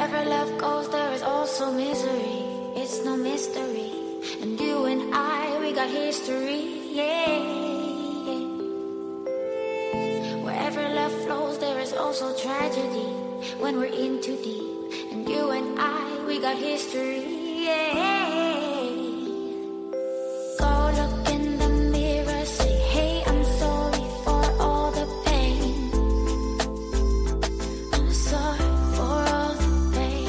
Wherever love goes, there is also misery. It's no mystery. And you and I, we got history, yeah. Wherever love flows, there is also tragedy. When we're in too deep. And you and I, we got history, yeah. Go look in the mirror, say, hey, I'm sorry for all the pain. I'm sorry for all the pain.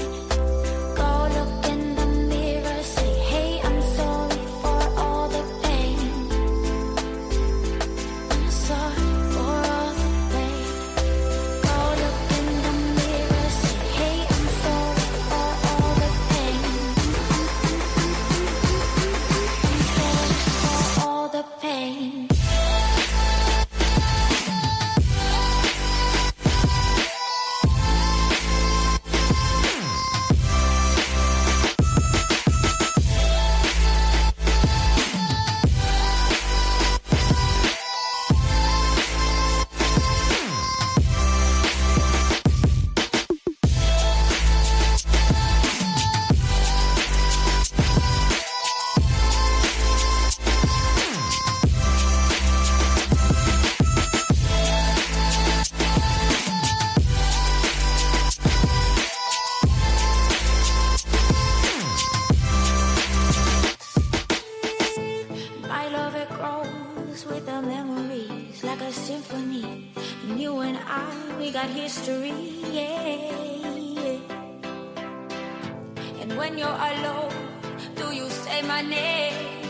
Go look in the mirror, say, hey, I'm sorry for all the pain. I'm sorry for all the pain. Go look in the mirror, say, hey, I'm sorry for all the pain. I'm sorry for all the pain. My love, it grows with the memories like a symphony. And you and I, we got history, yeah. And when you're alone, do you say my name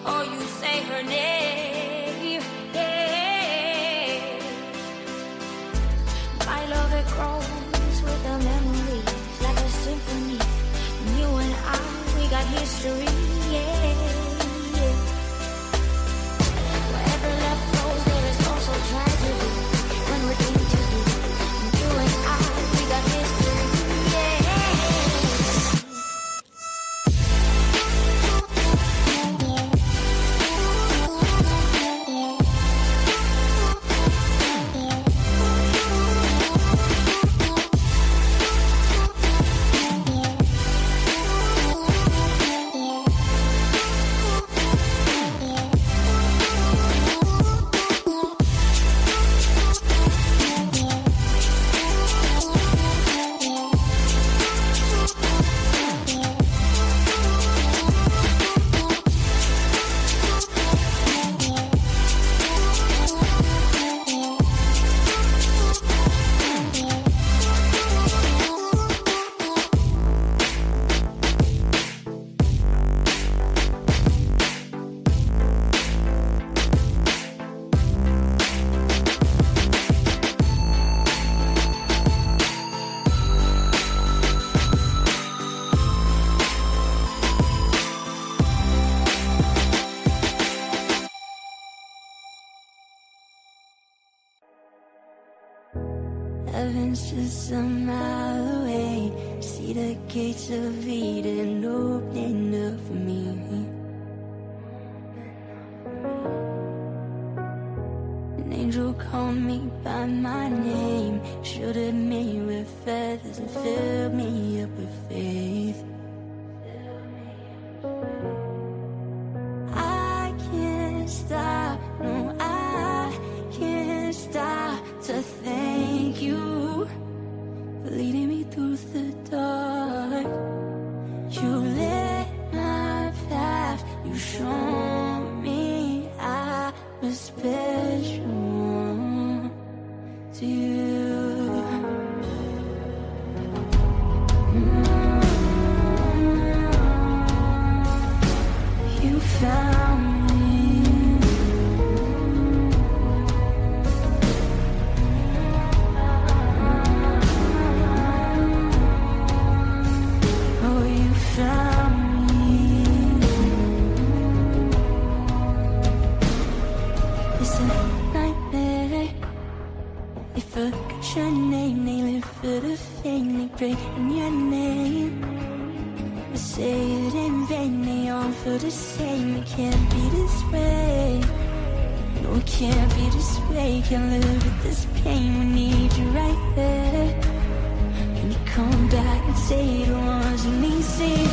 or you say her name? Yeah. My love, it grows with the memories like a symphony. And you and I, we got history, yeah. Wherever love flows, there is also tragedy. When we're in too deep, and you and I, we got history, yeah. Heaven's just a mile away. See the gates of Eden opening up for me. An angel called me by my name, shielded me with feathers and filled me up with faith. I can't stop, no, I can't stop to thank you for leading me through the dark. You lit my path, you showed me I was special to you. You found me. Oh, you found me. It's a nightmare. They forgot your name, they live for the fame, they pray in your name. They say it in vain, they all feel the same. It can't be this way. No, it can't be this way. Can't live with this pain. We need you right there. Can you come back and say the ones you need saving.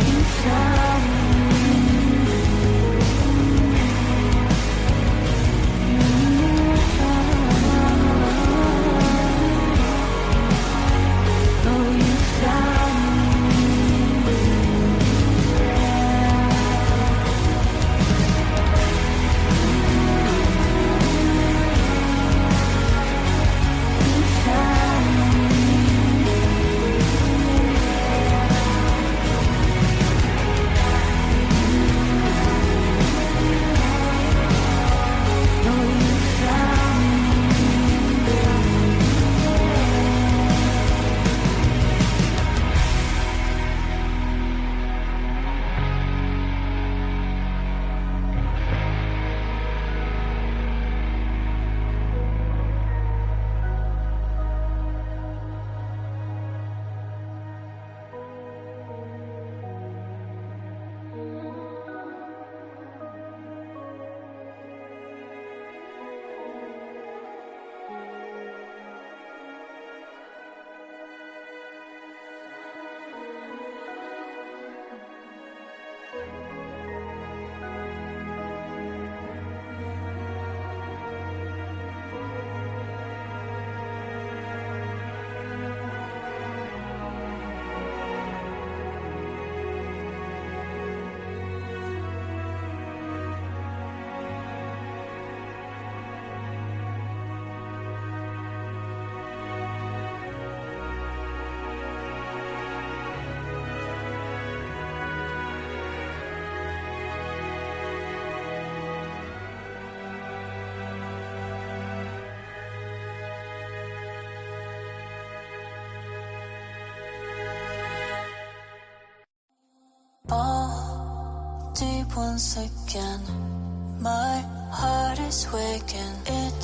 You found deep once again. My heart is waking. It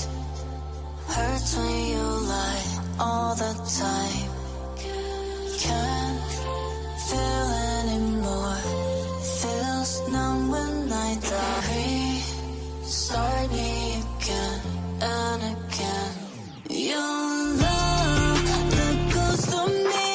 hurts when you lie all the time. Can't feel anymore. Feels numb when I die. Restart me again and again. Your love, the ghost of me.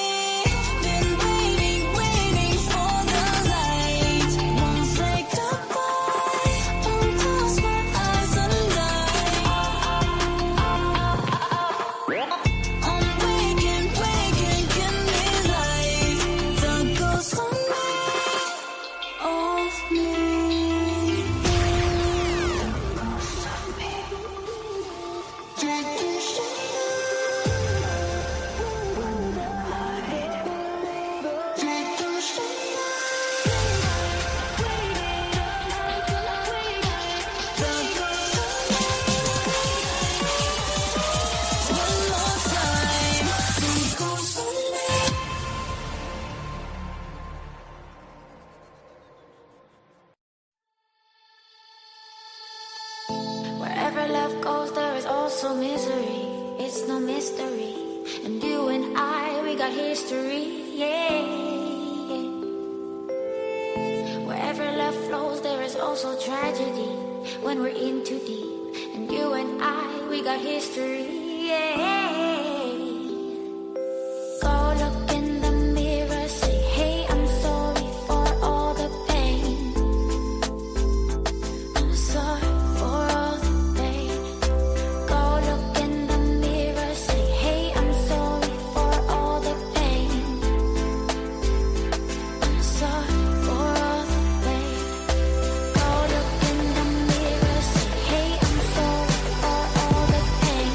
Wherever love goes, there is also misery. It's no mystery. And you and I, we got history, yeah. Wherever love flows, there is also tragedy. When we're in too deep. And you and I, we got history, yeah. Go look in the mirror, say, hey, I'm sorry for all the pain. I'm sorry for all the pain. Go look in the mirror, say, hey, I'm sorry for all the pain. I'm sorry for all the pain. Go look in the mirror, say, hey, I'm sorry for all the pain.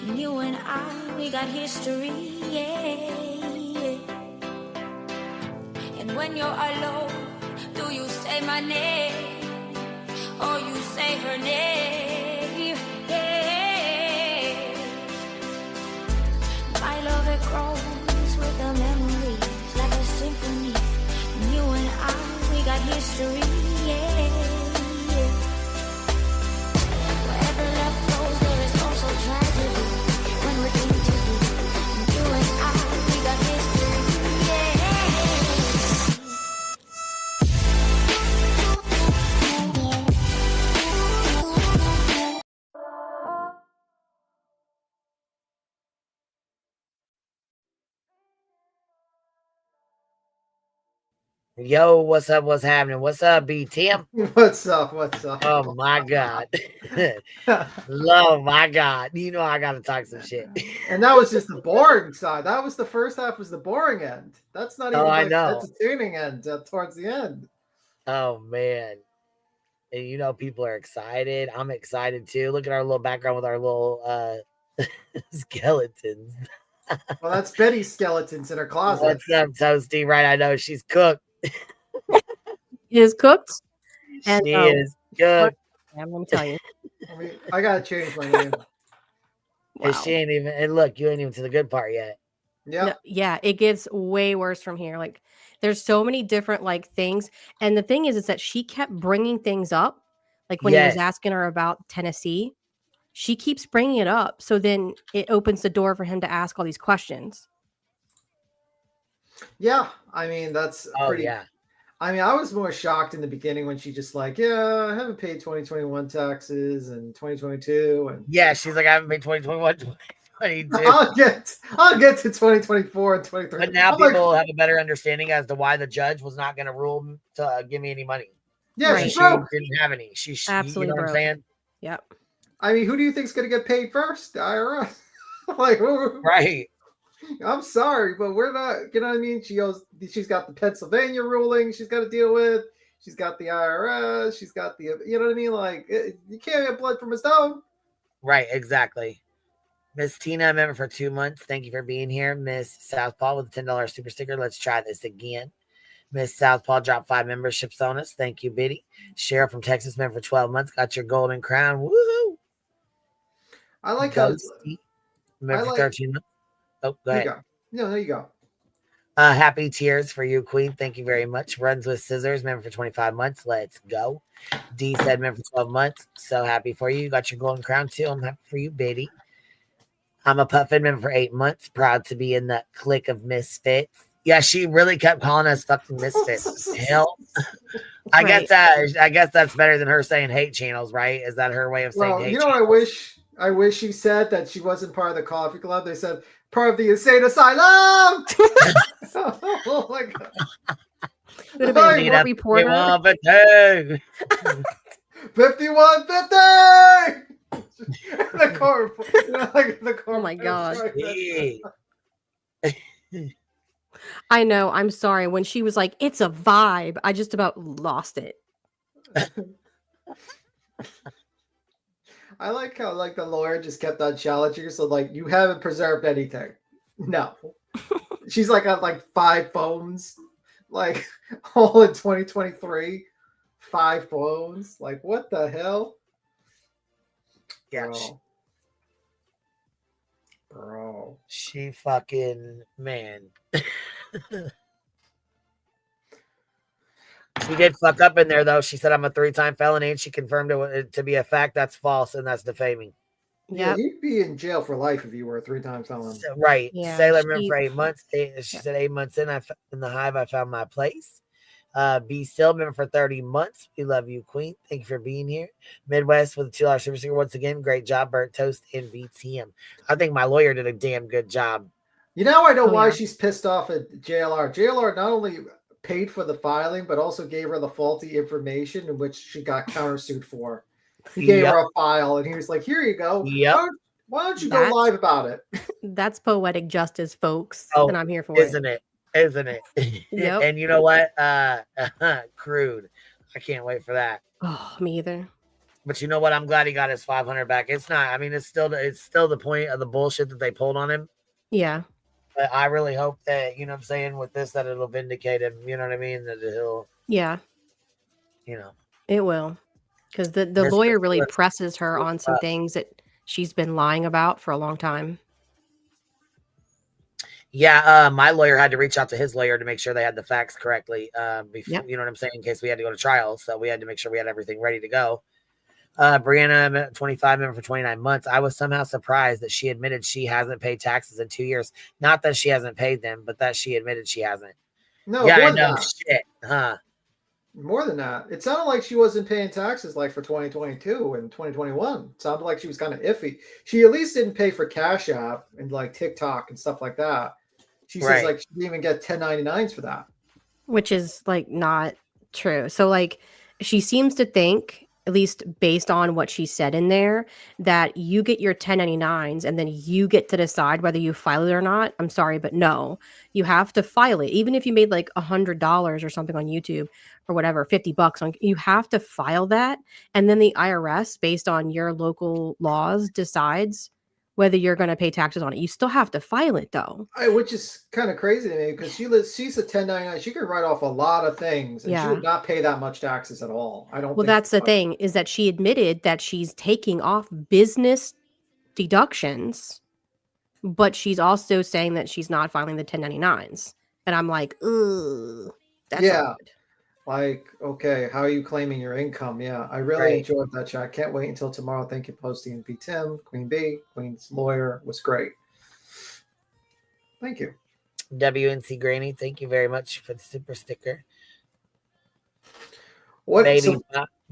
You and I, we got history, yeah. And when you're alone, do you say my name or you say her name? Yeah. My love, it grows with the memories like a symphony. And you and I, we got history, yeah. Wherever love goes, there is also tragedy. When we're in too deep, and you and I, we got history, yeah. Yo, what's up? What's happening? What's up, B Tim? What's up? What's up? Oh my God. Oh my God. You know I gotta talk some shit. And that was just the boring side. That was the first half was the boring end. That's not even I like know. entertaining end towards the end. Oh man. And you know people are excited. I'm excited too. Look at our little background with our little skeletons. Well, that's Betty's skeletons in her closet. What's up, Toasty? Right, I know she's cooked. Is cooked. And She is cooked. I'm gonna tell you. I gotta change my name. Wow. And she ain't even. And look, you ain't even to the good part yet. Yeah. No, yeah, it gets way worse from here. Like, there's so many different like things, and the thing is that she kept bringing things up. Like when he was Yes. asking her about Tennessee, she keeps bringing it up. So then it opens the door for him to ask all these questions. Yeah. I mean, that's Oh pretty. yeah. I mean, I was more shocked in the beginning when she just like, yeah, I haven't paid 2021 taxes and 2022, and Yeah, she's like, I haven't paid 2021, 2022. I'll get to 2024 and 2023. But now I'm like, people have a better understanding as to why the judge was not going to rule to give me any money. yeah, Right. she's She broke. didn't have any. She Absolutely you know what I'm broke. saying? Yep. I mean, who do you think's gonna get paid first? The IRS. Like, Right. I'm sorry, but we're not. You know what I mean? She's got the Pennsylvania ruling she's got to deal with. She's got the IRS. She's got the. You know what I mean? Like, you can't get blood from a stone. Right, exactly. Miss Tina, member for 2 months. Thank you for being here. Miss Southpaw with a $10 super sticker. Let's try this again. Miss Southpaw dropped 5 memberships on us. Thank you, Biddy. Cheryl from Texas, member for 12 months. Got your golden crown. Woohoo! I like how. Ghosty, member for 13 months. Oh, go ahead. No, there you go. Happy tears for you, Queen. Thank you very much. Runs with Scissors, member for 25 months. Let's go. D said member for 12 months. So happy for you. You got your golden crown too. I'm happy for you, Biddy. I'm a Puffin member for 8 months. Proud to be in the clique of misfits. Yeah, she really kept calling us fucking misfits. Hell, I guess that's better than her saying hate channels, right? Is that her way of saying hate? You know, channels? I wish she said that she wasn't part of the coffee club. They said part of the insane asylum. Oh my god! Would have been a reporter. 5150. The car. Like the car. Oh my god! Yeah. I know. I'm sorry. When she was like, "It's a vibe," I just about lost it. I like how like the lawyer just kept on challenging her. So like, you haven't preserved anything. No. She's like on like 5 phones, like all in 2023. 5 phones. Like, what the hell? Yeah. Bro. She fucking, man. She did fuck up in there, though. She said I'm a 3-time felony, and she confirmed it to be a fact. That's false, and that's defaming. Yeah, you'd be in jail for life if you were a 3-time felon. So, right. Yeah, Sailor member for 8 months. She said 8 months in the hive, I found my place. Be still member for 30 months. We love you, Queen. Thank you for being here. Midwest with a $2 super sticker. Once again, great job, Bert Toast and BTM. I think my lawyer did a damn good job. You know, I know why she's pissed off at JLR. JLR not only paid for the filing, but also gave her the faulty information in which she got countersued for. He gave her a file, and he was like, "Here you go. Why don't you go live about it?" That's poetic justice, folks. Oh, and I'm here for isn't it? Isn't it? Yep. And you know what? Crude. I can't wait for that. Oh, me either. But you know what? I'm glad he got his 500 back. It's not. I mean, it's still the point of the bullshit that they pulled on him. Yeah. But I really hope that, you know what I'm saying, with this, that it'll vindicate him. You know what I mean? That he'll, Yeah. you know, It will. Because the this lawyer is really what's presses her on some things that she's been lying about for a long time. Yeah, my lawyer had to reach out to his lawyer to make sure they had the facts correctly. Before, Yep. you know what I'm saying, in case we had to go to trial. So we had to make sure we had everything ready to go. Brianna, 25, member for 29 months. I was somehow surprised that she admitted she hasn't paid taxes in 2 years. Not that she hasn't paid them, but that she admitted she hasn't. No, Yeah, more I than know. that. Shit, huh? More than that. It sounded like she wasn't paying taxes like for 2022 and 2021. It sounded like she was kind of iffy. She at least didn't pay for Cash App and like TikTok and stuff like that. She says like she didn't even get 1099s for that. Which is like not true. So like she seems to think, at least based on what she said in there, that you get your 1099s and then you get to decide whether you file it or not. I'm sorry, but no, you have to file it. Even if you made like $100 or something on YouTube or whatever, $50 on, you have to file that. And then the IRS, based on your local laws, decides whether you're going to pay taxes on it. You still have to file it though. Which is kind of crazy to me because she's a 1099. She could write off a lot of things and she would not pay that much taxes at all. I don't. Well, that's the thing, is that she admitted that she's taking off business deductions, but she's also saying that she's not filing the 1099s. And I'm like, ugh, that's not good. Like, okay, how are you claiming your income? Yeah, I really enjoyed that chat. Can't wait until tomorrow. Thank you, Posty and B Tim, Queen B, Queen's lawyer was great. Thank you. WNC Granny, thank you very much for the super sticker. What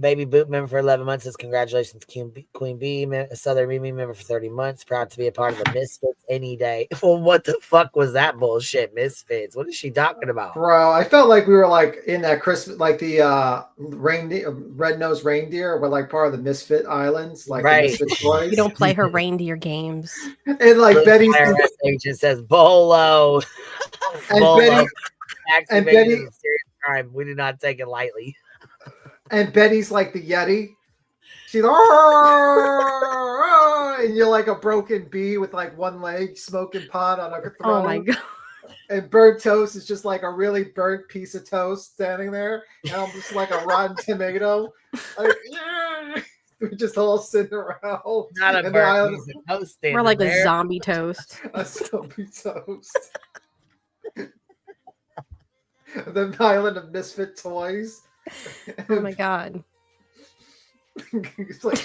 baby boot member for 11 months says congratulations, Queen B, Southern Mimi member for 30 months. Proud to be a part of the Misfits any day. Well, what the fuck was that bullshit? Misfits. What is she talking about? Bro, I felt like we were like in that Christmas, like the red-nosed reindeer. We're like part of the Misfit Islands, like the Misfit toys. You don't play her reindeer games. And like Betty's IRS agent says Bolo. And Bolo. And Betty, serious crime. We do not take it lightly. And Betty's like the Yeti. She's and you're like a broken bee with like one leg, smoking pot on a throne. Oh my god! And burnt toast is just like a really burnt piece of toast standing there, and I'm just like a rotten tomato. Like, we're just all sitting around. Not a burnt piece of toast. We're like a zombie toast. A zombie toast. The island of misfit toys. Oh my god. It's like,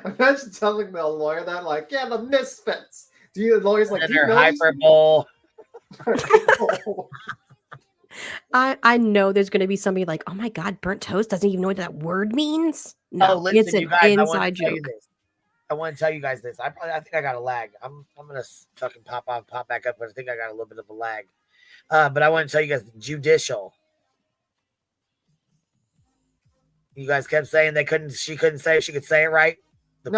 imagine telling the lawyer that, like, yeah, the misfits. The lawyer's like, hyperbole. I know there's going to be somebody like, oh my god, burnt toast doesn't even know what that word means. No, listen, it's an inside joke. I want to tell you guys this. I think I got a lag. I'm gonna fucking pop back up, but I think I got a little bit of a lag. But I want to tell you guys, judicial. You guys kept saying she couldn't say she could say it right. The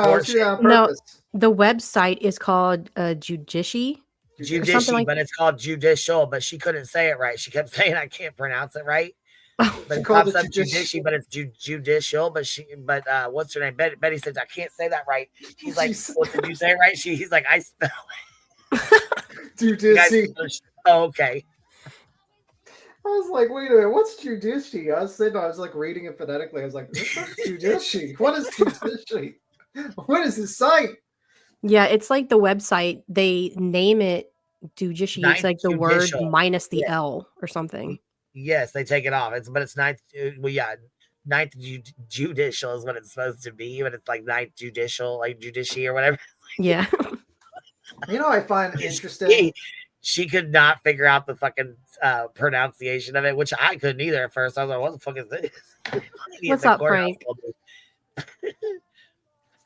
website is called Judici. Judici, but it's called judicial, but she couldn't say it right. She kept saying I can't pronounce it right. But it pops up Judici, but it's judicial. But what's her name? Betty says I can't say that right. He's like, what did you say right? He's like, I spell it. Judici. Oh, okay. I was like, wait a minute, what's judici? I was like reading it phonetically. I was like, what's judici? What is judici? What is this site? Yeah, it's like the website. They name it Judici. It's like the word minus the L or something. Yes, they take it off. It's ninth. Well, yeah, ninth judicial is what it's supposed to be, but it's like ninth judicial, like judici or whatever. Yeah. You know, I find interesting. She could not figure out the fucking pronunciation of it, which I couldn't either at first. I was like, what the fuck is this? What's up, Frank?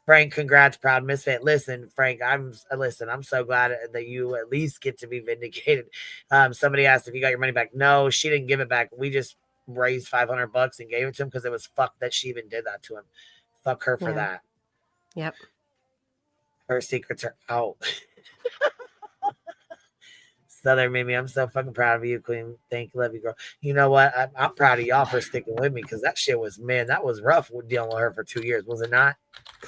Frank, congrats, proud misfit. Listen, Frank, I'm so glad that you at least get to be vindicated. Somebody asked if you got your money back. No, she didn't give it back. We just raised $500 and gave it to him because it was fucked that she even did that to him. Fuck her for that. Yep. Her secrets are out. Southern Mimi, I'm so fucking proud of you, Queen. Thank you, love you, girl. You know what? I'm proud of y'all for sticking with me because that shit was, man, that was rough dealing with her for 2 years, was it not?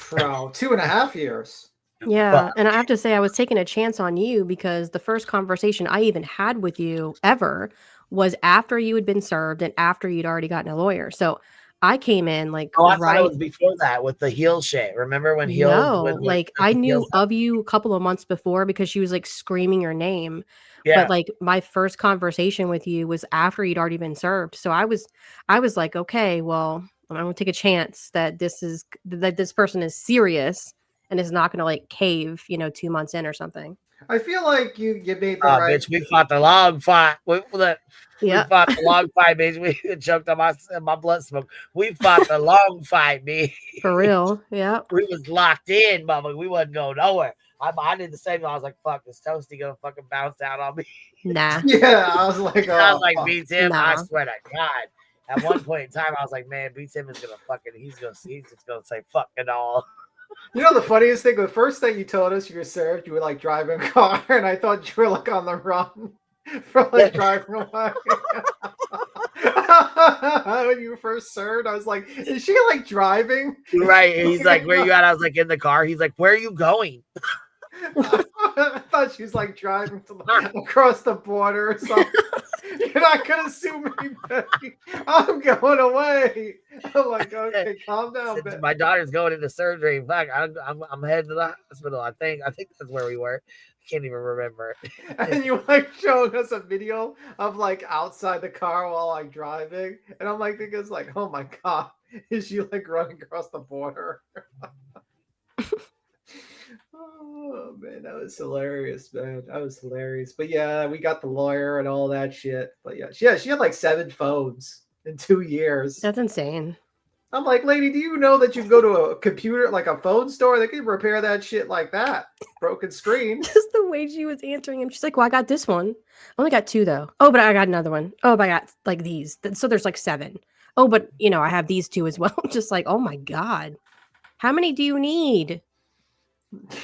Bro, 2.5 years. Yeah, and I have to say I was taking a chance on you because the first conversation I even had with you ever was after you had been served and after you'd already gotten a lawyer. So I came in like Oh, I thought it right. was before that with the heel shit. Remember when heels? No, When like I knew of you a couple of months before because she was like screaming your name. Yeah. But like my first conversation with you was after you'd already been served. So I was like, okay, well, I'm gonna take a chance that this person is serious and is not gonna like cave, 2 months in or something. I feel like you made the right. Bitch, we fought the long fight. We fought the long fight, bitch. We choked on my blood smoke. We fought the long fight, bitch. For real, yeah. We was locked in, mama. We wasn't going nowhere. I did the same. I was like, "Fuck, this Toasty gonna fucking bounce out on me." Nah. Yeah, I was like, I was like, beats him. Nah. I swear to God. At one point in time, I was like, "Man, beats him is gonna fucking. He's just gonna say fucking all." You know the funniest thing? The first thing you told us you were served, you were like driving a car, and I thought you were like on the run from like driving away. When you were first served, I was like, "Is she like driving?" Right? He's like, "Where you at?" I was like, "In the car." He's like, "Where are you going?" I thought she was like driving across the border or something. You're not gonna sue me, baby. I'm going away. I'm like, okay, calm down, baby. My daughter's going into surgery. In fact, I'm heading to the hospital. I think that's where we were. I can't even remember. And you like showing us a video of like outside the car while I'm driving, and I'm like thinking, like, oh my god, is she like running across the border? Oh man, that was hilarious, man. That was hilarious. But yeah, we got the lawyer and all that shit. But yeah, she had like 7 phones in 2 years. That's insane. I'm like, lady, do you know that you can go to a computer, like a phone store, they can repair that shit like that? Broken screen. Just the way she was answering him. She's like, well, I got this one. I only got 2 though. Oh, but I got another one. Oh, but I got like these. So there's like 7. Oh, but I have these 2 as well. Just like, oh my God. How many do you need?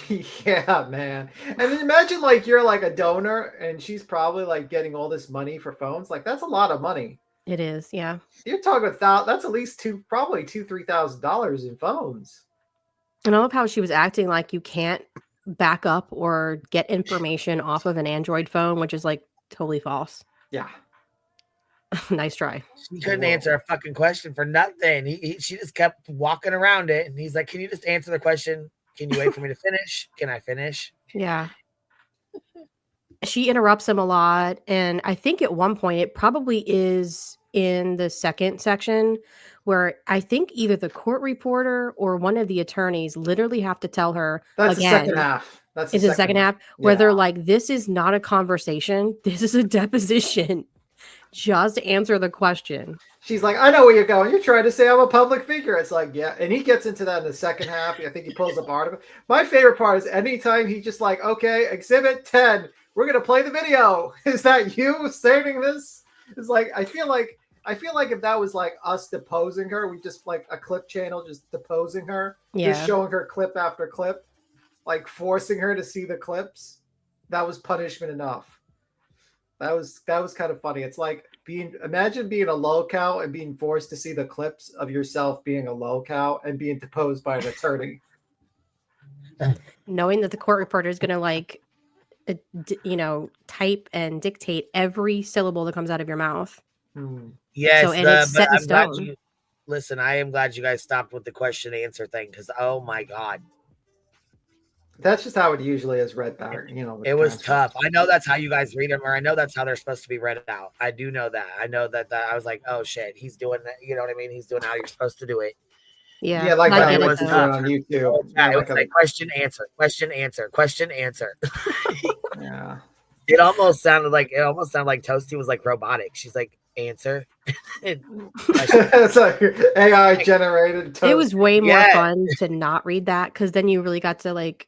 Yeah, man. And then imagine like you're like a donor and she's probably like getting all this money for phones. Like that's a lot of money. It is, yeah. You're talking about that's at least probably $2,000-$3,000 in phones. And I love how she was acting like you can't back up or get information off of an Android phone, which is like totally false. Yeah. Nice try. She couldn't answer a fucking question for nothing. She just kept walking around it, and he's like, "Can you just answer the question? Can you wait for me to finish? Can I finish?" Yeah. She interrupts him a lot. And I think at one point, it probably is in the second section where I think either the court reporter or one of the attorneys literally have to tell her that's again. The second half. That's the second half where they're like, this is not a conversation. This is a deposition. Just answer the question. She's like, I know where you're going. You're trying to say I'm a public figure. It's like, yeah. And he gets into that in the second half. I think he pulls up article. My favorite part is anytime he just like, okay, exhibit 10, we're going to play the video. Is that you stating this? It's like, I feel like if that was like us deposing her, we just like a clip channel, just deposing her, just showing her clip after clip, like forcing her to see the clips. That was punishment enough. That was kind of funny. It's like imagine being a low cow and being forced to see the clips of yourself being a low cow and being deposed by an attorney. Knowing that the court reporter is going to like, type and dictate every syllable that comes out of your mouth. Yes, so, and it's set in stone. Listen, I am glad you guys stopped with the question answer thing because oh my God. That's just how it usually is read back. It was tough. I know that's how you guys read them, or I know that's how they're supposed to be read out. I do know that. I know that I was like, oh shit, he's doing that. You know what I mean? He's doing how you're supposed to do it. Yeah, like that. It was tough on YouTube. Yeah, it was like question answer, question answer, question answer. Yeah. It almost sounded like Toasty was like robotic. She's like, answer. It's like AI generated. It was way more fun to not read that because then you really got to like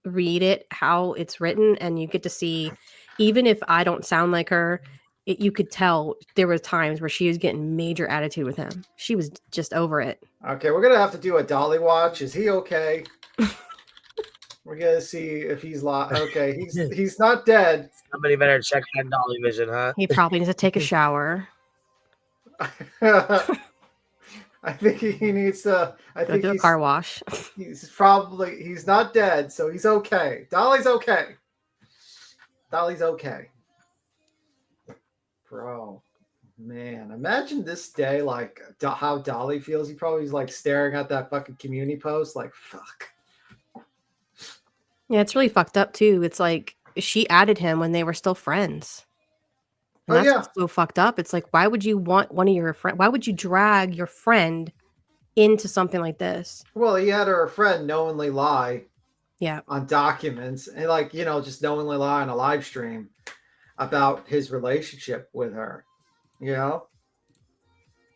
read it how it's written, and you get to see, even if I don't sound like her, you could tell there were times where she was getting major attitude with him. She was just over it. Okay, we're gonna have to do a Dolly watch. Is he okay? We're gonna see if he's lost. Okay, he's not dead. Somebody better check that dolly vision, huh? He probably needs to take a shower. I think he needs to. I Go think do a car wash. he's not dead, so he's okay. Dolly's okay. Dolly's okay. Bro, man, imagine this day, like how Dolly feels. He probably is like staring at that fucking community post, like fuck. Yeah, it's really fucked up too. It's like she added him when they were still friends. And Oh that's yeah. what's so fucked up. It's like, why would you want one of your friend? Why would you drag your friend into something like this? Well, he had her friend knowingly lie Yeah. on documents and just knowingly lie on a live stream about his relationship with her.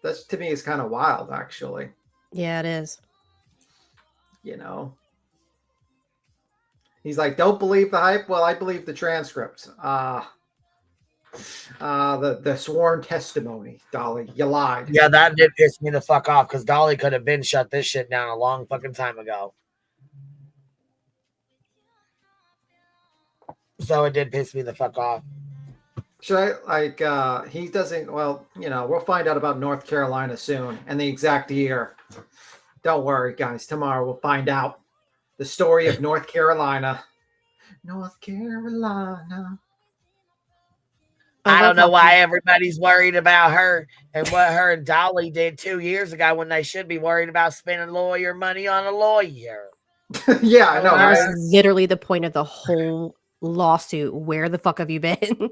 That's to me is kind of wild, actually. Yeah, it is. He's like, don't believe the hype. Well, I believe the transcript. The sworn testimony, Dolly. You lied. Yeah, that did piss me the fuck off because Dolly could have been shut this shit down a long fucking time ago. So it did piss me the fuck off. Should I he doesn't we'll find out about North Carolina soon and the exact year. Don't worry, guys. Tomorrow we'll find out the story of North Carolina. North Carolina. I don't know why everybody's worried about her and what her and Dolly did 2 years ago when they should be worried about spending lawyer money on a lawyer. Yeah, I know. That was literally the point of the whole lawsuit. Where the fuck have you been?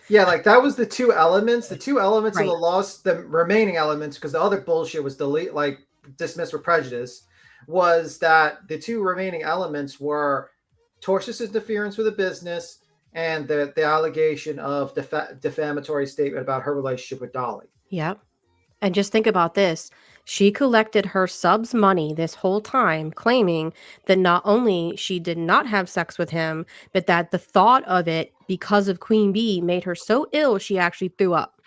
Yeah, like that was the two elements. The two elements Right. of the loss, the remaining elements, because the other bullshit was dismissed with prejudice, was that the two remaining elements were tortious interference with a business and the allegation of defamatory statement about her relationship with Dolly. Yep. And just think about this. She collected her subs' money this whole time, claiming that not only she did not have sex with him, but that the thought of it, because of Queen Bee, made her so ill she actually threw up.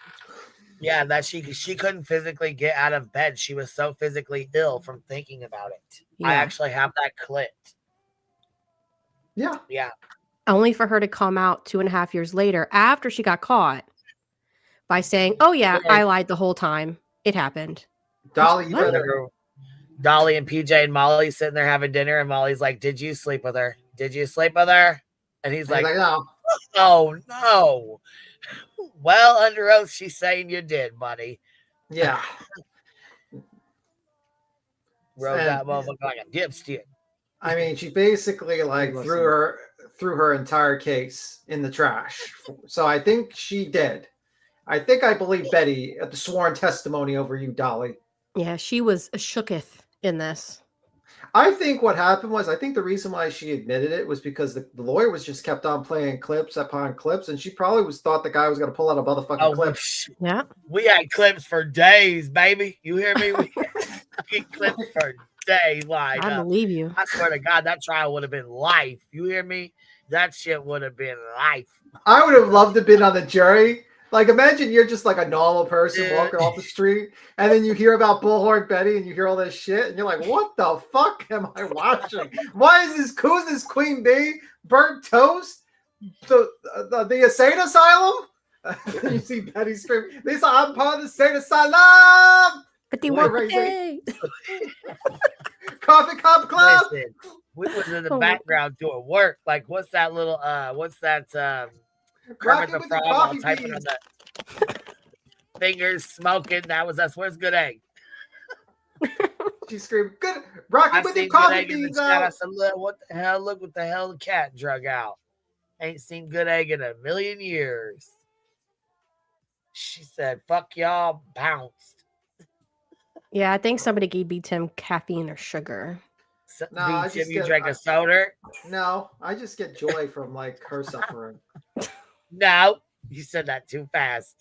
Yeah, that she couldn't physically get out of bed. She was so physically ill from thinking about it. Yeah. I actually have that clipped. Yeah. Yeah. Only for her to come out 2.5 years later after she got caught by saying, oh yeah, I lied the whole time. It happened. Dolly, you What? better. Dolly and PJ and Molly sitting there having dinner, and Molly's like, did you sleep with her? Did you sleep with her? And he's like, no. Oh no. Well, under oath, she's saying you did, buddy. Yeah. Wrote that motherfucker like a dipstick. I mean, she basically like threw her entire case in the trash. So I think she did. I believe Betty at the sworn testimony over you, Dolly. Yeah, she was shooketh in this. I think what happened was, I think the reason why she admitted it was because the lawyer was just kept on playing clips upon clips, and she probably thought the guy was going to pull out a motherfucking clip. Yeah. We had clips for days, baby. You hear me? We had clips for days. Like, I believe you. I swear to God, that trial would have been life. You hear me? That shit would have been life. I would have loved to have been on the jury. Like, imagine you're just like a normal person walking off the street, and then you hear about Bullhorn Betty, and you hear all this shit, and you're like, "What the fuck am I watching? Why is this? Who's this Queen Bee? Burnt toast? The insane asylum?" You see Betty scream, "Lisa, I'm part of the insane asylum." But they weren't gay. Coffee Cup Club. Listen, we was in the background doing work. Like, what's that little? What's that? Kermit the Frog all typing on the fingers, smoking. That was us. Where's Good Egg? She screamed, "Good, rocking with the coffee beans out." I said, "Look, what the hell? Look what the hell the cat drug out. Ain't seen Good Egg in a million years." She said, "Fuck y'all," bounced. Yeah, I think somebody gave Tim caffeine or sugar. No, you drank a soda? No, I just get joy from like her suffering. No, you said that too fast.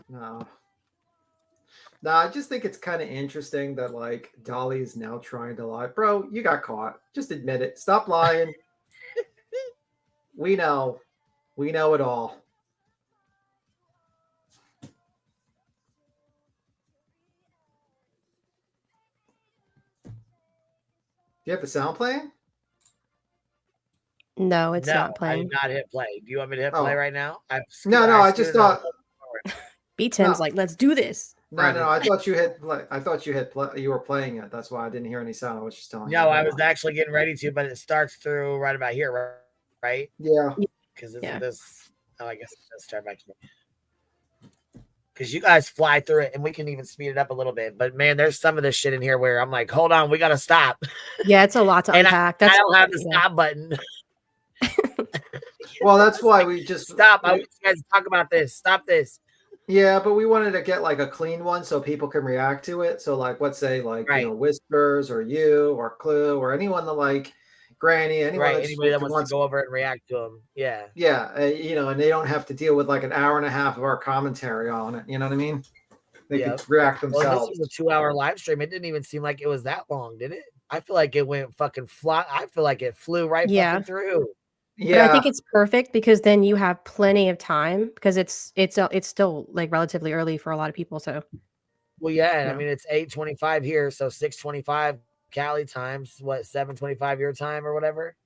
No, I just think it's kind of interesting that like Dolly is now trying to lie. Bro, you got caught. Just admit it. Stop lying. We know it all. Do you have the sound playing? No, it's not I playing. did not hit play. Do you want me to hit play right now? No, I just thought. B Tim's like, let's do this. No, I thought you hit play. I thought you hit play. You were playing it. That's why I didn't hear any sound. I was just telling you. No, I was actually getting ready to, but it starts through right about here, right? Yeah. Because isn't this? Oh, I guess it does start back here. Because you guys fly through it, and we can even speed it up a little bit. But man, there's some of this shit in here where I'm like, hold on, we gotta stop. Yeah, it's a lot to unpack. I don't have the stop button. Well, that's why we just stop. I want you guys to talk about this. Stop this. Yeah, but we wanted to get like a clean one so people can react to it. So like, let's say like Whispers or you or Clue or anyone that like Granny, anyone anybody that wants to go over it and react to them. Yeah. Yeah, and they don't have to deal with like an hour and a half of our commentary on it. You know what I mean? They could react themselves. Well, this was a 2-hour live stream. It didn't even seem like it was that long, did it? I feel like it went fucking fly. I feel like it flew right fucking through. Yeah, but I think it's perfect because then you have plenty of time because it's still like relatively early for a lot of people. So, well, I mean it's 8:25 here, so 6:25 Cali times what 7:25 your time or whatever.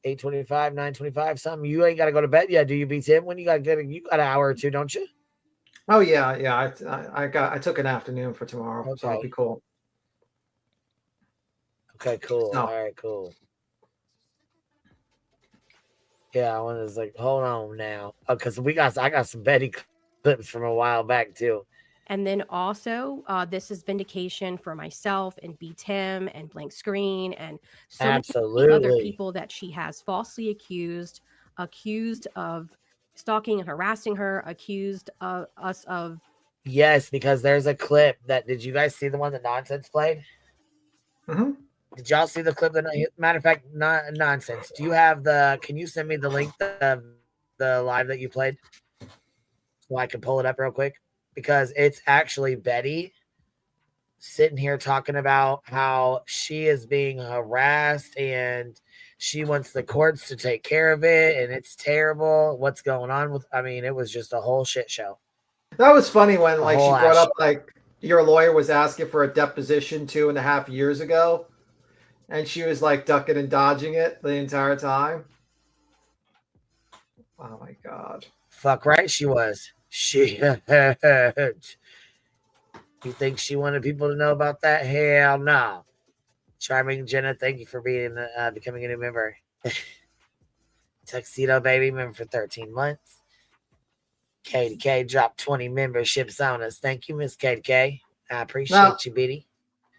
8:25, 9:25, something. You ain't got to go to bed yet, do you, B-Tim? When you got an hour or two, don't you? Oh yeah. I took an afternoon for tomorrow, so it'll be cool. Okay, cool. All right, cool. Yeah, I was like, hold on now, because I got some Betty clips from a while back too. And then also, this is vindication for myself and B Tim and Blank Screen and so many other people that she has falsely accused of stalking and harassing her, accused of us of. Yes, because there's a clip that. Did you guys see the one that Nonsense played? Mm-hmm. Did y'all see the clip? That matter of fact, not Nonsense. Do you have the? Can you send me the link of the live that you played, so I can pull it up real quick? Because it's actually Betty sitting here talking about how she is being harassed and she wants the courts to take care of it, and it's terrible. What's going on with? I mean, it was just a whole shit show. That was funny when like she brought up like your lawyer was asking for a deposition 2.5 years ago. And she was like ducking and dodging it the entire time. Oh my God. Fuck right she was. You think she wanted people to know about that? Hell no. Charming Jenna, thank you for being becoming a new member. Tuxedo Baby, member for 13 months. Katie K dropped 20 memberships on us. Thank you, Miss Katie K. I appreciate you, Biddy.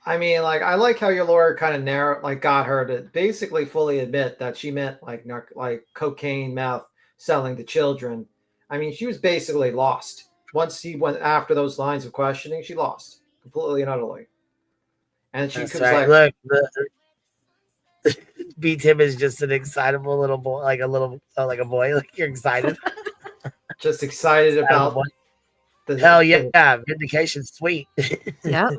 I mean, like, I like how your lawyer kind of got her to basically fully admit that she meant like cocaine, meth, selling to children. I mean, she was basically lost. Once he went after those lines of questioning, she lost completely and utterly. And she was like, look, B-Tim is just an excitable little boy, like a boy. Like you're excited. Just excited about the hell yeah, vindication's sweet. Yeah.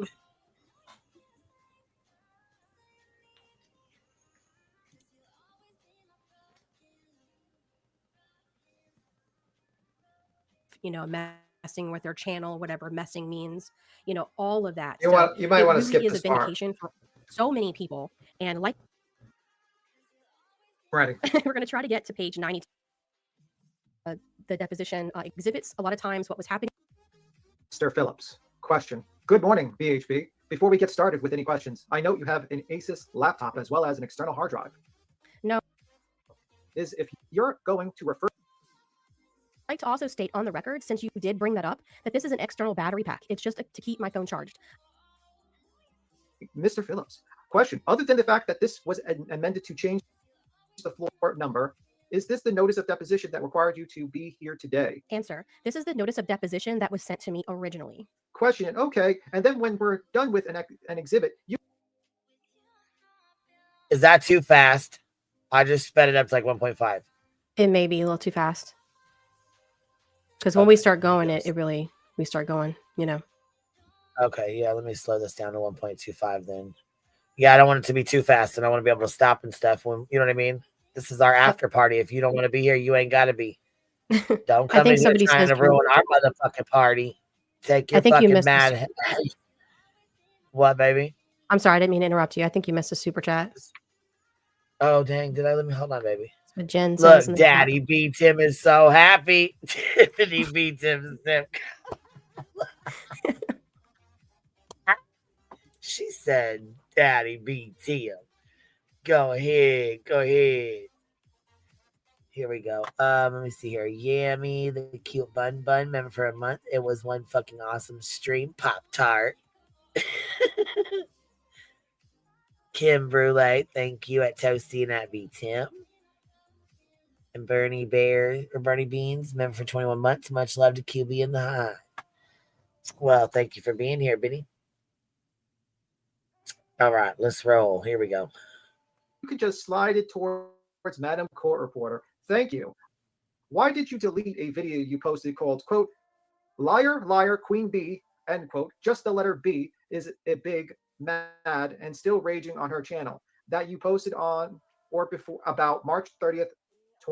Messing with their channel, whatever messing means, all of that. You might want to skip this part. Vindication for so many people. And like, right. We're going to try to get to page 90. The deposition exhibits a lot of times what was happening. Mr. Phillips, question. Good morning, BHB. Before we get started with any questions, I note you have an Asus laptop as well as an external hard drive. No. If you're going to refer. I'd like to also state on the record, since you did bring that up, that this is an external battery pack. It's just to keep my phone charged. Mr. Phillips, question. Other than the fact that this was amended to change the floor number, is this the notice of deposition that required you to be here today? Answer. This is the notice of deposition that was sent to me originally. Question. Okay. And then when we're done with an exhibit, you. Is that too fast? I just sped it up to like 1.5. It may be a little too fast. Because when we start going, we start going, Okay, yeah, let me slow this down to 1.25 then. Yeah, I don't want it to be too fast, and I want to be able to stop and stuff. When you know what I mean? This is our after party. If you don't want to be here, you ain't got to be. Don't come in here trying to ruin our motherfucking party. Take your fucking mad. What, baby? I'm sorry, I didn't mean to interrupt you. I think you missed a super chat. Oh, dang. Did I let me? Hold on, baby. That's what Jen says in Look, the chat. Daddy B. Tim is so happy. Tiffany B. Tim. She said, Daddy B. Tim. Go ahead. Go ahead. Here we go. Let me see here. Yammy, the cute bun. Member for a month. It was one fucking awesome stream. Pop Tart. Kim Brule, thank you at Toasty and at B Tim. And Bernie Beans, member for 21 months. Much love to QB in the Hive. Well, thank you for being here, Benny. All right, let's roll. Here we go. You could just slide it towards Madam Court Reporter. Thank you. Why did you delete a video you posted called, quote, Liar, Liar, Queen Bee, end quote, just the letter B is a big, mad, and still raging on her channel that you posted on or before about March 30th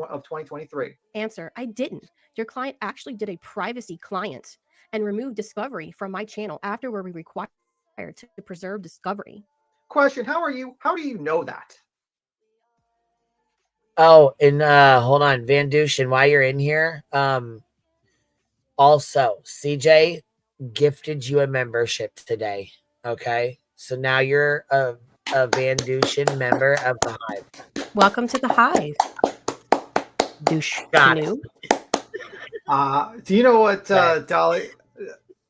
of 2023? Answer, I didn't. Your client actually did a privacy client and removed discovery from my channel after we required to preserve discovery. Question, how do you know that? Oh, and hold on, Van Dushin, while you're in here, also, CJ gifted you a membership today. Okay. So now you're a Van Dushin member of the Hive. Welcome to the Hive. Douche. Got it. Do you know what Dolly?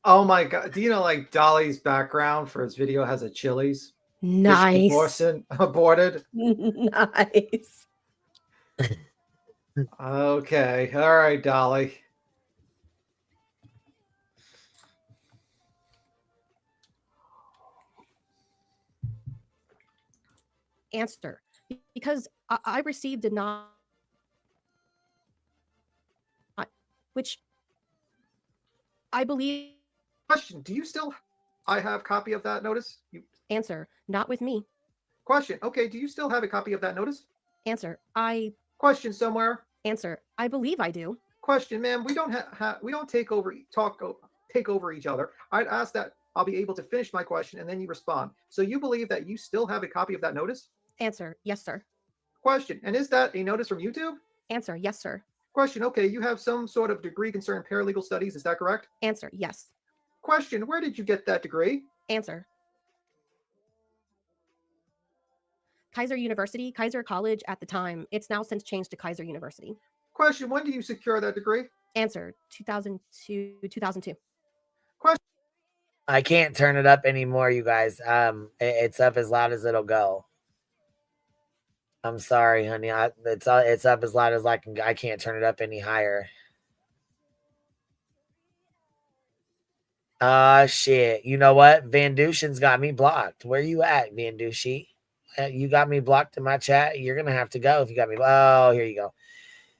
Oh my God! Do you know like Dolly's background for his video has a Chili's? Nice. Aborted. Nice. Okay. All right, Dolly. Answer, because I received a not, which I believe. Question, do you still I have copy of that notice? Answer, not with me. Question, okay, do you still have a copy of that notice? Answer, Question somewhere. Answer, I believe I do. Question, ma'am, we don't we don't take over each other. I'd ask that I'll be able to finish my question and then you respond. So you believe that you still have a copy of that notice? Answer, yes, sir. Question, and is that a notice from YouTube? Answer, yes, sir. Question, okay, you have some sort of degree concerning paralegal studies, is that correct? Answer, yes. Question, where did you get that degree? Answer, Kaiser University, Kaiser College at the time. It's now since changed to Kaiser University. Question, when do you secure that degree? Answer, 2002. Question. I can't turn it up anymore, you guys. It's up as loud as it'll go. I'm sorry, honey. It's up as loud as I can. I can't turn it up any higher. Shit. You know what? Van Dushin's got me blocked. Where you at, Van Dushi? You got me blocked in my chat. You're gonna have to go if you got me. Oh, here you go.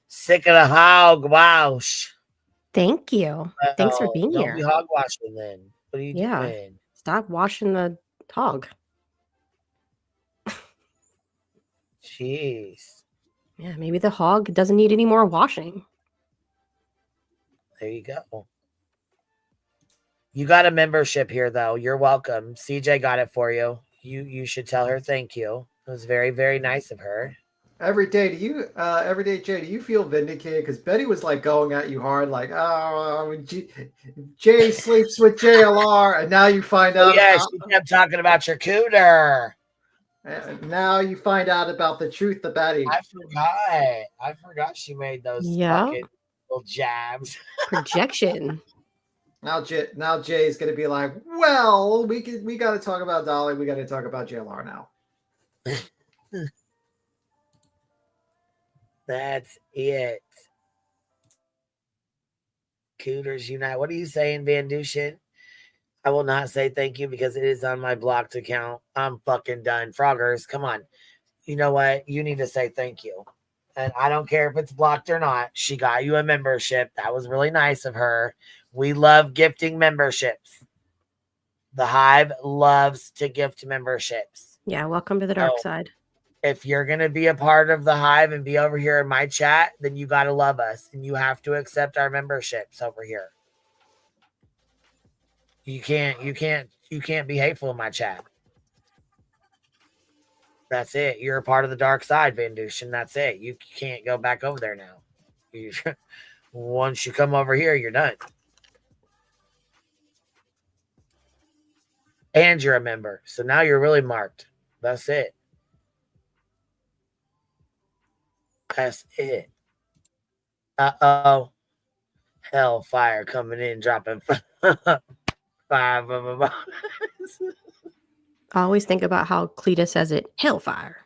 Sick of the hog wash. Thank you. Thanks for being here. Don't be hog washing then. What are you doing? Stop washing the hog. Jeez. Yeah, maybe the hog doesn't need any more washing. There you go. You got a membership here, though. You're welcome. CJ got it for you. You should tell her thank you. It was very, very nice of her. Every day, Jay, do you feel vindicated? Because Betty was like going at you hard, like, oh, Jay sleeps with JLR, and now you find out. Yeah, she kept talking about your cooter. And now you find out about the truth of Betty. I forgot she made those fucking little jabs. Projection. Now Jay's gonna be like, well, we got to talk about Dolly. We got to talk about JLR now. That's it. Cooters Unite. What are you saying, Van Dushin? I will not say thank you because it is on my blocked account. I'm fucking done. Froggers, come on. You know what? You need to say thank you. And I don't care if it's blocked or not. She got you a membership. That was really nice of her. We love gifting memberships. The Hive loves to gift memberships. Yeah, welcome to the dark side. If you're going to be a part of the Hive and be over here in my chat, then you got to love us and you have to accept our memberships over here. You can't be hateful in my chat. That's it. You're a part of the dark side, Van Dushin. That's it. You can't go back over there now. You, once you come over here, you're done. And you're a member. So now you're really marked. That's it. That's it. Uh-oh. Hellfire coming in, dropping 5 of them. I always think about how Cleta says it, hellfire.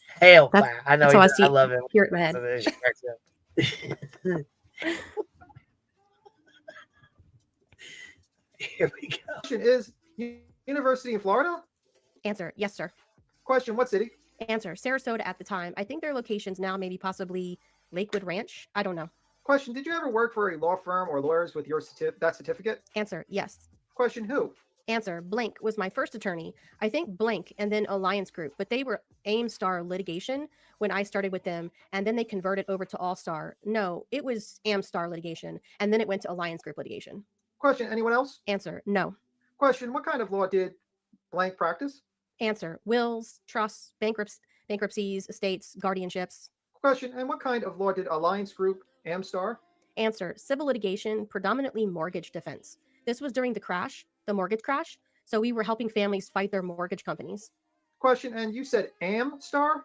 Hellfire. I know. I love it. Hear it in my head. Here we go. Question is, University in Florida? Answer, yes, sir. Question, what city? Answer, Sarasota at the time. I think their locations now maybe possibly Lakewood Ranch. I don't know. Question, did you ever work for a law firm or lawyers with your that certificate? Answer, yes. Question, who? Answer, blank was my first attorney. I think blank and then Alliance Group, but they were AimStar litigation when I started with them, and then they converted over to Allstar. No, it was AmStar litigation, and then it went to Alliance Group litigation. Question, anyone else? Answer, no. Question, what kind of law did blank practice? Answer, wills, trusts, bankruptcies, estates, guardianships. Question, and what kind of law did Alliance Group, AmStar? Answer, civil litigation, predominantly mortgage defense. This was during the crash, the mortgage crash, so we were helping families fight their mortgage companies. Question, and you said AmStar?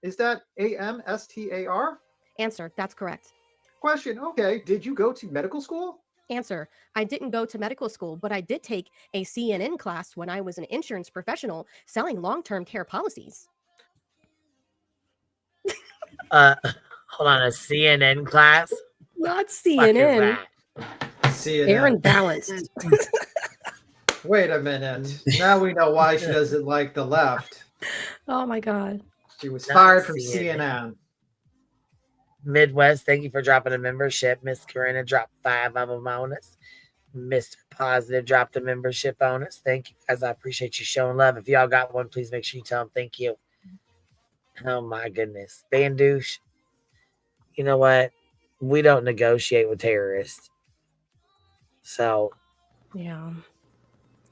Is that AmStar? Answer, that's correct. Question, okay, did you go to medical school? Answer, I didn't go to medical school, but I did take a CNN class when I was an insurance professional selling long-term care policies. Hold on, a CNN class? Not CNN. CNN. Aaron balanced. Wait a minute. Now we know why she doesn't like the left. Oh my God. She was fired from CNN. Midwest, thank you for dropping a membership. Miss Karina dropped 5 of them on us. Mr. Positive dropped a membership on us. Thank you, guys. I appreciate you showing love. If y'all got one, please make sure you tell them thank you. Oh my goodness. Bandouche, you know what? We don't negotiate with terrorists. So, yeah.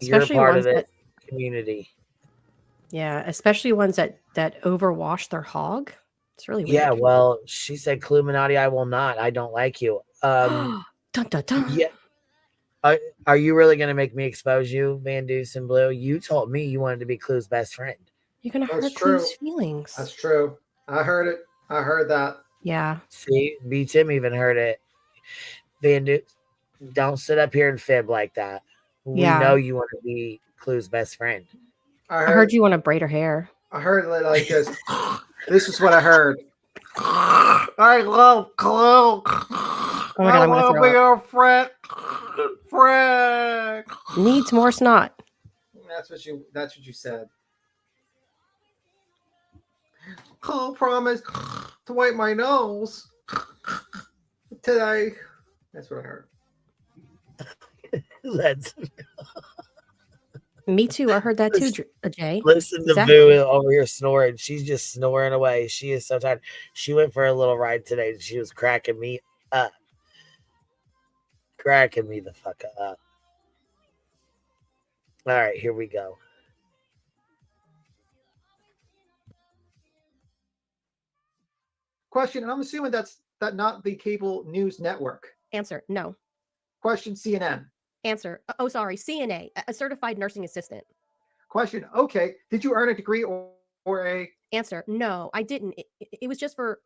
Especially you're part of the community. Yeah, especially ones that overwash their hog. It's really weird. Yeah, well, she said, Cluminati, I will not. I don't like you. Dun, dun, dun. Yeah. Are you really going to make me expose you, Van Deuce and Blue? You told me you wanted to be Clue's best friend. You're going to hurt Clue's feelings. That's true. I heard it. I heard that. Yeah. See, B. Tim even heard it. Van Deuce, don't sit up here and fib like that. We know you want to be Clue's best friend. I heard you want to braid her hair. I heard it like this. This is what I heard. I love Clue. Oh my God, I'm going to throw up. Your friend. Needs more snot. That's what you said. I'll promise to wipe my nose today. That's what I heard. Let's. Me too. I heard that too, Jay. Listen to Boo over here snoring. She's just snoring away. She is so tired. She went for a little ride today. She was cracking me up. Cracking me the fuck up. All right, here we go. Question, and I'm assuming that's not the cable news network. Answer, no. Question, CNN. Answer, oh, sorry, CNA, a certified nursing assistant. Question, okay. Did you earn a degree or a... Answer, no, I didn't. It was just for...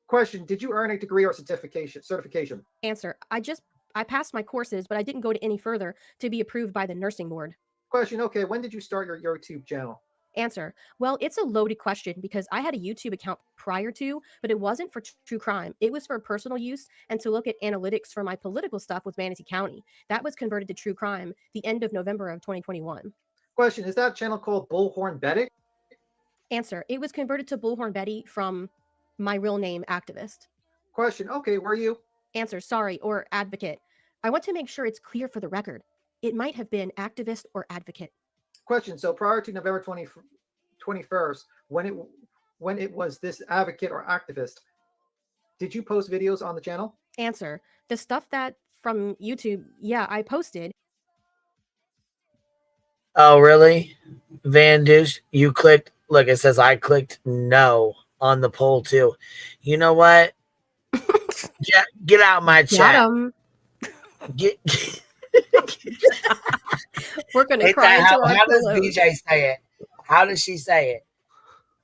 Question, did you earn a degree or certification? Answer, I passed my courses, but I didn't go to any further to be approved by the nursing board. Question, okay. When did you start your YouTube channel? Answer, well, it's a loaded question because I had a YouTube account prior to, but it wasn't for true crime. It was for personal use and to look at analytics for my political stuff with Manatee County. That was converted to true crime the end of November of 2021. Question, is that channel called Bullhorn Betty? Answer, it was converted to Bullhorn Betty from my real name, Activist. Question, okay, were you? Answer, sorry, or Advocate. I want to make sure it's clear for the record. It might have been Activist or Advocate. Question, so prior to November 21st, when it was this Advocate or Activist, did you post videos on the channel? Answer, the stuff that from YouTube, yeah, I posted. Oh, really? Van Deuce, you clicked Look, it says I clicked no on the poll too. You know what? Get out my Got chat. him. Get, We're gonna cry into our how does pillows. BJ say it? How does she say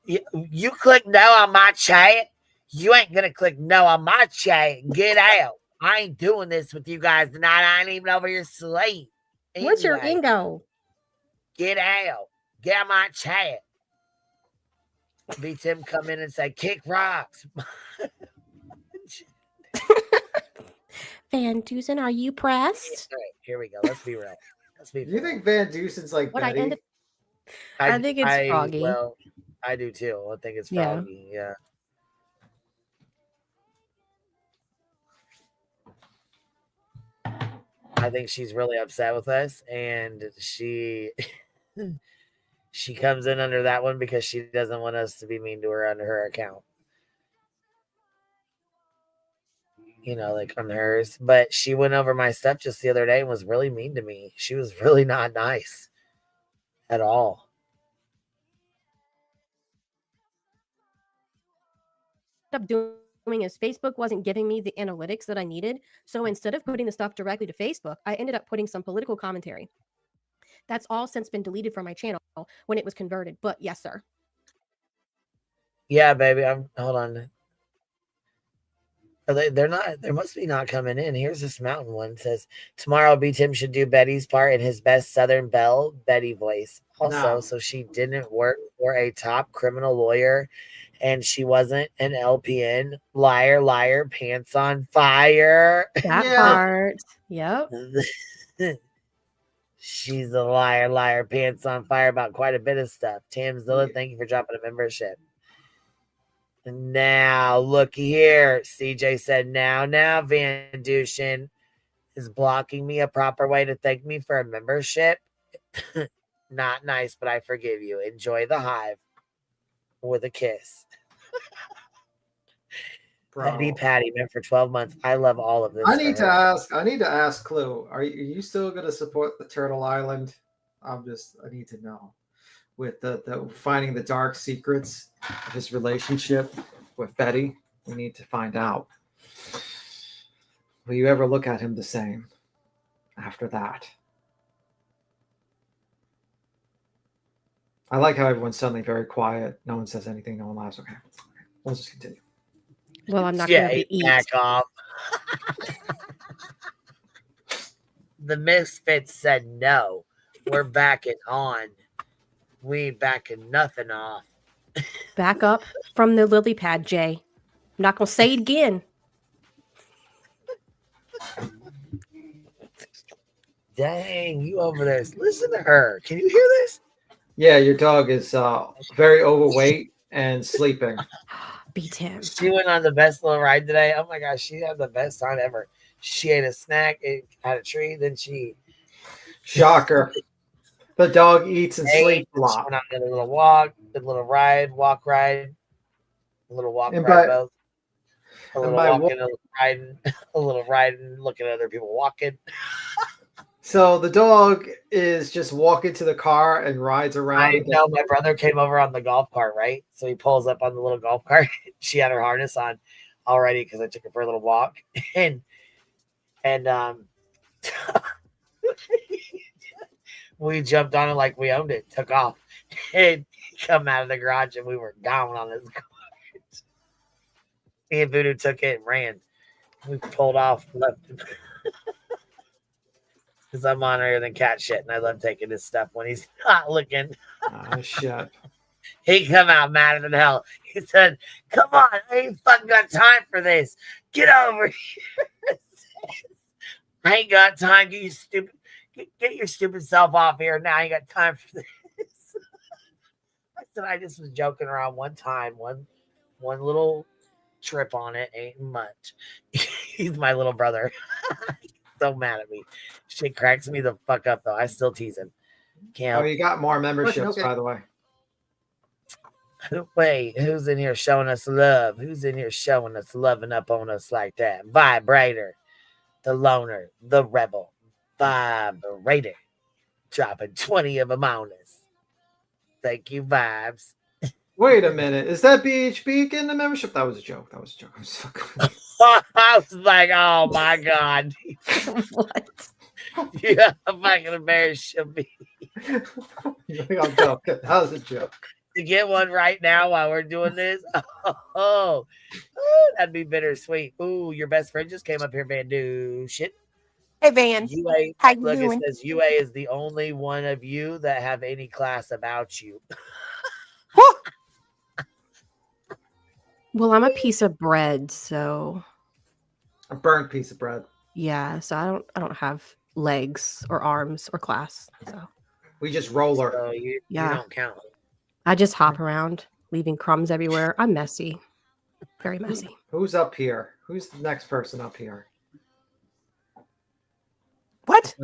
it? You click no on my chat. You ain't gonna click no on my chat. Get out. I ain't doing this with you guys tonight. I ain't even over your sleep. What's your Anyway, Ingo? get out. Get out my chat. Be Tim come in and say, kick rocks. Van Dusen, are you pressed? All right, here we go. Let's be real. You think Van Dusen's like What Betty? I think it's Froggy. Well, I do too. I think it's Froggy. Yeah. I think she's really upset with us, and she she comes in under that one because she doesn't want us to be mean to her under her account. You know, like on hers. But she went over my stuff just the other day and was really mean to me. She was really not nice at all. Up doing is Facebook wasn't giving me the analytics that I needed. So instead of putting the stuff directly to Facebook, I ended up putting some political commentary. That's all since been deleted from my channel when it was converted. But yes, sir. Yeah, baby. Hold on. They're not. They must be not coming in. Here's this mountain one. It says tomorrow B Tim should do Betty's part in his best Southern Belle Betty voice. Also, No. so she didn't work for a top criminal lawyer, and she wasn't an LPN. Liar, liar, pants on fire. That Yeah. part. Yep. She's a liar, liar, pants on fire about quite a bit of stuff. Tamzilla, thank you for dropping a membership. Now, looky here. CJ said, now, Van Dusen is blocking me a proper way to thank me for a membership. Not nice, but I forgive you. Enjoy the hive with a kiss. Petty Patty meant for 12 months. I love all of this. I need to ask Clue, are you still going to support the Turtle Island? I need to know. With the finding the dark secrets of his relationship with Betty, we need to find out. Will you ever look at him the same after that? I like how everyone's suddenly very quiet. No one says anything. No one laughs. Okay. We'll just continue. Well, I'm not going to eat. Back off. The Misfits said no. We're backing on. We ain't backing nothing off. Back up from the lily pad, Jay. I'm not going to say it again. Dang, you over there. Listen to her. Can you hear this? Yeah, your dog is very overweight and sleeping. Beat him. She went on the best little ride today. Oh my gosh, she had the best time ever. She ate a snack, had a treat, then she... Shocker. The dog eats and sleeps a lot. Went on a little walk, a little ride, walk ride, a little walk And ride by- both. A little walking, a little riding, a little riding, looking at other people walking. So the dog is just walking to the car and rides around. I know my brother came over on the golf cart, right? So he pulls up on the little golf cart. She had her harness on already because I took her for a little walk. And we jumped on it like we owned it, took off, and come out of the garage, and we were gone on this cart. Me and Voodoo took it and ran. We pulled off, left. Because I'm honorier than cat shit, and I love taking his stuff when he's not looking. Oh, shit. He come out madder than hell. He said, come on, I ain't fucking got time for this. Get over here. I ain't got time. Get your stupid self off here now. I ain't got time for this. I said, I just was joking around one time. One little trip on it ain't much. He's my little brother. So mad at me. Shit cracks me the fuck up though. I still tease him. Can't. Oh, you got more memberships, by the way. Wait, who's in here showing us love? Who's in here showing us loving up on us like that? Vibrator, the loner, the rebel, Vibrator, dropping 20 of them on us. Thank you, Vibes. Wait a minute. Is that BHB getting the membership? That was a joke. That was a joke. I'm so I was like, oh my God. What? Yeah, I'm fucking embarrassed of me. I'm joking. That was a joke. To get one right now while we're doing this. Oh, that'd be bittersweet. Ooh, your best friend just came up here, man. Do shit. Hey, Van. UA, How you look, doing? it says UA is the only one of you that have any class about you. Well, I'm a piece of bread, so A burnt piece of bread. yeah. So I don't have legs or arms or class. So We just roller. So you Yeah. don't count. I just hop around, leaving crumbs everywhere. I'm messy, very messy. Who's up here? Who's the next person up here? What?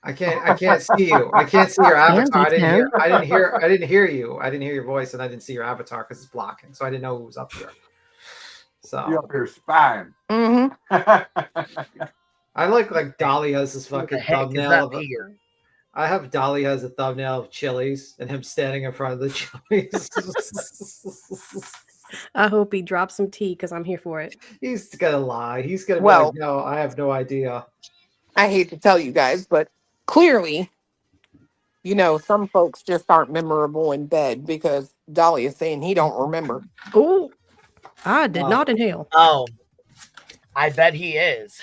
I can't see you. I can't see your avatar. I didn't hear you. I didn't hear your voice, and I didn't see your avatar because it's blocking. So I didn't know who was up here. So You up here spying. Mm-hmm. I like Dolly has this Who the fucking heck is thumbnail up of here? I have Dolly has a thumbnail of Chili's and him standing in front of the Chili's. I hope he drops some tea because I'm here for it. He's gonna lie. He's gonna be Well- like, no, I have no idea. I hate to tell you guys, but clearly, you know, some folks just aren't memorable in bed because Dolly is saying he don't remember. Oh, I did Wow. not inhale. Oh, I bet he is.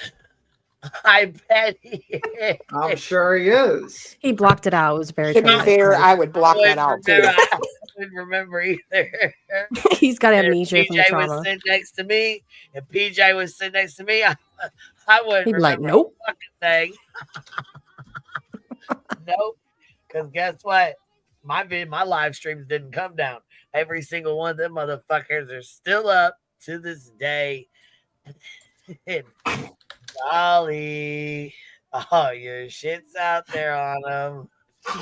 I bet he is. I'm sure he is. He blocked it out. It was very To be traumatic. fair, I would block that out too. I wouldn't remember either. He's got If amnesia from the PJ trauma. was sitting next to me, and PJ was sitting next to me, I wouldn't He'd be like, remember nope. a fucking thing. Nope. Because guess what? My live streams didn't come down. Every single one of them motherfuckers are still up to this day. Dolly. Oh, your shit's out there on them.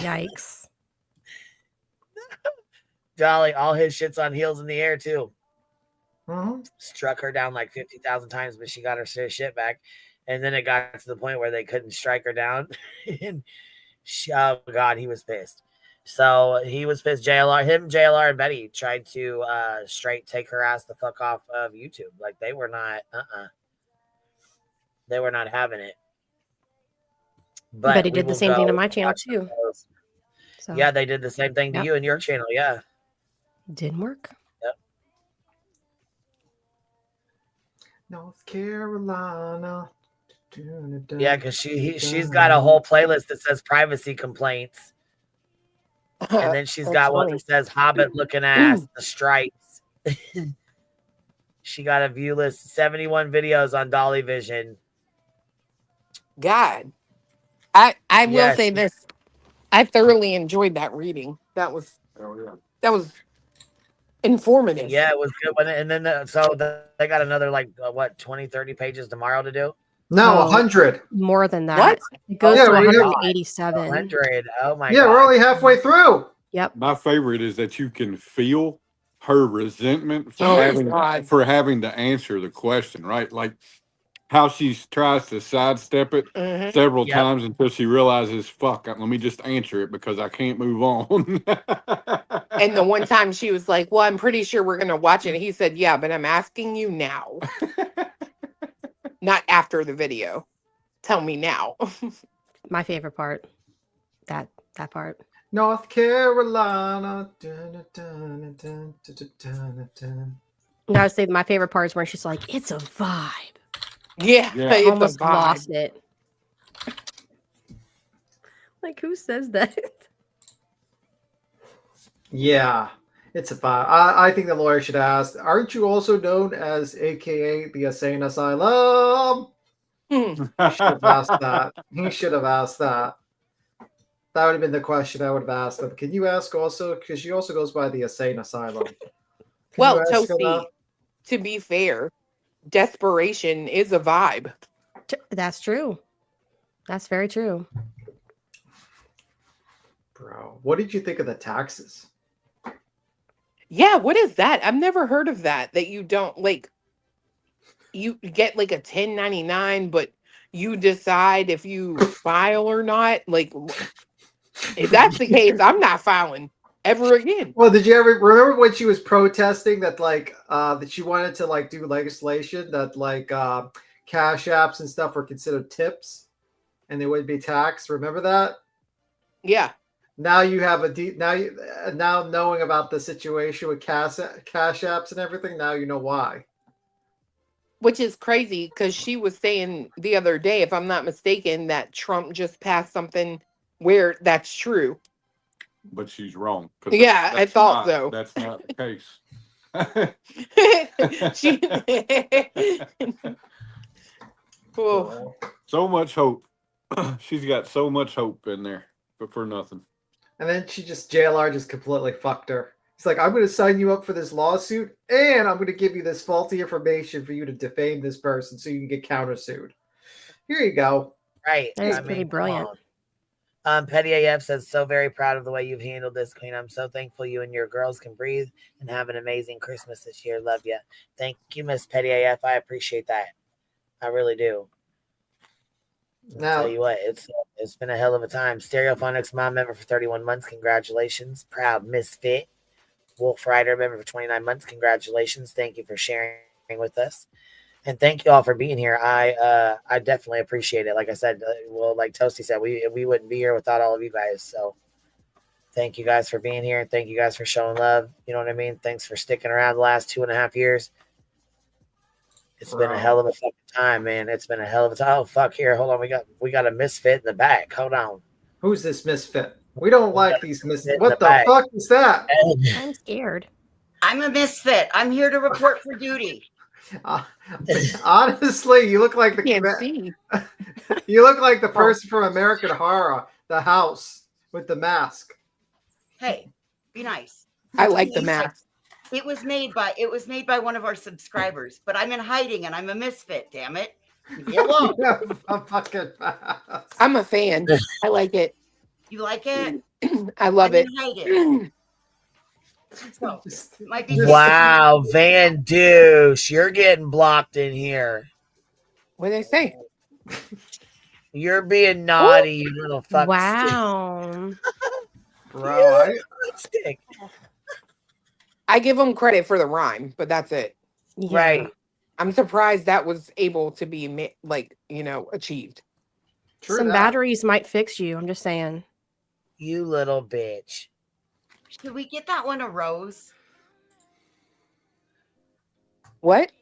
Yikes. Dolly, all his shit's on heels in the air, too. Mhm. Struck her down like 50,000 times, but she got her shit back. And then it got to the point where they couldn't strike her down. And oh God, he was pissed. So he was pissed. JLR, and Betty tried to straight take her ass the fuck off of YouTube. Like they were not, they were not having it. But Betty we did the will same thing to go my channel watch too. those. So Yeah, they did the same thing to Yep. you and your channel. Yeah. didn't work. North Carolina. Yeah, because she's got a whole playlist that says privacy complaints. And then she's That's got one funny. that says Hobbit looking ass, the stripes. She got a view list, 71 videos on Dolly Vision. God. I will Yeah, say this. I thoroughly enjoyed that reading. That was informative. Yeah, it was good. And then they got another 20, 30 pages tomorrow to do. No, Oh. 100. More than that. What? It goes Yeah, to we have- 187. 100. Oh my Yeah, God. we're only halfway through. Yep. My favorite is that you can feel her resentment for Oh, God. having to answer the question, right? Like how she tries to sidestep it Mhm. several Yep. times until she realizes, fuck, let me just answer it because I can't move on. And the one time she was like, well, I'm pretty sure we're going to watch it. He said, yeah, but I'm asking you now, not after the video. Tell me now. My favorite part. That part. North Carolina. Dun, dun, dun, dun, dun, dun, dun. And I would say my favorite part is when she's like, it's a vibe. Yeah. Yeah. It's a Almost vibe. lost it. Like, who says that? Yeah, it's a vibe. I think the lawyer should ask, aren't you also known as AKA the Insane Asylum? Hmm. He should have asked that. He should have asked that. That would have been the question I would have asked him. Can you ask also, because she also goes by the Insane Asylum. Can Well, you ask her Toasty, that? to be fair, desperation is a vibe. That's true. That's very true. Bro, what did you think of the taxes? Yeah, what is that? I've never heard of that. That you don't like, you get like a 1099, but you decide if you file or not. Like, if that's the case, I'm not filing. ever again. Well, did you ever remember when she was protesting that that she wanted to like do legislation that cash apps and stuff were considered tips and they wouldn't be taxed? Remember that? Yeah. Now you have now knowing about the situation with cash apps and everything. Now you know why. Which is crazy because she was saying the other day, if I'm not mistaken, that Trump just passed something where that's true. But she's wrong. Yeah, I thought so. That's not the case. Oh. So much hope. She's got so much hope in there, but for nothing. And then JLR just completely fucked her. It's like, I'm going to sign you up for this lawsuit, and I'm going to give you this faulty information for you to defame this person so you can get countersued. Here you go. Right. That is pretty brilliant. Petty AF says, so very proud of the way you've handled this, Queen. I'm so thankful you and your girls can breathe and have an amazing Christmas this year. Love you. Thank you, Miss Petty AF. I appreciate that. I really do. I'll tell you what, it's been a hell of a time. Stereophonics mom member for 31 months. Congratulations. Proud Misfit. Wolf Rider member for 29 months. Congratulations. Thank you for sharing with us. And thank you all for being here. I definitely appreciate it. Like I said, like Toasty said, we wouldn't be here without all of you guys. So thank you guys for being here. And thank you guys for showing love. You know what I mean? Thanks for sticking around the last 2.5 years. It's been a hell of a fucking time, man. It's been a hell of a time. Oh, fuck, here. Hold on. We got a misfit in the back. Hold on. Who's this misfit? We don't like these misfits. What the fuck is that? I'm scared. I'm a misfit. I'm here to report for duty. Honestly, you look like you look like the person from American Horror, the house with the mask. Hey, be nice. I like the mask. It was made by one of our subscribers, but I'm in hiding and I'm a misfit, damn it. Hello. I'm a fan. I like it. You like it? I love it. So, it might be wow, Van Douche, you're getting blocked in here. What did they say? You're being naughty, you little fuck. Wow. Bro, I give them credit for the rhyme, but that's it. Yeah. Right. I'm surprised that was able to be achieved. True Some that. batteries might fix you. I'm just saying. You little bitch. Should we get that one a rose? What?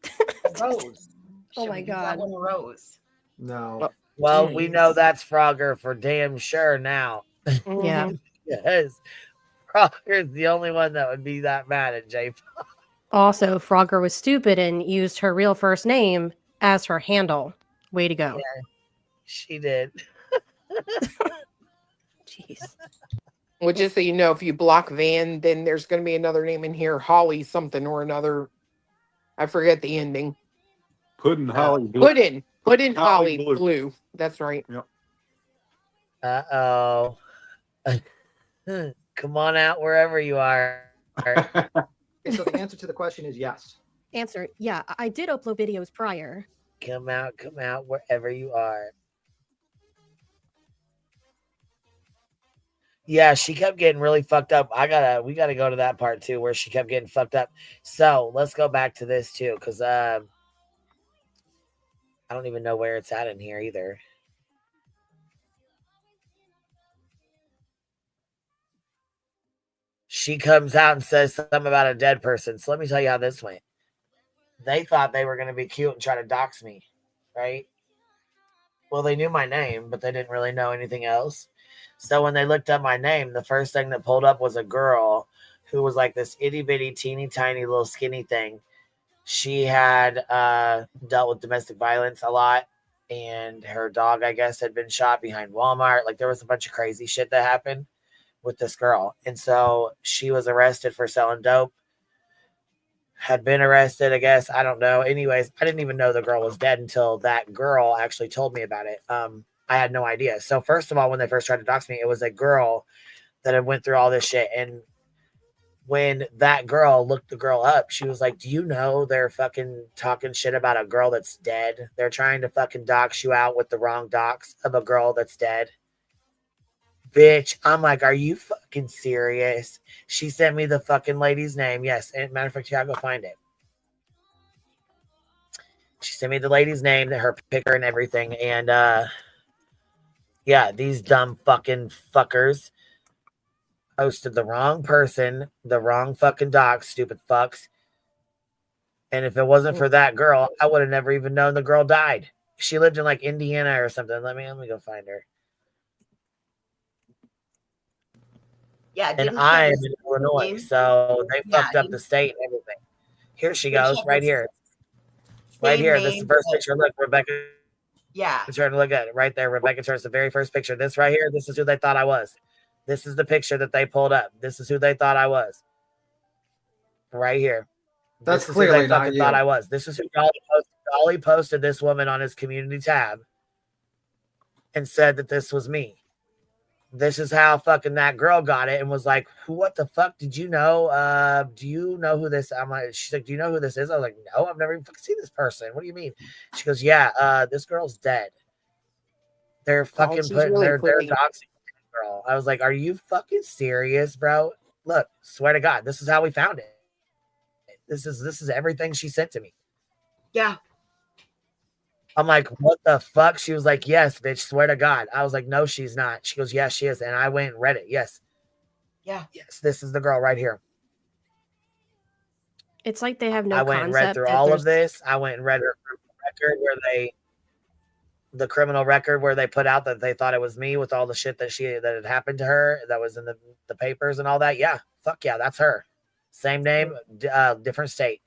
A rose. Oh Should my we give God. that one a rose? No. Well, we know that's Frogger for damn sure now. Yeah. Yes. Frogger's the only one that would be that mad at J. Also, Frogger was stupid and used her real first name as her handle. Way to go. Yeah, she did. Jeez. Well, just so you know, if you block Van, then there's going to be another name in here, Holly something or another. I forget the ending. Puddin' Holly Blue. Put in Holly Blue. Blue. That's right. Yep. Uh-oh. Come on out wherever you are. Okay, so the answer to the question is yes. Answer. Yeah, I did upload videos prior. Come out wherever you are. Yeah, she kept getting really fucked up. We gotta go to that part too, where she kept getting fucked up. So let's go back to this too, because I don't even know where it's at in here either. She comes out and says something about a dead person. So let me tell you how this went. They thought they were going to be cute and try to dox me, right? Well, they knew my name, but they didn't really know anything else. So when they looked up my name, the first thing that pulled up was a girl who was like this itty bitty, teeny tiny little skinny thing. She had dealt with domestic violence a lot, and her dog, I guess, had been shot behind Walmart. Like there was a bunch of crazy shit that happened with this girl. And so she was arrested for selling dope. Had been arrested, I guess. I don't know. Anyways, I didn't even know the girl was dead until that girl actually told me about it. I had no idea. So first of all, when they first tried to dox me, it was a girl that had went through all this shit. And when that girl looked the girl up, she was like, do you know they're fucking talking shit about a girl that's dead? They're trying to fucking dox you out with the wrong dox of a girl that's dead. Bitch, I'm like, are you fucking serious? She sent me the fucking lady's name. Yes, and matter of fact, yeah, I'll go find it. She sent me the lady's name, her picture and everything, and yeah, these dumb fucking fuckers posted the wrong person, the wrong fucking doc, stupid fucks. And if it wasn't for that girl, I would have never even known the girl died. She lived in like Indiana or something. Let me go find her. Yeah, And I'm in Illinois, so they fucked up the state and everything. Here she goes, right here. Right here. This is the first picture. Look, Rebecca. Yeah. Turn to look at it right there. Rebecca Turner's the very first picture. This right here, this is who they thought I was. This is the picture that they pulled up. This is who they thought I was. Right here. That's this clearly is who they fucking not you. thought I was. This is who Dolly posted this woman on his community tab and said that this was me. This is how fucking that girl got it and was like, what the fuck did you know? Do you know who this? I'm like, she's like, do you know who this is? I was like, no, I've never even fucking seen this person. What do you mean? She goes, yeah, this girl's dead. They're fucking putting their doxing girl. I was like, are you fucking serious, bro? Look, swear to God, this is how we found it. This is everything she sent to me. Yeah. I'm like, what the fuck? She was like, yes, bitch, swear to God. I was like, no, she's not. She goes, yes, she is. And I went and read it. Yes. Yeah. Yes, this is the girl right here. It's like they have no I went and read through all of this. I went and read her record the criminal record where they put out that they thought it was me with all the shit that had happened to her that was in the papers and all that. Yeah. Fuck yeah, that's her. Same name, different state.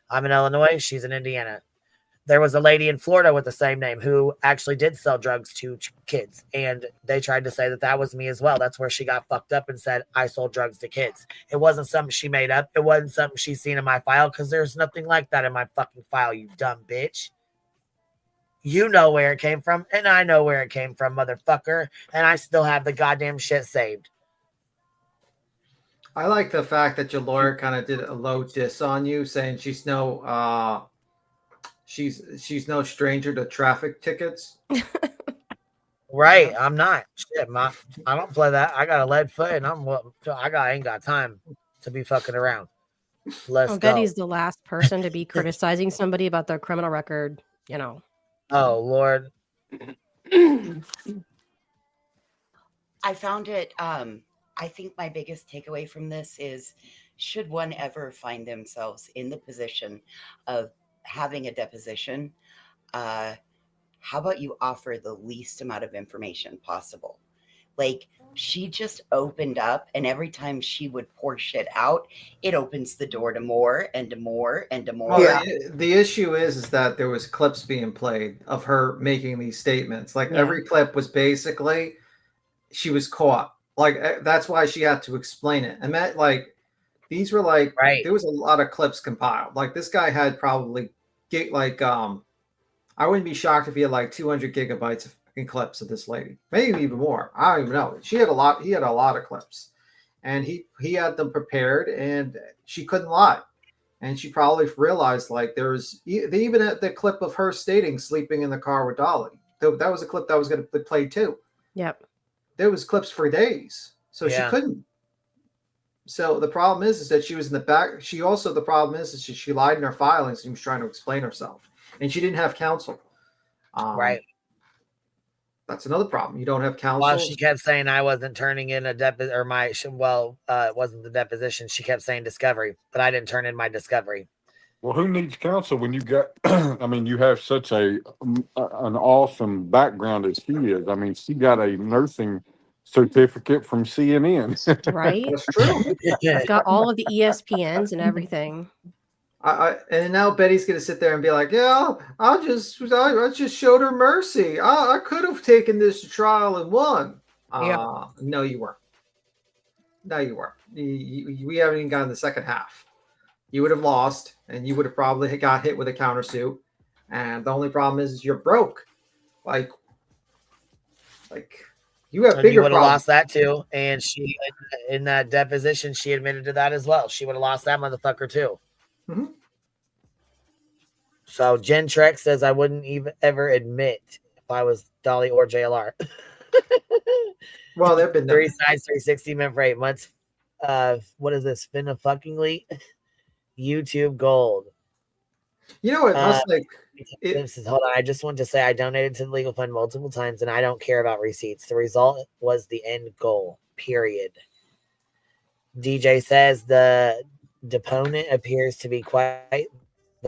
I'm in Illinois. She's in Indiana. There was a lady in Florida with the same name who actually did sell drugs to kids. And they tried to say that that was me as well. That's where she got fucked up and said, I sold drugs to kids. It wasn't something she made up. It wasn't something she's seen in my file because there's nothing like that in my fucking file, you dumb bitch. You know where it came from, and I know where it came from, motherfucker. And I still have the goddamn shit saved. I like the fact that your lawyer kind of did a low diss on you, saying she's no stranger to traffic tickets. Right, I'm not. Shit, I don't play that. I got a lead foot, and I ain't got time to be fucking around. Let's go. Betty's the last person to be criticizing somebody about their criminal record. You know. Oh Lord. I found it. I think my biggest takeaway from this is, should one ever find themselves in the position of having a deposition, how about you offer the least amount of information possible? Like, she just opened up, and every time she would pour shit out, it opens the door to more and to more and to more. Well, the issue is that there was clips being played of her making these statements. Like every clip was basically she was caught. Like that's why she had to explain it. And that, like, these were like, there was a lot of clips compiled. Like this guy had probably I wouldn't be shocked if he had like 200 gigabytes of fucking clips of this lady, maybe even more. I don't even know. He had a lot of clips, and he had them prepared, and she couldn't lie. And she probably realized, like, they even had the clip of her stating sleeping in the car with Dolly. That was a clip that was going to be played too. Yep. There was clips for days, so she couldn't. So the problem is that she was in the back. The problem is that she lied in her filings and was trying to explain herself, and she didn't have counsel. Right. That's another problem. You don't have counsel. Well, she kept saying I wasn't turning in a deposition, or it wasn't the deposition. She kept saying discovery, but I didn't turn in my discovery. Well, who needs counsel when you got? I mean, you have such an awesome background as she is. I mean, she got a nursing certificate from CNN. Right. That's true. It's got all of the ESPNs and everything. And now Betty's gonna sit there and be like, "Yeah, I just showed her mercy. I could have taken this to trial and won." No, you weren't. No, you weren't. We haven't even gotten the second half. You would have lost, and you would have probably got hit with a countersuit. And the only problem is you're broke. Like you have bigger. You would have problems. lost that too. And she, in that deposition, she admitted to that as well. She would have lost that motherfucker too. Mm-hmm. So Jen Trek says I wouldn't even ever admit if I was Dolly or JLR. Well, they've been 3 sides, 360 men for 8 months. What is this? Spin a fuckingly YouTube gold. You know, it must This is, hold on. I just want to say I donated to the legal fund multiple times and I don't care about receipts. The result was the end goal. Period. DJ says the deponent appears to be quite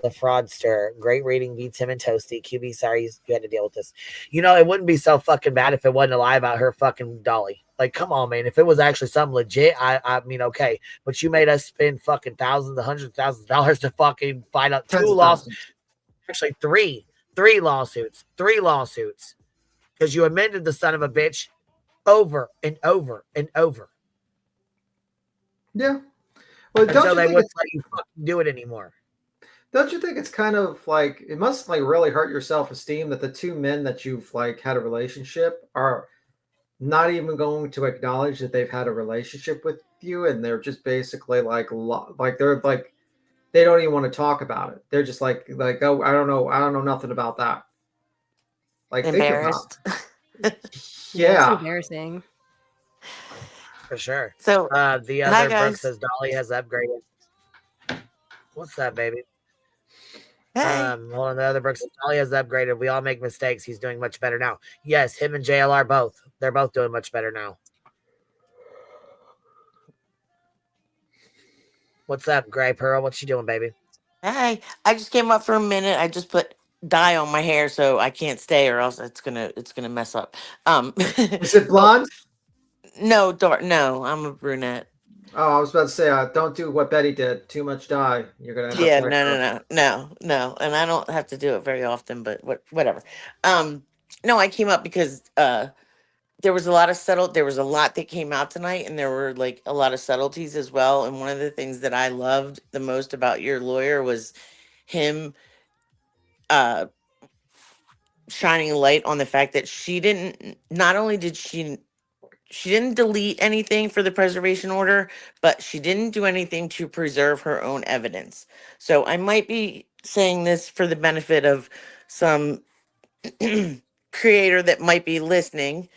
the fraudster. Great reading, beats him and Toasty. QB, sorry you had to deal with this. You know, it wouldn't be so fucking bad if it wasn't a lie about her fucking dolly. Like, come on, man. If it was actually something legit, I mean, okay. But you made us spend fucking thousands, hundreds of thousands of dollars to fucking find out 2 lawsuits. Actually, three lawsuits. 3 lawsuits. Because you amended the son of a bitch over and over and over. Yeah. Well, until they wouldn't let you fucking do it anymore. Don't you think it's kind of like, it must like really hurt your self-esteem that the 2 men that you've like had a relationship are not even going to acknowledge that they've had a relationship with you, and they're just basically like they're like, they don't even want to talk about it. They're just like, oh, I don't know nothing about that. Like, embarrassed. Yeah, it's embarrassing. For sure. So the other Brooke says Dolly has upgraded. What's that, baby? Hey. Hold on, the other Brooke says Dolly has upgraded. We all make mistakes. He's doing much better now. Yes, him and JLR both. They're both doing much better now. What's up, Gray Pearl? What you doing, baby? Hey, I just came up for a minute. I just put dye on my hair so I can't stay, or else it's gonna mess up. Is it blonde? No, dark. No, I'm a brunette. Oh, I was about to say, don't do what Betty did. Too much dye. You're gonna end up like no. And I don't have to do it very often, but whatever. No, I came up because there was a lot that came out tonight, and there were like a lot of subtleties as well. And one of the things that I loved the most about your lawyer was him shining light on the fact that she didn't delete anything for the preservation order, but she didn't do anything to preserve her own evidence. So I might be saying this for the benefit of some creator that might be listening.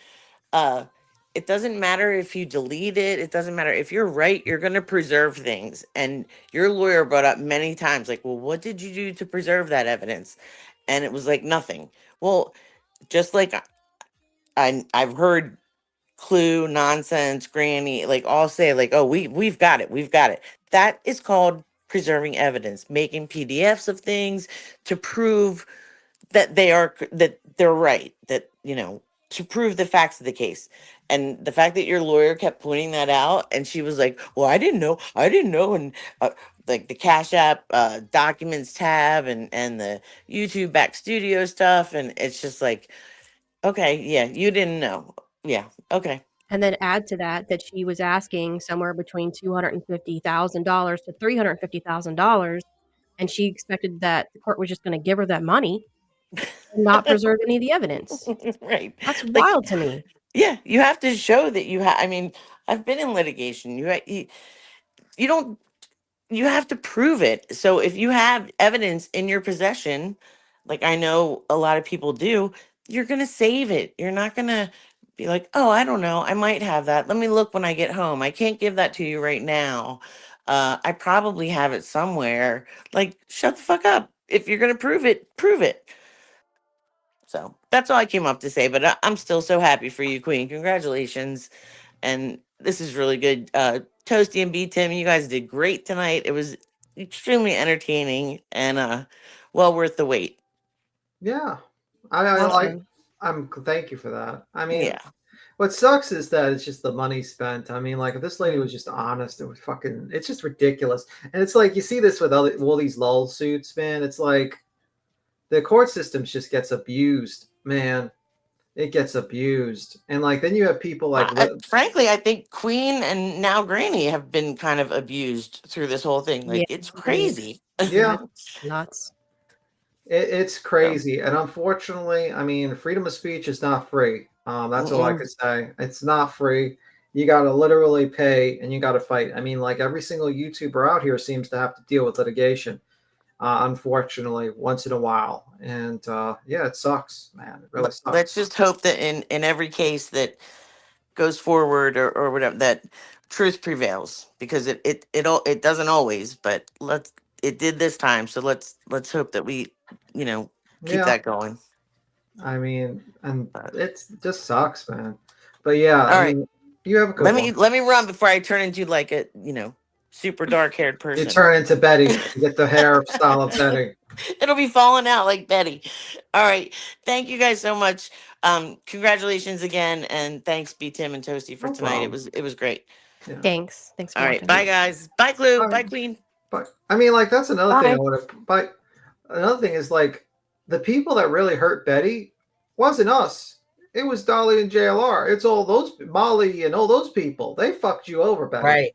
It doesn't matter if you delete it. It doesn't matter if you're right. You're going to preserve things. And your lawyer brought up many times, like, well, what did you do to preserve that evidence? And it was like nothing. Well, just like I've heard Clue, Nonsense, Granny, like all say like, oh, we've got it. That is called preserving evidence, making PDFs of things to prove that they're right, that, you know, to prove the facts of the case. And the fact that your lawyer kept pointing that out, and she was like, well, I didn't know. And like the Cash App documents tab and the YouTube back studio stuff. And it's just like, okay, yeah, you didn't know. Yeah, okay. And then add to that she was asking somewhere between $250,000 to $350,000, and she expected that the court was just going to give her that money and not preserve any of the evidence. Right. That's wild to me. Yeah, you have to show that you have. I mean, I've been in litigation. You don't. You have to prove it. So if you have evidence in your possession, like I know a lot of people do, you're gonna save it. You're not gonna be like, oh, I don't know, I might have that. Let me look when I get home. I can't give that to you right now. I probably have it somewhere. Like, shut the fuck up. If you're gonna prove it, prove it. So that's all I came up to say, but I'm still so happy for you, Queen. Congratulations. And this is really good. Toasty and B Tim, you guys did great tonight. It was extremely entertaining and well worth the wait. Yeah. Thank you for that. I mean, yeah. What sucks is that it's just the money spent. I mean, like if this lady was just honest, it's just ridiculous. And it's like you see this with all these lull suits, man. It's like the court system just gets abused, man. It gets abused. And like then you have people like frankly, I think Queen and now Granny have been kind of abused through this whole thing. Like it's crazy. Yeah. Nuts. It's crazy. And unfortunately, I mean, freedom of speech is not free. That's all I could say. It's not free. You got to literally pay and you got to fight. I mean, like every single YouTuber out here seems to have to deal with litigation. unfortunately, once in a while. And yeah, it sucks, man. It really sucks. Let's just hope that in every case that goes forward or whatever, that truth prevails, because it doesn't always, but it did this time. So let's hope that we, keep that going. I mean, and But, it just sucks, man. But yeah, all right. mean, you have a good let me run before I turn into like a super dark haired person. You turn into Betty. You get the hair style of Betty. It'll be falling out like Betty. All right. Thank you guys so much. Congratulations again, and thanks B Tim and Toasty for tonight. Problem. It was great. Yeah. Thanks for All right. watching. Bye guys. Bye Clue. Bye Queen. But I mean, like, that's another thing Bye. I want to. But another thing is, like, the people that really hurt Betty wasn't us. It was Dolly and JLR. It's all those Molly and all those people. They fucked you over, Betty. Right.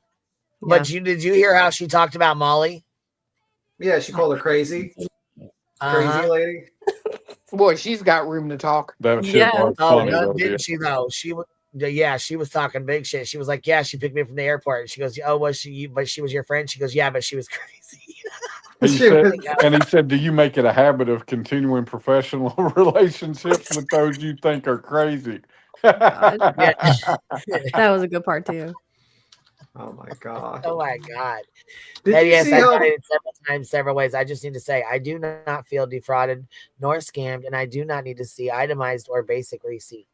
But did you hear how she talked about Molly? Yeah, she called her crazy. Crazy lady. Boy, she's got room to talk. That shit Yeah. was Oh, funny. no, didn't she though? She was. Yeah, she was talking big shit. She was like, "Yeah, she picked me up from the airport." And she goes, "Oh, was she? But she was your friend." She goes, "Yeah, but she was crazy." And he said, "Do you make it a habit of continuing professional relationships with those you think are crazy?" That was a good part too. Oh my god. Oh my god. Did you yes, see I've how- done it several times, several ways. I just need to say I do not feel defrauded nor scammed, and I do not need to see itemized or basic receipts.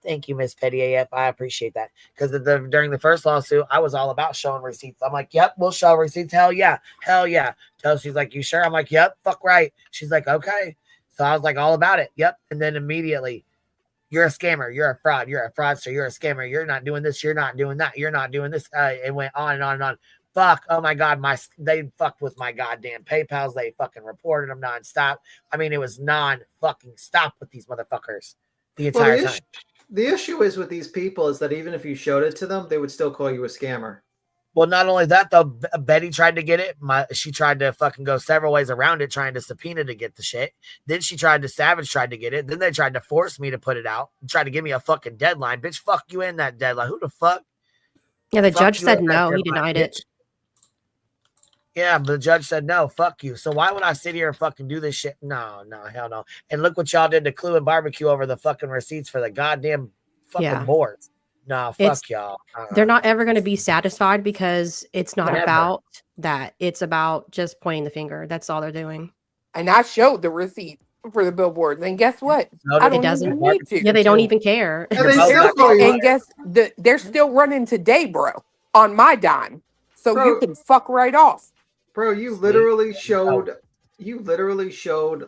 Thank you, Miss Petty AF. I appreciate that. Because during the first lawsuit, I was all about showing receipts. I'm like, yep, we'll show receipts. Hell yeah. Hell yeah. Toastie's like, you sure? I'm like, yep, fuck right. She's like, okay. So I was like, all about it. Yep. And then immediately, you're a scammer. You're a fraud. You're a fraudster. You're a scammer. You're not doing this. You're not doing that. You're not doing this. It went on and on and on. Fuck. Oh my God. They fucked with my goddamn PayPals. They fucking reported them nonstop. I mean, it was non-fucking stop with these motherfuckers the entire time. The issue is with these people is that even if you showed it to them, they would still call you a scammer. Well, not only that, though, Betty tried to get it. She tried to fucking go several ways around it, trying to subpoena to get the shit. Then Savage tried to get it. Then they tried to force me to put it out, tried to give me a fucking deadline. Bitch, fuck you in that deadline. Who the fuck? Yeah, the judge said no. He denied it. Yeah, but the judge said no, fuck you. So why would I sit here and fucking do this shit? No, hell no. And look what y'all did to Clue and Barbecue over the fucking receipts for the goddamn fucking boards. No, fuck y'all. They're not ever going to be satisfied because it's not about that. It's about just pointing the finger. That's all they're doing. And I showed the receipt for the billboards. And guess what? I don't even need to. Yeah, they don't even care. And guess they're still running today, bro, on my dime. So Bro, you can fuck right off. Bro, you literally showed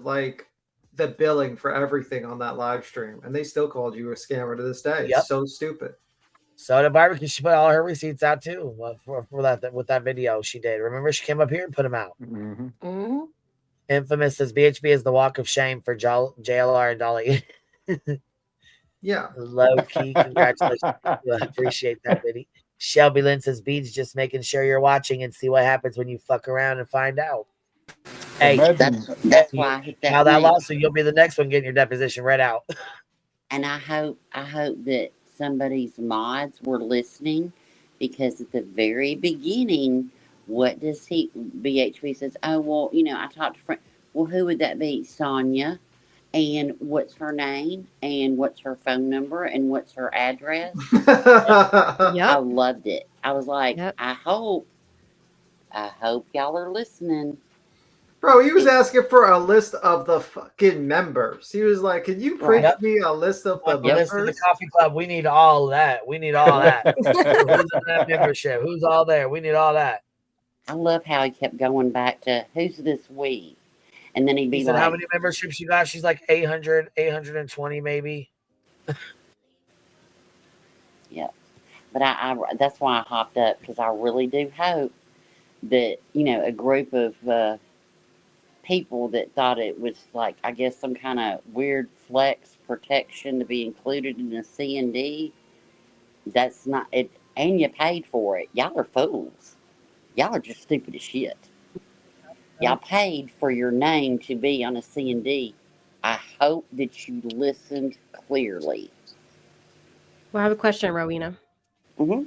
like the billing for everything on that live stream, and they still called you a scammer to this day. It's so stupid. So the Barbecue, she put all her receipts out too for that with that video she did. Remember, she came up here and put them out. Mm-hmm. Mm-hmm. Infamous says BHB is the walk of shame for JLR and Dolly. Yeah. Low key, congratulations. I appreciate that, Biddy. Shelby Lynn says Beats just making sure you're watching and see what happens when you fuck around and find out. Hey, that's why I hit that. Now that lawsuit, you'll be the next one getting your deposition read out. And I hope that somebody's mods were listening, because at the very beginning, what does BHP says, oh, well, I talked to friend. Well, who would that be? Sonia. And what's her name? And what's her phone number? And what's her address? I loved it. I was like, I hope y'all are listening. Bro, he was asking for a list of the fucking members. He was like, can you print me a list of the members? List of the coffee club. We need all that. We need all that. Who's in that membership? Who's all there? We need all that. I love how he kept going back to, who's this we? And then he'd be like, how many memberships you got? She's like 800, 820 maybe. Yeah. But I that's why I hopped up, because I really do hope that, a group of people that thought it was like, I guess, some kind of weird flex protection to be included in the C&D. That's not it. And you paid for it. Y'all are fools. Y'all are just stupid as shit. Y'all paid for your name to be on a C&D. I hope that you listened clearly. Well, I have a question, Rowena. Mm-hmm.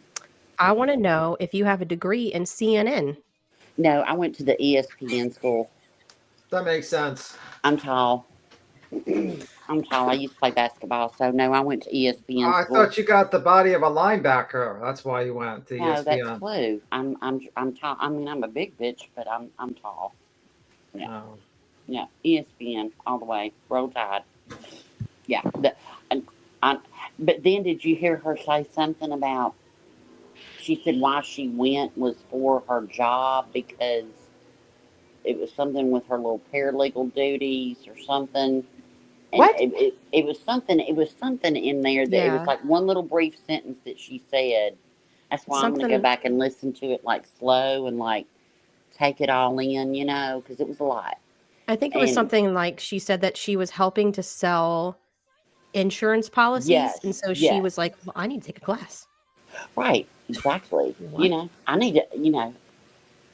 I want to know if you have a degree in CNN. No, I went to the ESPN school. That makes sense. I'm tall. I'm tall. I used to play basketball, so no, I went to ESPN I school. thought you got the body of a linebacker. That's why you went to No, that's ESPN. Clue. I'm tall. I mean, I'm a big bitch, but I'm tall. Yeah, Oh. yeah. ESPN all the way. Roll Tide. Yeah. And I, but then did you hear her say something about? She said why she went was for her job because it was something with her little paralegal duties or something. And What? it was something in there that it was Yeah. like one little brief sentence that she said. That's why I'm going to go Something back and listen to it like slow and like take it all in, because it was a lot. I think it was And something like she said that she was helping to sell insurance policies, and yes, so she yes, was like, "Well, I need to take a class." right, exactly. What? I need to,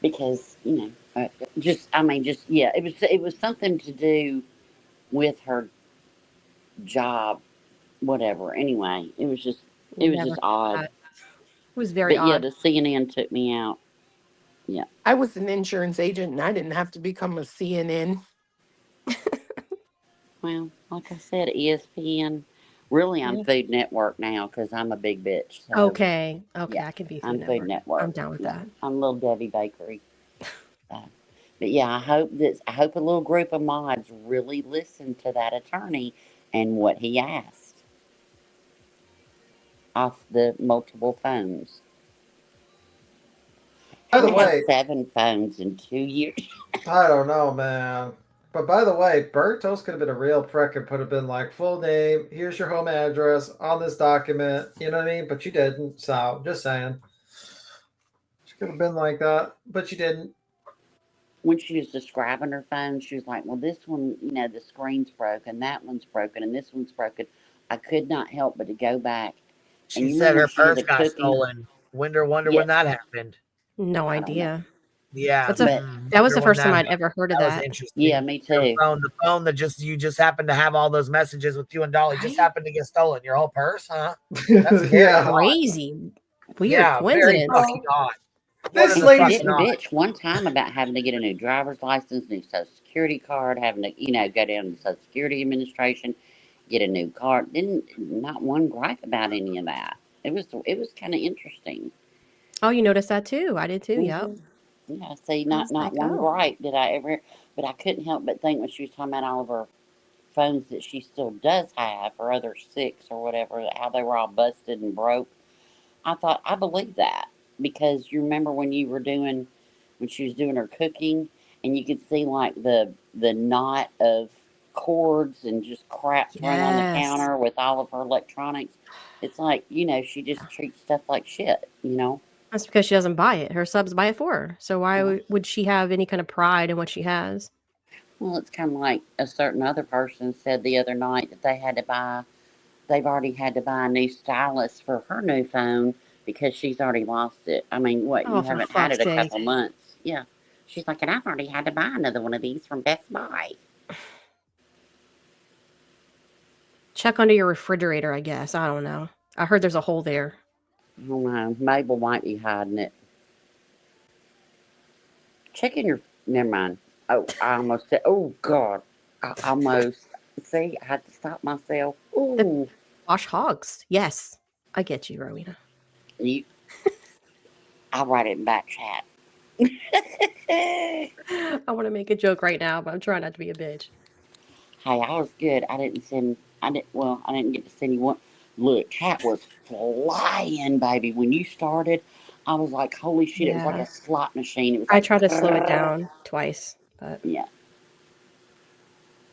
because just yeah, it was something to do with her job, whatever. Anyway, it was just Never odd. that. It was very But yeah, odd. the CNN took me out. Yeah. I was an insurance agent and I didn't have to become a CNN. Well, like I said, ESPN. Really, I'm Yeah. Food Network now because I'm a big bitch. So Okay. Okay, yeah, I can be Food I'm Food Network. I'm Network. down with Yeah, that. I'm Little Debbie Bakery. Uh, but yeah, I hope a little group of mods really listened to that attorney and what he asked off the multiple phones. By How the to have way, 7 phones in 2 years? I don't know, man. But by the way, Bert Toast could have been a real prick and put have been like full name, here's your home address on this document. You know what I mean? But you didn't. So just saying. She could have been like that, but you didn't. When she was describing her phone, she was like, "Well, this one, the screen's broken, that one's broken, and this one's broken." I could not help but to go back. And She you said remember when her she did purse the got cooking? stolen. Wonder when Yes, that happened. No I don't know, idea. Yeah, That's a but that was wonder the when first that time I'd happened. ever heard of That was that. yeah, interesting. me Your too. phone, the phone that you just happened to have all those messages with you and Dolly just Right? happened to get stolen. Your whole purse, huh? That's very Yeah. odd. Crazy. Weird Yeah, very coincidence. fucking odd. What This in And the she lady's fucking didn't odd? bitch one time about having to get a new driver's license, new social security card, having to, go down to the Social Security Administration, get a new card. Didn't not one gripe about any of that. It was kind of interesting. Oh, you noticed that too. I did too. Yep. hmm Yeah, see, I not was not like, one oh, gripe did I ever, but I couldn't help but think when she was talking about all of her phones that she still does have, her other six or whatever, how they were all busted and broke. I thought I believe that because you remember when she was doing her cooking, and you could see like the knot of cords and just crap thrown on the yes. counter with all of her electronics. It's like she just treats stuff like shit. That's because she doesn't buy it. Her subs buy it for her. So why Well, would she have any kind of pride in what she has? well, it's kind of like a certain other person said the other night that they've already had to buy a new stylus for her new phone because she's already lost it. I mean, what, Oh, you for haven't had fuck's it a sake. couple months? Yeah. She's like, and I've already had to buy another one of these from Best Buy. Check under your refrigerator, I guess. I don't know. I heard there's a hole there. I don't know. Mabel might be hiding it. Check in your. Never mind. Oh, I almost said, oh, God. I almost. See, I had to stop myself. The Ooh. wash hogs. Yes. I get you, Rowena. You, I'll write it in back chat. Hey, I want to make a joke right now, but I'm trying not to be a bitch. I was good. I didn't get to send you one. Look, chat was flying, baby. When you started, I was like, holy shit, it was like Yeah. a slot machine. It was I like, tried to slow it down twice, but yeah.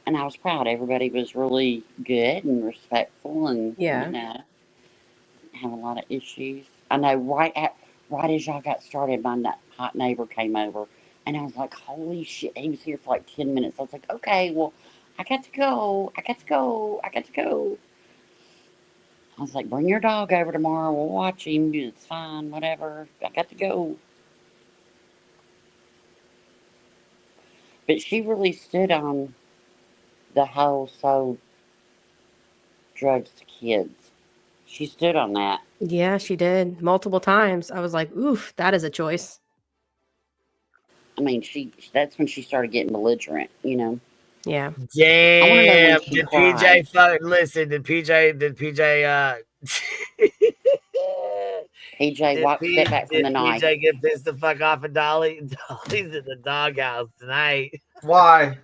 And I was proud. Everybody was really good and respectful and, yeah. have a lot of issues. I know right as y'all got started, my hot neighbor came over, and I was like, "Holy shit!" He was here for like 10 minutes. I was like, "Okay, well, I got to go. I got to go. I got to go." I was like, "Bring your dog over tomorrow. We'll watch him. It's fine. Whatever. I got to go." But she really stood on the whole sold drugs to kids. She stood on that. Yeah, she did multiple times. I was like, oof, that is a choice. I mean, that's when she started getting belligerent, you know. Yeah. I want to know when Damn. she Did cried. PJ listen? Did PJ Step back from did the knife. PJ get pissed the fuck off of Dolly? Dolly's in the doghouse tonight. Why?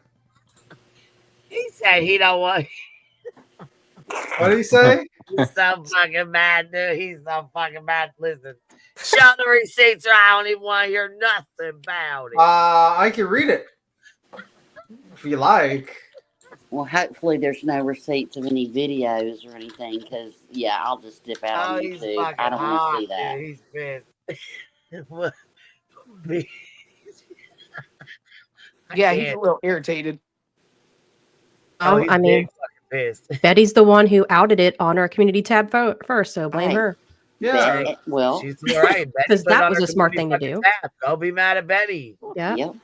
He said he don't want. What did he say? He's so fucking mad, dude. He's so fucking mad. Listen, show the receipts, or I don't even want to hear nothing about it. I can read it if you like. Well, hopefully there's no receipts of any videos or anything, because yeah, I'll just dip out Oh, on he's YouTube. fucking I don't want hot, to see that. dude. He's pissed. What? Yeah, he's a little irritated. Oh, he's I mean, big fucking pissed. Betty's the one who outed it on our community tab first, so blame Hey, her. Yeah. well, She's right. Because that was a smart thing to do. Tab. Go be mad at Betty. Yeah. Yep.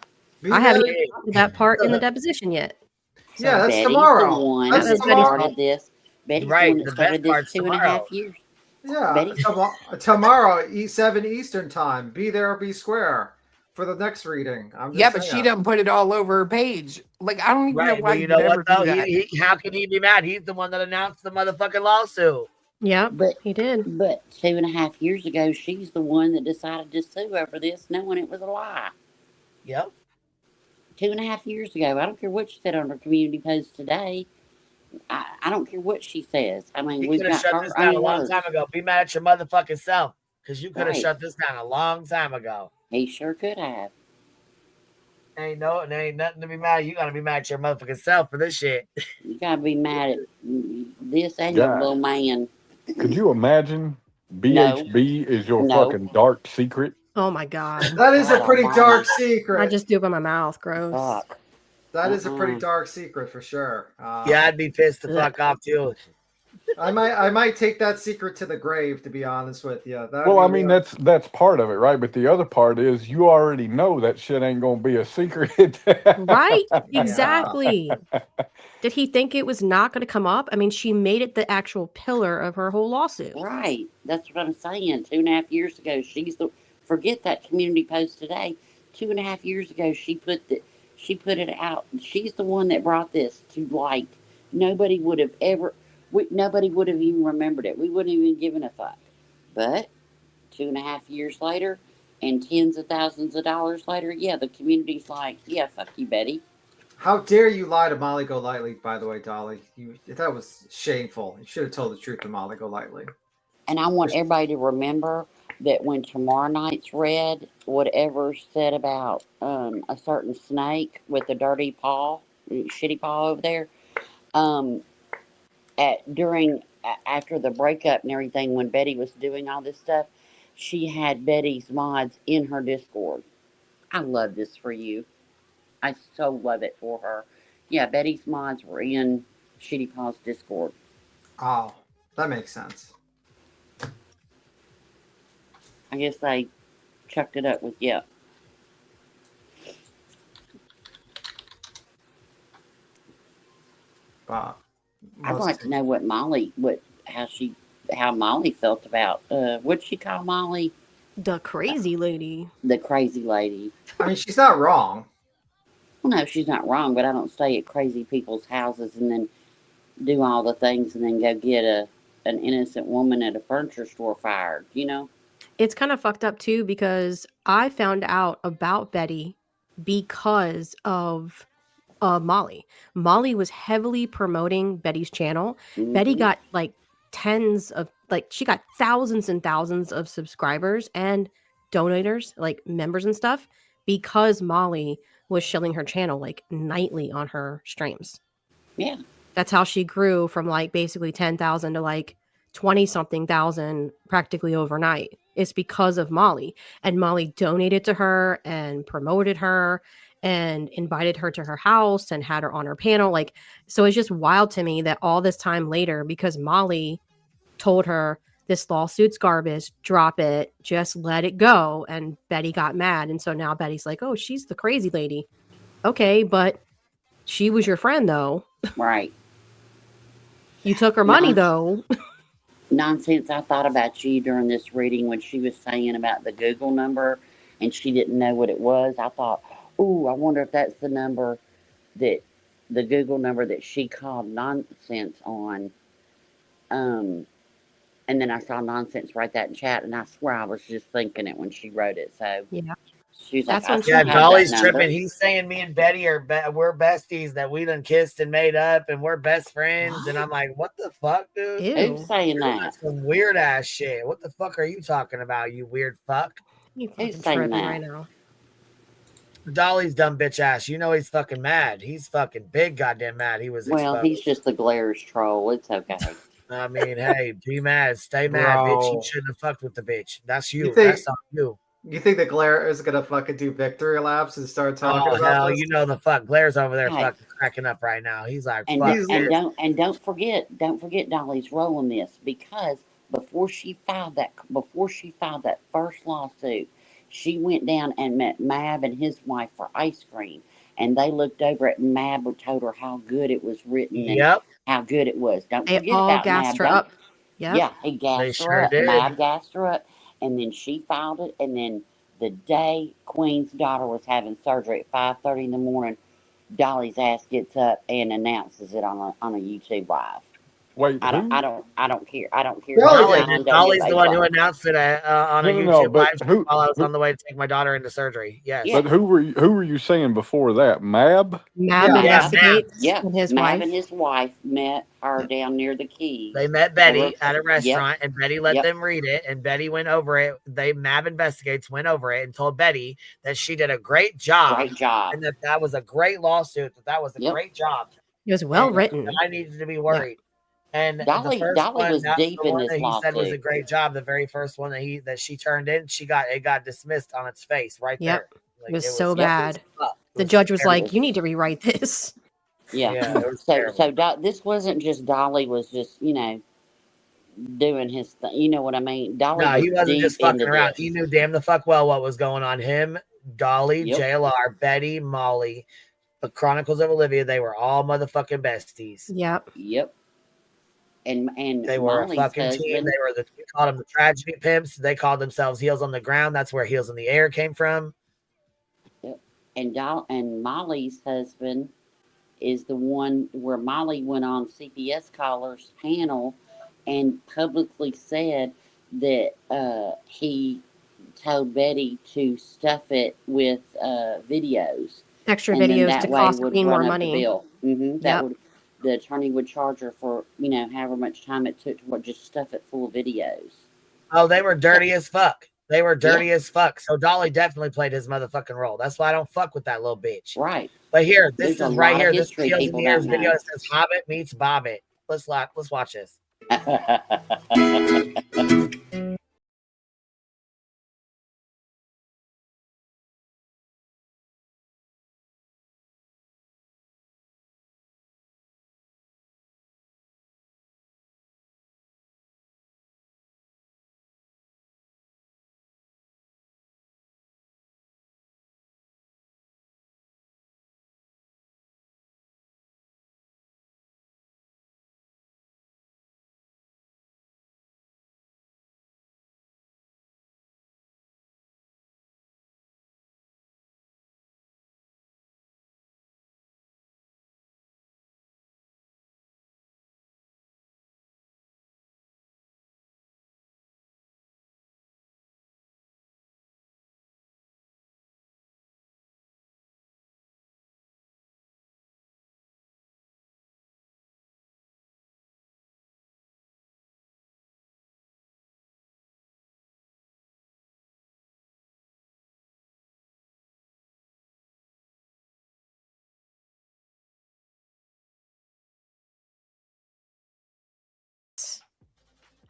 I haven't even gotten to that part in the deposition yet. So. Yeah, that's Betty's tomorrow. the one That's that tomorrow. started this. Betty's Right, the one the that started best this part's 2.5 years. Yeah, Betty's tomorrow, 7 Eastern time. Be there or be square for the next reading. I'm just Yeah, but saying. she doesn't put it all over her page. Like, I don't even know Right, why but you you know would ever what though? do that. He how can he be mad? He's the one that announced the motherfucking lawsuit. Yeah, But he did. But 2.5 years ago, she's the one that decided to sue over this, knowing it was a lie. Yep. 2.5 years ago. I don't care what she said on her community post today. I don't care what she says. I mean, He we've could have got shut this her down a own long words. time ago. Be mad at your motherfucking self. Because you could have Right. shut this down a long time ago. He sure could have. Ain't nothing to be mad. You gotta be mad at your motherfucking self for this shit. You gotta be mad at this and God. your little man. Could you imagine BHB is your No. fucking dark secret? Oh my God. That is a God pretty almighty. dark secret. I just do it by my mouth. Gross. Fuck. That is a pretty dark secret for sure. Yeah, I'd be pissed the fuck off too. I might take that secret to the grave, to be honest with you. Well, I mean, that's part of it, right? But the other part is you already know that shit ain't gonna be a secret. Right? Exactly. Did he think it was not going to come up? I mean, she made it the actual pillar of her whole lawsuit. Right. That's what I'm saying. 2.5 years ago, forget that community post today. 2.5 years ago, she put it out. She's the one that brought this to light. Nobody would have even remembered it. We wouldn't have even given a fuck. But 2.5 years later, and tens of thousands of dollars later, yeah, the community's like, yeah, fuck you, Betty. How dare you lie to Molly Golightly, by the way, Dolly. That was shameful. You should have told the truth to Molly Golightly. And I want everybody to remember that when tomorrow night's read, whatever said about a certain snake with a dirty paw, shitty paw over there, after the breakup and everything, when Betty was doing all this stuff, she had Betty's mods in her Discord. I love this for you. I so love it for her. Yeah, Betty's mods were in Shitty Paw's Discord. Oh, that makes sense. I guess they chucked it up with yep. Bob. I'd like to know how Molly felt about what'd she call Molly? The crazy lady. The crazy lady. I mean, she's not wrong. Well, no, she's not wrong, but I don't stay at crazy people's houses and then do all the things and then go get an innocent woman at a furniture store fired, you know? It's kind of fucked up too, because I found out about Betty because of Molly. Molly was heavily promoting Betty's channel. Mm-hmm. Betty got like she got thousands and thousands of subscribers and donators, like members and stuff, because Molly was shilling her channel like nightly on her streams. Yeah. That's how she grew from like basically 10,000 to like 20 something thousand practically overnight. It's because of Molly. And Molly donated to her and promoted her and invited her to her house and had her on her panel. Like, so it's just wild to me that all this time later, because Molly told her this lawsuit's garbage, drop it, just let it go. And Betty got mad. And so now Betty's like, oh, she's the crazy lady. Okay, but she was your friend though. Right. You took her money though. Nonsense. I thought about you during this reading when she was saying about the Google number and she didn't know what it was. I thought, Ooh, I wonder if that's the number that the Google number that she called nonsense on. And then I saw nonsense write that in chat, and I swear I was just thinking it when she wrote it. So Yeah. she's like, That's I when still Yeah, have that Dolly's number. tripping. He's saying me and Betty are we're besties, that we done kissed and made up and we're best friends. And I'm like, what the fuck, dude? Who's Ew. saying You're doing that? some weird ass shit. What the fuck are you talking about, you weird fuck? You Who's fucking saying tripping that? right now. Dolly's dumb bitch ass. You know he's fucking mad. He's fucking big goddamn mad. He was Well, exposed. he's just a glares troll. It's okay. I mean, hey, be mad, stay mad, bitch. You Bro. shouldn't have fucked with the bitch. That's you. think- That's on you. You think the Glare is gonna fucking do victory laps and start talking Oh about hell, this? you know the fuck. Blair's over there Hey. fucking cracking up right now. He's like, And fuck don't, this. don't forget Dolly's role in this, because before she filed that first lawsuit, she went down and met Mab and his wife for ice cream, and they looked over it, and Mab told her how good it was written Yep, and how good it was. Don't They forget all about gassed Mab. her up. Yep. Yeah, he they gassed her sure up. did. Mab gassed her up, and then she filed it, and then the day Queen's daughter was having surgery at 5:30 in the morning, Dolly's ass gets up and announces it on a YouTube live. Wait, I who? don't care. I don't care. Dolly Who did. signed Dolly's the one who Facebook. announced it on a No, YouTube but live stream who? while I was on the way to take my daughter into surgery. Yes. Yeah. But who were you saying before that? Mab? Mab Yeah. investigates Yep. and his Mab wife. and his wife met her down near the Keys. They met Betty at a restaurant, Yep. and Betty let Yep. them read it, and Betty went over it. Mab Investigates went over it and told Betty that she did a great job, Great job. and that was a great lawsuit, that was a Yep. great job. It was well And written. I needed to be worried. And the Dolly first one, was deep the in one this that he said was a lawsuit. great job, the very first one that she turned in, it got dismissed on its face right Yep. there. Like, It was so bad. fucked. The judge was terrible. like, "You need to rewrite this." Yeah. Yeah, it was So terrible. this wasn't just Dolly was just doing his thing. You know what I mean? Dolly No, was he wasn't deep just fucking into around. this. He knew damn the fuck well what was going on. Him, Dolly, Yep. JLR, Betty, Molly, the Chronicles of Olivia, they were all motherfucking besties. Yep. Yep. And They were Molly's a fucking team. husband. We called them the tragedy pimps. They called themselves Heels on the Ground. That's where Heels in the Air came from. Yep. And Molly's husband is the one where Molly went on CPS Caller's panel and publicly said that he told Betty to stuff it with videos. Extra And then videos that to way cost would Queen run more up money. the bill. That Yep. would the attorney would charge her for however much time it took to just stuff it full of videos. Oh, they were dirty as fuck. They were dirty as fuck. So Dolly definitely played his motherfucking role. That's why I don't fuck with that little bitch. Right. But here, this There's a is right lot here. of This is history Heels in people the Air's don't video. know. It says Hobbit meets Bobbit. Let's watch this.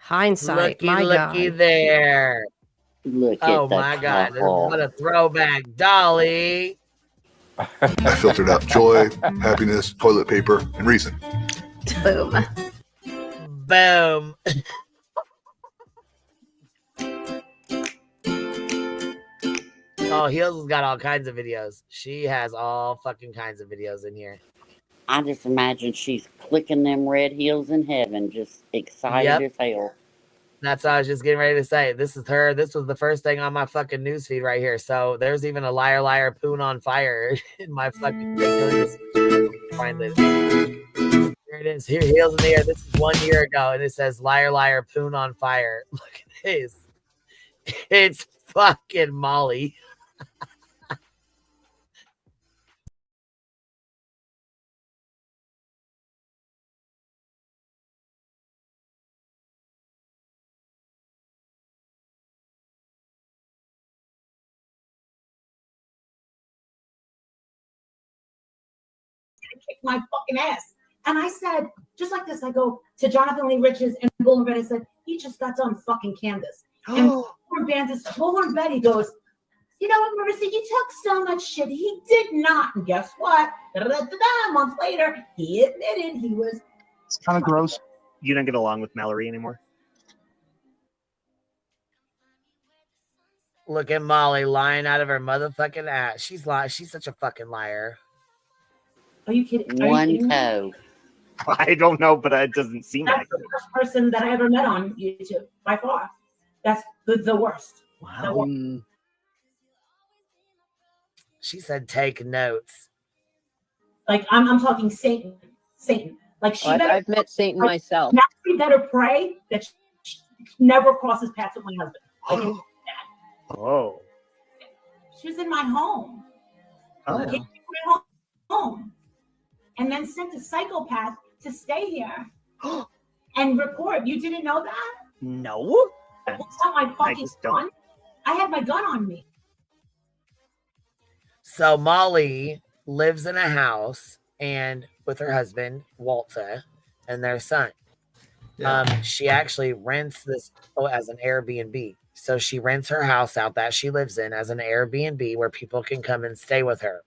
Hindsight. Looky God. there. Look Oh at the my God. couple. What a throwback. Dolly. I filtered out joy, happiness, toilet paper, and reason. Boom. Boom. Oh, Heels has got all kinds of videos. She has all fucking kinds of videos in here. I just imagine she's clicking them red heels in heaven, just excited as hell. That's what I was just getting ready to say. This is her. This was the first thing on my fucking newsfeed right here. So there's even a liar, liar, poon on fire in my fucking thing. Find this. Here it is. Here, heels in the air. This is 1 year ago, and it says liar, liar, poon on fire. Look at this. It's fucking Molly. Kick my fucking ass. And I said, just like this, I go to Jonathan Lee Riches and Bullhorn Betty. I said, he just got done fucking Candace. And Bullhorn Betty goes, you know what, Marissa, you took so much shit. He did not. And guess what? A month later, he admitted he was. It's kind of gross. You don't get along with Mallory anymore. Look at Molly lying out of her motherfucking ass. She's lying. She's such a fucking liar. Are you kidding? One toe. I don't know, but it doesn't seem That's like the worst person that I ever met on YouTube, by far. That's the worst. Wow. The worst. She said, "Take notes." Like I'm talking Satan. Like she. I've met Satan myself. Now she better pray that she never crosses paths with my husband. Like, oh. She was in my home. Oh. Came to my home. And then sent a psychopath to stay here and record. You didn't know that? No. That's not my fucking gun. I had my gun on me. So Molly lives in a house and with her husband, Walter, and their son. Yeah. She actually rents this as an Airbnb. So she rents her house out that she lives in as an Airbnb where people can come and stay with her.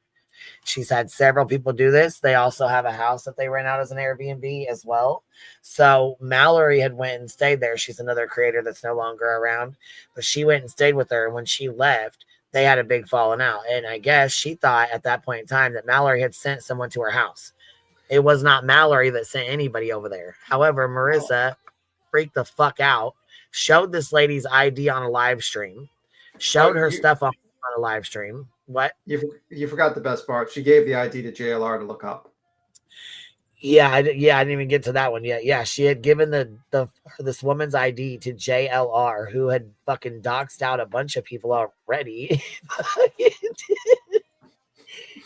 She's had several people do this. They also have a house that they rent out as an Airbnb as well. So Mallory had went and stayed there. She's another creator that's no longer around, but she went and stayed with her. And when she left, they had a big falling out. And I guess she thought at that point in time that Mallory had sent someone to her house. It was not Mallory that sent anybody over there. However, Marissa freaked the fuck out, showed this lady's ID on a live stream, showed her stuff on a live stream. What? You forgot the best part. She gave the ID to JLR to look up. Yeah, I didn't even get to that one yet. Yeah, she had given this woman's ID to JLR, who had fucking doxed out a bunch of people already.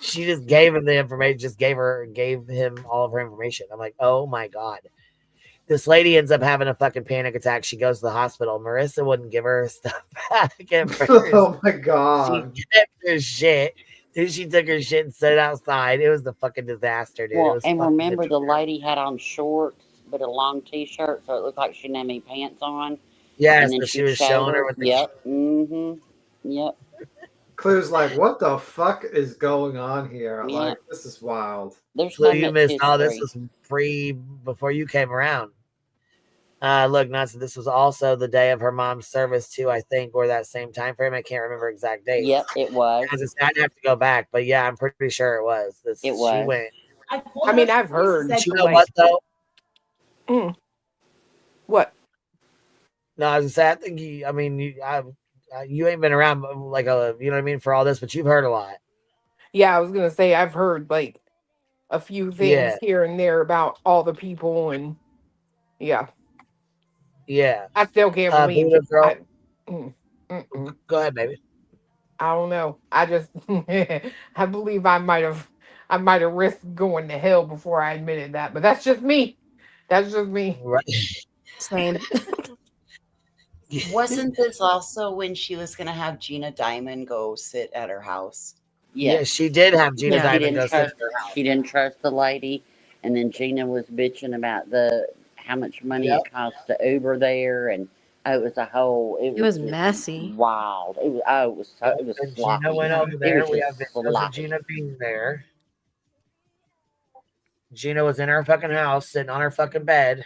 She just gave him the information, gave him all of her information. I'm like, oh my God. This lady ends up having a fucking panic attack. She goes to the hospital. Marissa wouldn't give her stuff back at first. Oh my God. She kept her shit. Then she took her shit and set it outside. It was the fucking disaster, dude. Well, and remember the lady had on shorts but a long t-shirt, so it looked like she didn't have any pants on. Yes, but she was showing her with the Yep. Mm-hmm. Yep. Clue's like, what the fuck is going on here? I'm like, this is wild. Clue, you missed all this was free before you came around. Look, Nancy, this was also the day of her mom's service too, I think, or that same time frame. I can't remember exact dates. Yep, it was. I'd have to go back, but yeah, I'm pretty sure it was. It was. She went. I mean, I've heard. You know what though? What? No, I was gonna say, I think you ain't been around like you know what I mean, for all this, but you've heard a lot. Yeah, I was gonna say I've heard like a few things here and there about all the people, and yeah. I still can't believe it. Go ahead, baby. I don't know. I just I believe I might have risked going to hell before I admitted that, but that's just me. That's just me. Right. Same. Wasn't this also when she was going to have Gina Diamond go sit at her house? Yeah, she did have Gina Diamond go sit at her house. She didn't trust the lady, and then Gina was bitching about how much money it cost to Uber there, and it was a whole. It was messy. Wild. It was sloppy. Gina went over there. We have videos of Gina being there. Gina was in her fucking house, sitting on her fucking bed.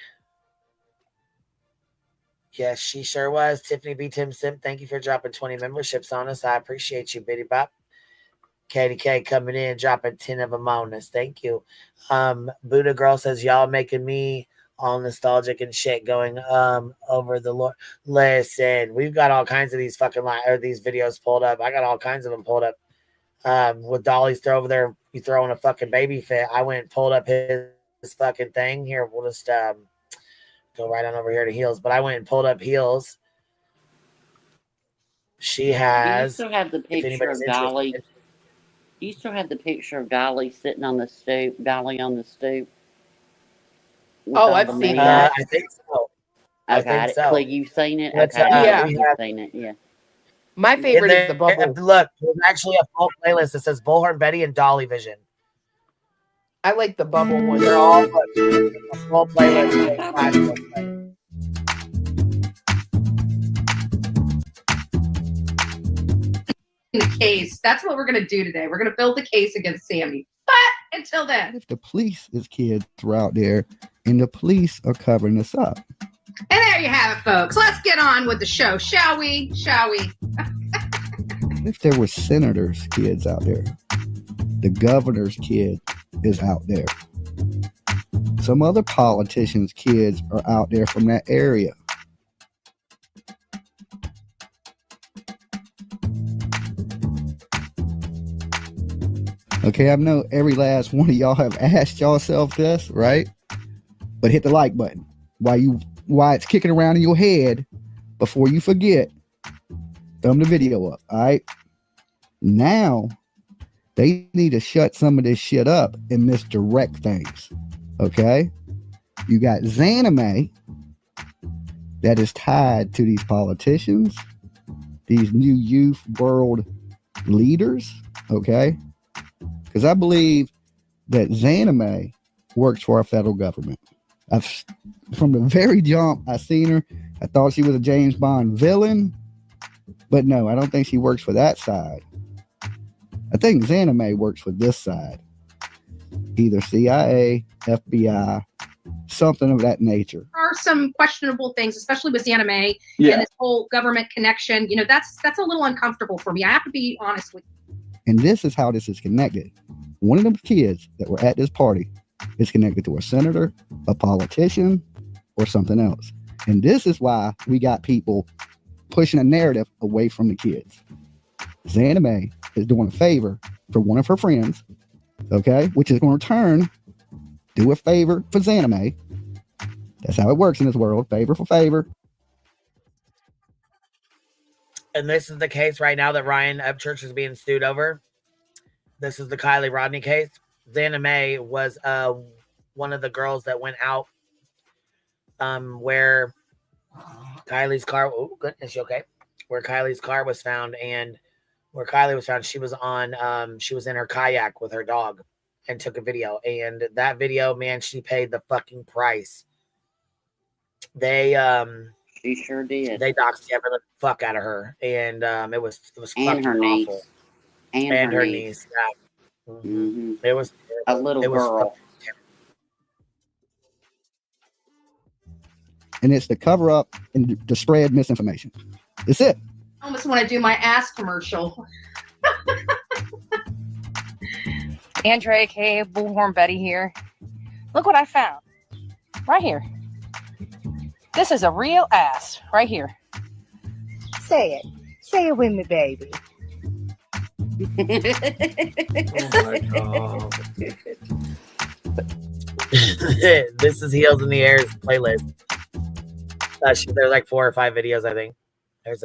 Yes, she sure was. Tiffany B. Tim Sim, thank you for dropping 20 memberships on us. I appreciate you, Bitty Bop. Katie K coming in, dropping 10 of them on us. Thank you. Buddha Girl says, y'all making me all nostalgic and shit going over the Lord. Listen, we've got all kinds of these fucking these videos pulled up. I got all kinds of them pulled up. With Dolly's throw over there, you throwing a fucking baby fit. I went and pulled up his fucking thing. Here, we'll just go right on over here to Heels. But I went and pulled up Heels. She has. Do you still have the picture of Dolly? Do you still have the picture of Dolly sitting on the stoop? Dolly on the stoop. Oh, I've seen that. I think so. Okay, I think so. Clay, you've seen it? Let's, Okay, yeah. you've seen it. Yeah. My favorite is the bubble. Look, there's actually a full playlist that says Bullhorn Betty and Dolly Vision. I like the bubble one. They're all a full playlist. The case. That's what we're going to do today. We're going to build the case against Sammy. But until then. If the police is kids are out there and the police are covering us up. And there you have it, folks. Let's get on with the show, shall we? Shall we? If there were senators' kids out there, the governor's kid is out there. Some other politicians' kids are out there from that area. Okay, I know every last one of y'all have asked yourself this, right? But hit the like button while it's kicking around in your head before you forget. Thumb the video up, all right? Now, they need to shut some of this shit up and misdirect things, okay? You got Zanime that is tied to these politicians, these new youth world leaders, okay? Because I believe that Zanime works for our federal government. From the very jump, I seen her. I thought she was a James Bond villain. But no, I don't think she works for that side. I think Zanime works for this side. Either CIA, FBI, something of that nature. There are some questionable things, especially with Anime and this whole government connection. You know, that's a little uncomfortable for me. I have to be honest with you. And this is how this is connected. One of them kids that were at this party is connected to a senator, a politician, or something else. And this is why we got people pushing a narrative away from the kids. Zanime is doing a favor for one of her friends, okay, which is going to return, do a favor for Zanime. That's how it works in this world, favor for favor. And this is the case right now that Ryan Upchurch is being sued over. This is the Kylie Rodney case. Zanime was one of the girls that went out where Kylie's car, oh goodness, you okay? Where Kylie's car was found, and where Kylie was found, she was in her kayak with her dog and took a video. And that video, man, she paid the fucking price. She sure did. They doxed the fuck out of her, and it was and fucking her niece. awful. And her niece. Yeah. Mm-hmm. It was a little girl. And it's to cover up and to spread misinformation. That's it. I almost want to do my ass commercial. Andrea, aka Bullhorn Betty here. Look what I found. Right here. This is a real ass. Right here. Say it. Say it with me, baby. Oh my God. This is Heels in the Air's playlist. There's like 4 or 5 videos, I think. There's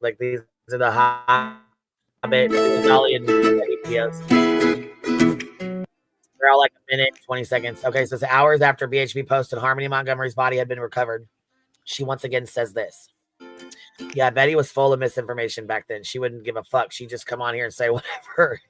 like these are the Hobbit, Dolly, and Betty videos. They're all like a minute, 20 seconds. Okay, so it's hours after BHP posted Harmony Montgomery's body had been recovered. She once again says this. Yeah, Betty was full of misinformation back then. She wouldn't give a fuck. She'd just come on here and say whatever.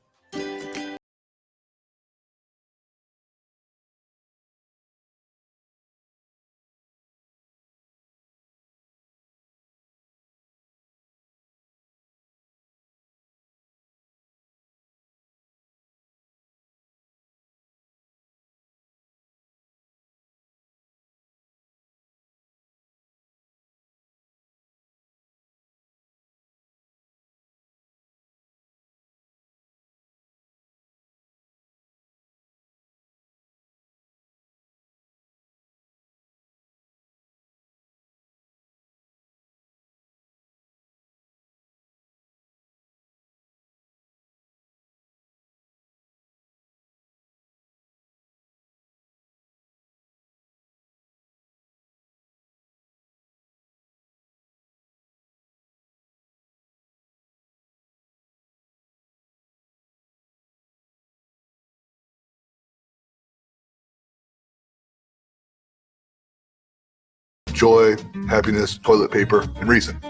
joy, happiness, toilet paper, and reason.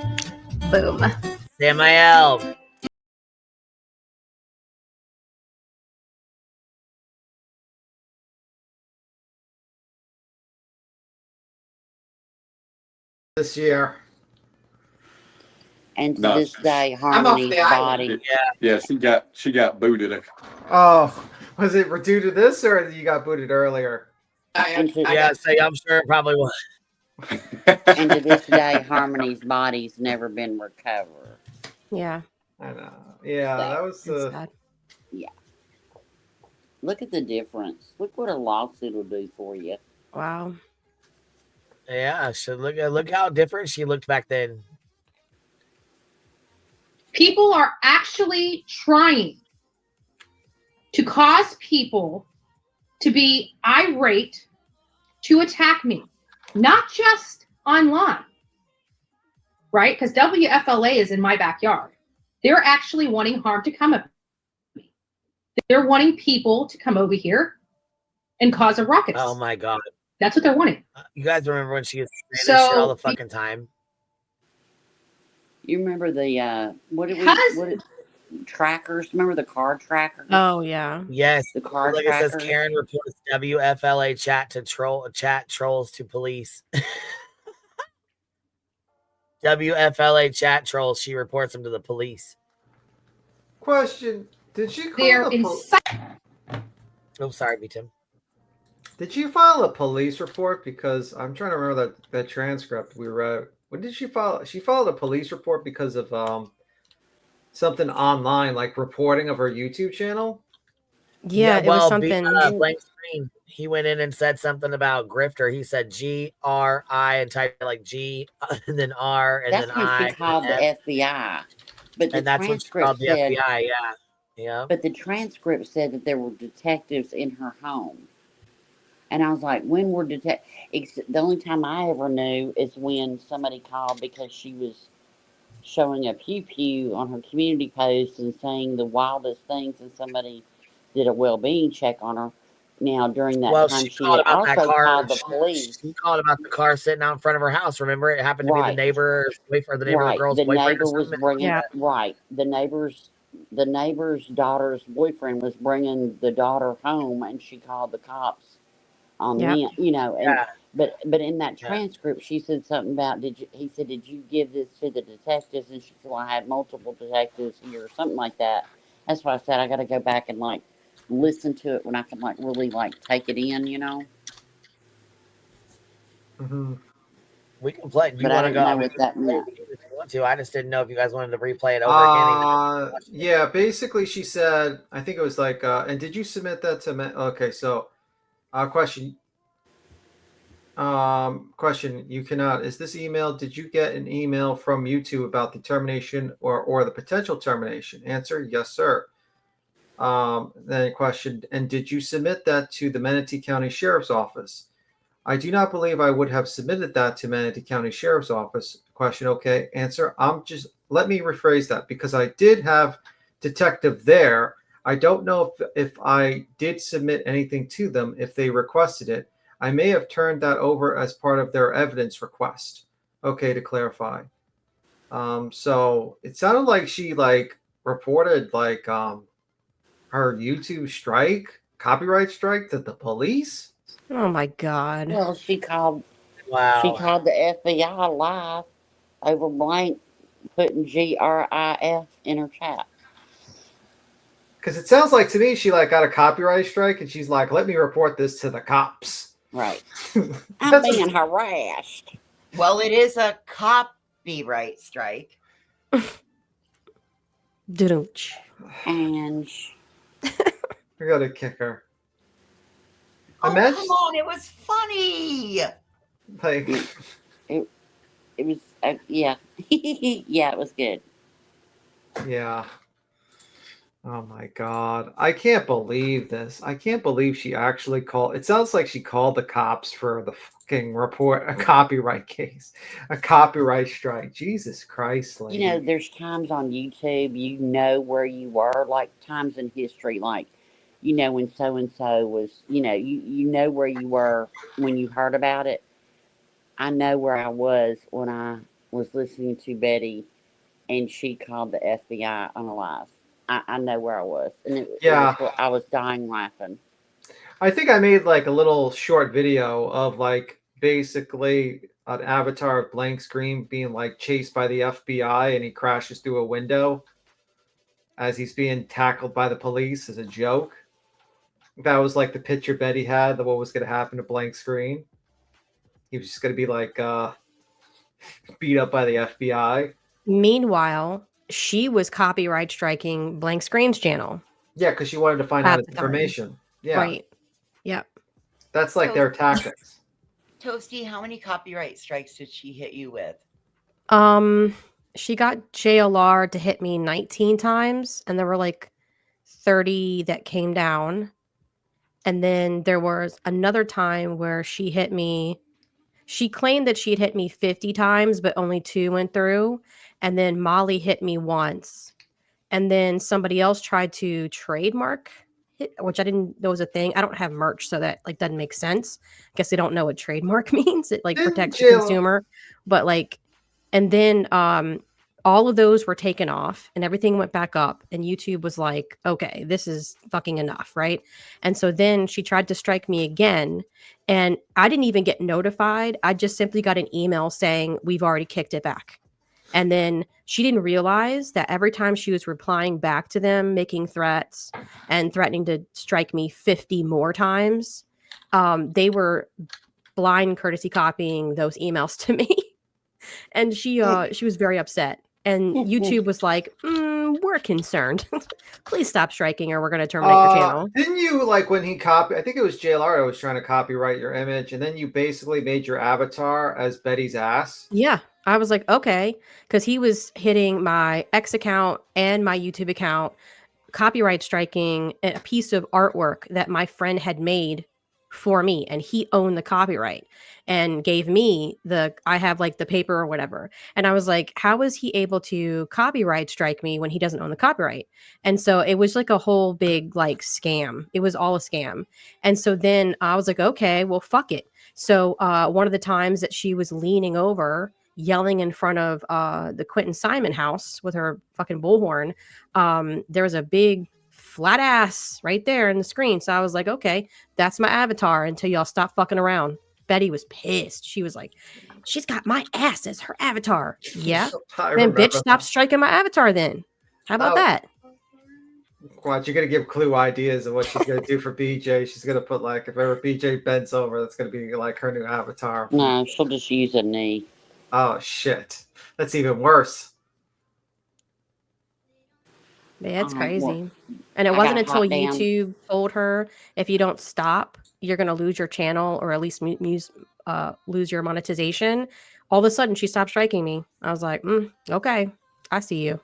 Boom. Samael. This year. And to No. this day, I'm off Harmony's the island. body. Yeah, she got booted. Oh, was it due to this, or you got booted earlier? Yeah, so I'm sure it probably was. And to this day, Harmony's body's never been recovered. Yeah. I know. Yeah, So, that was sad. Yeah. Look at the difference. Look what a lawsuit will do for you. Wow. Yeah, so look how different she looked back then. People are actually trying to cause people to be irate, to attack me, not just online, right? Because WFLA is in my backyard. They're actually wanting harm to come at me. They're wanting people to come over here and cause a ruckus. Oh my God. That's what they're wanting. You guys remember when she was saying this shit all the fucking time? You remember the trackers? Remember the car trackers? Oh yeah. Yes. The car Like trackers. it says, Karen reports WFLA chat trolls to police. WFLA chat trolls. She reports them to the police. Question: did she call They're Oh, sorry, B Tim. Did you file a police report? Because I'm trying to remember that transcript we read. What did she file? She filed a police report because of something online, like reporting of her YouTube channel. Yeah, it was something. Blank screen. He went in and said something about grifter. He said G-R-I and typed like G and then R and That's then when I. she called the FBI. But the that's when she called the FBI. Yeah, yeah. But the transcript said that there were detectives in her home. And I was like, when were detectives? The only time I ever knew is when somebody called because she was showing a pew-pew on her community post and saying the wildest things, and somebody did a well-being check on her. Now, during that time, she had also called the police. She called about the car sitting out in front of her house. Remember, it happened to be the neighbor's boyfriend, or the neighbor girl's boyfriend. The neighbor was bringing the neighbor's daughter's boyfriend was bringing the daughter home, and she called the cops on them. You know, and but in that transcript, she said something about he said, did you give this to the detectives? And she said, well, I had multiple detectives here, or something like that. That's why I said I got to go back and like listen to it when I can like really like take it in, you know. Mm-hmm. We can play. But I didn't know what that meant. I just didn't know if you guys wanted to replay it over again. Yeah, basically she said, I think it was like, and did you submit that to me? Okay, so question, you cannot, is this email, did you get an email from YouTube about the termination or the potential termination? Answer, yes, sir. Then question, and did you submit that to the Manatee County Sheriff's Office? I do not believe I would have submitted that to Manatee County Sheriff's Office. Question, okay. Answer, let me rephrase that, because I did have detective there. I don't know if I did submit anything to them, if they requested it. I may have turned that over as part of their evidence request. Okay, to clarify. So it sounded like she reported her YouTube copyright strike to the police. Oh my God. Well, she called the FBI live over blank putting GRIF in her chat. Because it sounds like to me she got a copyright strike and she's like, let me report this to the cops. Right. I'm being harassed. Well, it is a copyright strike. And we gotta kick her. Oh, come on, it was funny. It was yeah. Yeah, it was good. Yeah. Oh my God. I can't believe this. I can't believe she actually called. It sounds like she called the cops for the fucking report, a copyright case, a copyright strike. Jesus Christ. Lady. You know, there's times on YouTube, you know where you were, like times in history, like, you know, when so-and-so was, you know, you know where you were when you heard about it. I know where I was when I was listening to Betty and she called the FBI unalive. I know where I was. And Yeah. I was dying laughing. I think I made like a little short video of like basically an avatar of blank screen being like chased by the FBI and he crashes through a window as he's being tackled by the police as a joke. That was like the picture Betty had, what was going to happen to blank screen. He was just going to be like beat up by the FBI. Meanwhile, she was copyright striking Blank Screen's channel. Yeah, because she wanted to find out his information. Yeah. Right. Yep. That's like their tactics. Toasty, how many copyright strikes did she hit you with? She got JLR to hit me 19 times, and there were like 30 that came down. And then there was another time where she hit me. She claimed that she'd hit me 50 times, but only 2 went through. And then Molly hit me once. And then somebody else tried to trademark it, which I didn't know was a thing. I don't have merch, so that like doesn't make sense. I guess they don't know what trademark means. It like protects the consumer. But like, and then all of those were taken off and everything went back up. And YouTube was like, okay, this is fucking enough, right? And so then she tried to strike me again. And I didn't even get notified. I just simply got an email saying, we've already kicked it back. And then she didn't realize that every time she was replying back to them, making threats and threatening to strike me 50 more times, they were blind courtesy copying those emails to me. And she was very upset. And YouTube was like, we're concerned. Please stop striking or we're going to terminate your channel. Didn't you, like, when he I think it was JLR was trying to copyright your image, and then you basically made your avatar as Betty's ass? Yeah. I was like, okay. Because he was hitting my X account and my YouTube account, copyright striking a piece of artwork that my friend had made for me, and he owned the copyright and gave me I have like the paper or whatever. And I was like, how is he able to copyright strike me when he doesn't own the copyright? And so it was like a whole big like scam. It was all a scam. And so then I was like, okay, well, fuck it. So one of the times that she was leaning over yelling in front of the Quentin Simon house with her fucking bullhorn, there was a big flat ass right there in the screen. So I was like, okay, that's my avatar until y'all stop fucking around. Betty was pissed. She was like, she's got my ass as her avatar. Yeah. Then bitch, stop striking my avatar then. How about that? Watch, you're going to give Clue ideas of what she's going to do for BJ. She's going to put like, if ever BJ bends over, that's going to be like her new avatar. No, she'll just use a knee. Oh, shit. That's even worse. Yeah, it's crazy. And it wasn't until YouTube told her, if you don't stop, you're going to lose your channel or at least lose your monetization. All of a sudden, she stopped striking me. I was like, okay, I see you.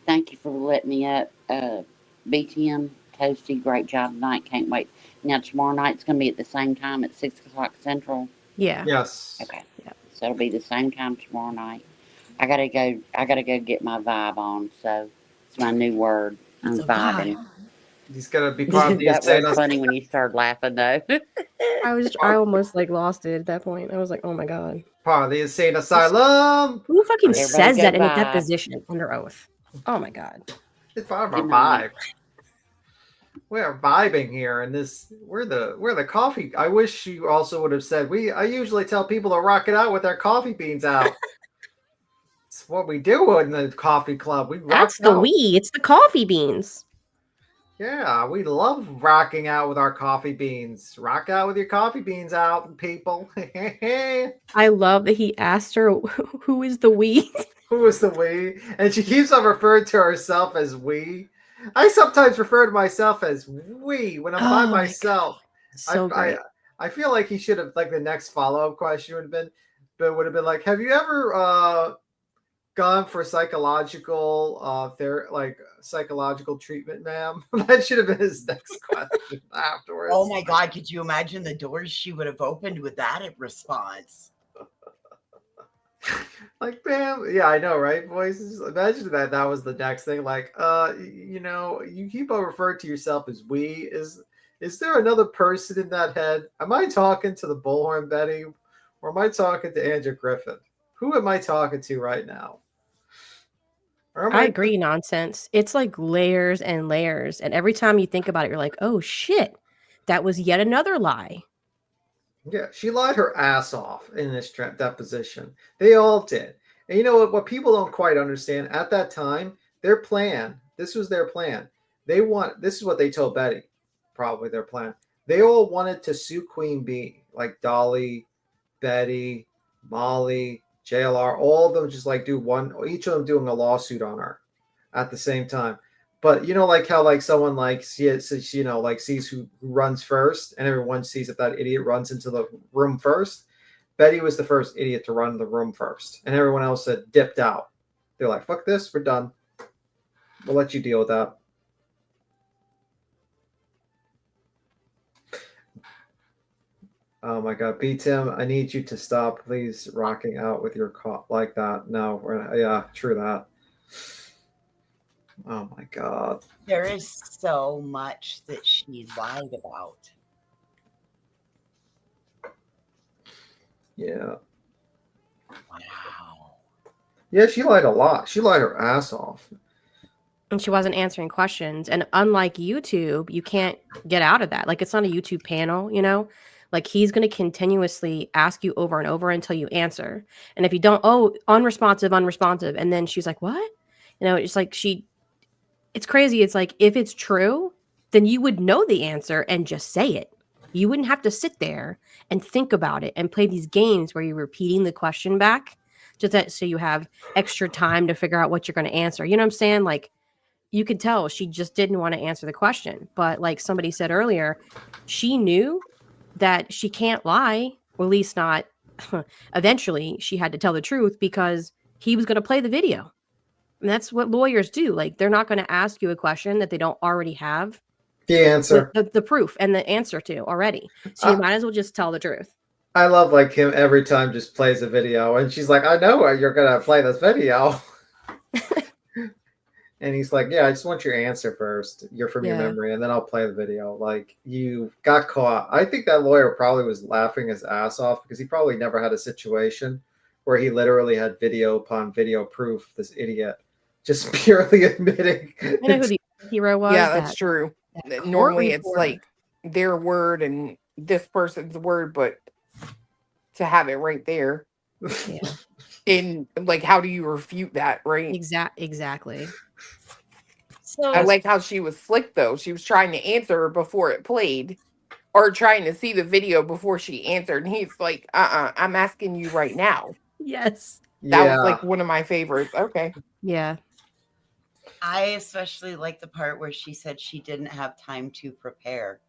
Thank you for letting me up. BTM, Toasty, great job tonight. Can't wait. Now, tomorrow night's going to be at the same time at 6 o'clock Central. Yeah. Yes. Okay. Yep. So it'll be the same time tomorrow night. I gotta go get my vibe on. So it's my new word. I'm vibing. He's gonna be part of the That was funny when you started laughing though. I almost like lost it at that point. I was like, oh my god. Part of the insane asylum. Who fucking says that in a deposition under oath? Oh my god. It's part of our vibe. We're vibing here, and we're the coffee. I wish you also would have said I usually tell people to rock it out with their coffee beans out. It's what we do in the coffee club. That's the it's the coffee beans. Yeah, we love rocking out with our coffee beans. Rock out with your coffee beans out, people. I love that he asked her, who is the we? Who is the we? And she keeps on referring to herself as we. I sometimes refer to myself as we when I'm by myself. So great. I feel like he should have, like, the next follow-up question would have been like, have you ever gone for psychological psychological treatment, ma'am? That should have been his next question afterwards. Oh my god, could you imagine the doors she would have opened with that response? Like, ma'am, yeah, I know, right, boys? Imagine that was the next thing. Like, you keep on referring to yourself as we. Is is there another person in that head? Am I talking to the Bullhorn Betty, or am I talking to Andrew Griffin? Who am I talking to right now? I agree, nonsense. It's like layers and layers. And every time you think about it, you're like, oh shit, that was yet another lie. Yeah, she lied her ass off in this deposition. They all did. And you know what people don't quite understand at that time, their plan, this was their plan. This is what they told Betty, probably their plan. They all wanted to sue Queen Bee, like Dolly, Betty, Molly, JLR, all of them just like do one, each of them doing a lawsuit on her at the same time. But you know, like how like someone like sees who runs first, and everyone sees if that idiot runs into the room first. Betty was the first idiot to run the room first, and everyone else had dipped out. They're like, "Fuck this, we're done. We'll let you deal with that." Oh my God, B Tim, I need you to stop, please, rocking out with your cough like that. No, yeah, true that. Oh my God. There is so much that she lied about. Yeah. Wow. Yeah, she lied a lot. She lied her ass off. And she wasn't answering questions. And unlike YouTube, you can't get out of that. Like, it's not a YouTube panel, you know? Like, he's going to continuously ask you over and over until you answer. And if you don't, unresponsive. And then she's like, what? You know, it's like it's crazy. It's like, if it's true, then you would know the answer and just say it. You wouldn't have to sit there and think about it and play these games where you're repeating the question back so you have extra time to figure out what you're going to answer. You know what I'm saying? Like, you could tell she just didn't want to answer the question. But like somebody said earlier, she knew that she can't lie, or at least not eventually she had to tell the truth because he was going to play the video. And that's what lawyers do. Like, they're not going to ask you a question that they don't already have the answer, the proof and the answer to already. So you might as well just tell the truth. I love like him every time just plays a video and she's like, I know you're going to play this video. And he's like, yeah, I just want your answer first. You're from your memory, and then I'll play the video. Like, you got caught. I think that lawyer probably was laughing his ass off because he probably never had a situation where he literally had video upon video proof of this idiot just purely admitting. I know who the hero was. Yeah, that's true. Normally it's like their word and this person's word, but to have it right there. Yeah. In like, how do you refute that, right? Exactly. So I like how she was slick though. She was trying to answer before it played, or trying to see the video before she answered. And he's like, I'm asking you right now. Yes. That was like one of my favorites. Okay. Yeah. I especially like the part where she said she didn't have time to prepare.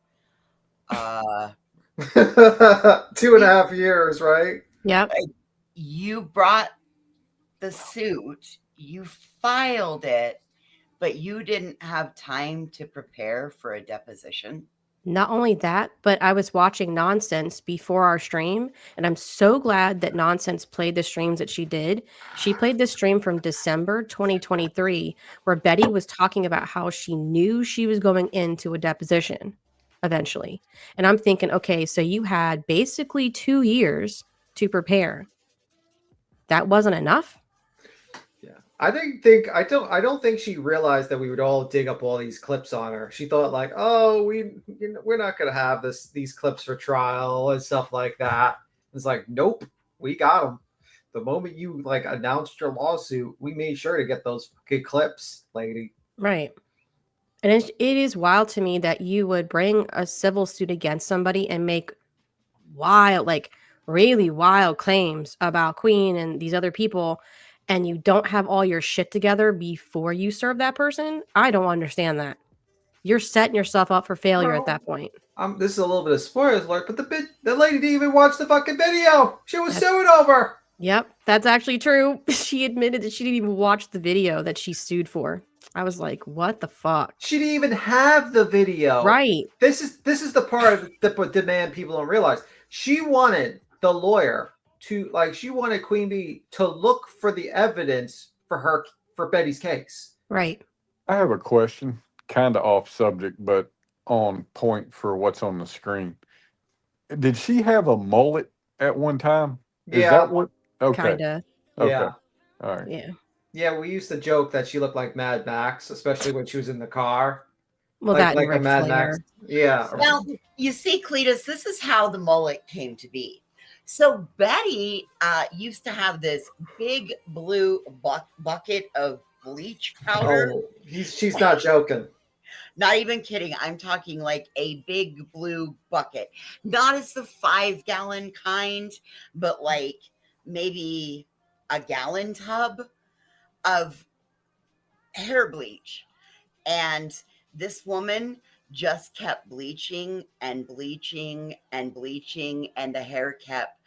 2.5 years, right? Yep. You brought the suit, you filed it, but you didn't have time to prepare for a deposition. Not only that, but I was watching Nonsense before our stream, and I'm so glad that Nonsense played the streams that she did. She played this stream from December 2023, where Betty was talking about how she knew she was going into a deposition eventually. And I'm thinking, okay, so you had basically 2 years to prepare. That wasn't enough? I don't think she realized that we would all dig up all these clips on her. She thought like, oh, we're not gonna have these clips for trial and stuff like that. It's like, nope, we got them. The moment you like announced your lawsuit, we made sure to get those good clips, lady. Right. And it is wild to me that you would bring a civil suit against somebody and make really wild claims about Queen and these other people, and you don't have all your shit together before you serve that person. I don't understand that. You're setting yourself up for failure at that point. This is a little bit of spoilers alert, but the lady didn't even watch the fucking video. She was suing over. Yep, that's actually true. She admitted that she didn't even watch the video that she sued for. I was like, what the fuck? She didn't even have the video. Right. This is the part of the demand people don't realize. She wanted the lawyer to she wanted Queen Bee to look for the evidence for Betty's case. Right. I have a question, kind of off subject, but on point for what's on the screen. Did she have a mullet at one time? Is Yeah. that what? Okay. Kinda. Okay. Yeah. All right. Yeah. Yeah, we used to joke that she looked like Mad Max, especially when she was in the car. Well, that and like a Ric Mad Max. Flair. Yeah. Well, you see, Cletus, this is how the mullet came to be. So Betty used to have this big blue bucket of bleach powder. Oh, she's not joking. Not even kidding. I'm talking like a big blue bucket. Not as the 5-gallon kind, but like maybe a gallon tub of hair bleach. And this woman just kept bleaching and bleaching and bleaching, and the hair kept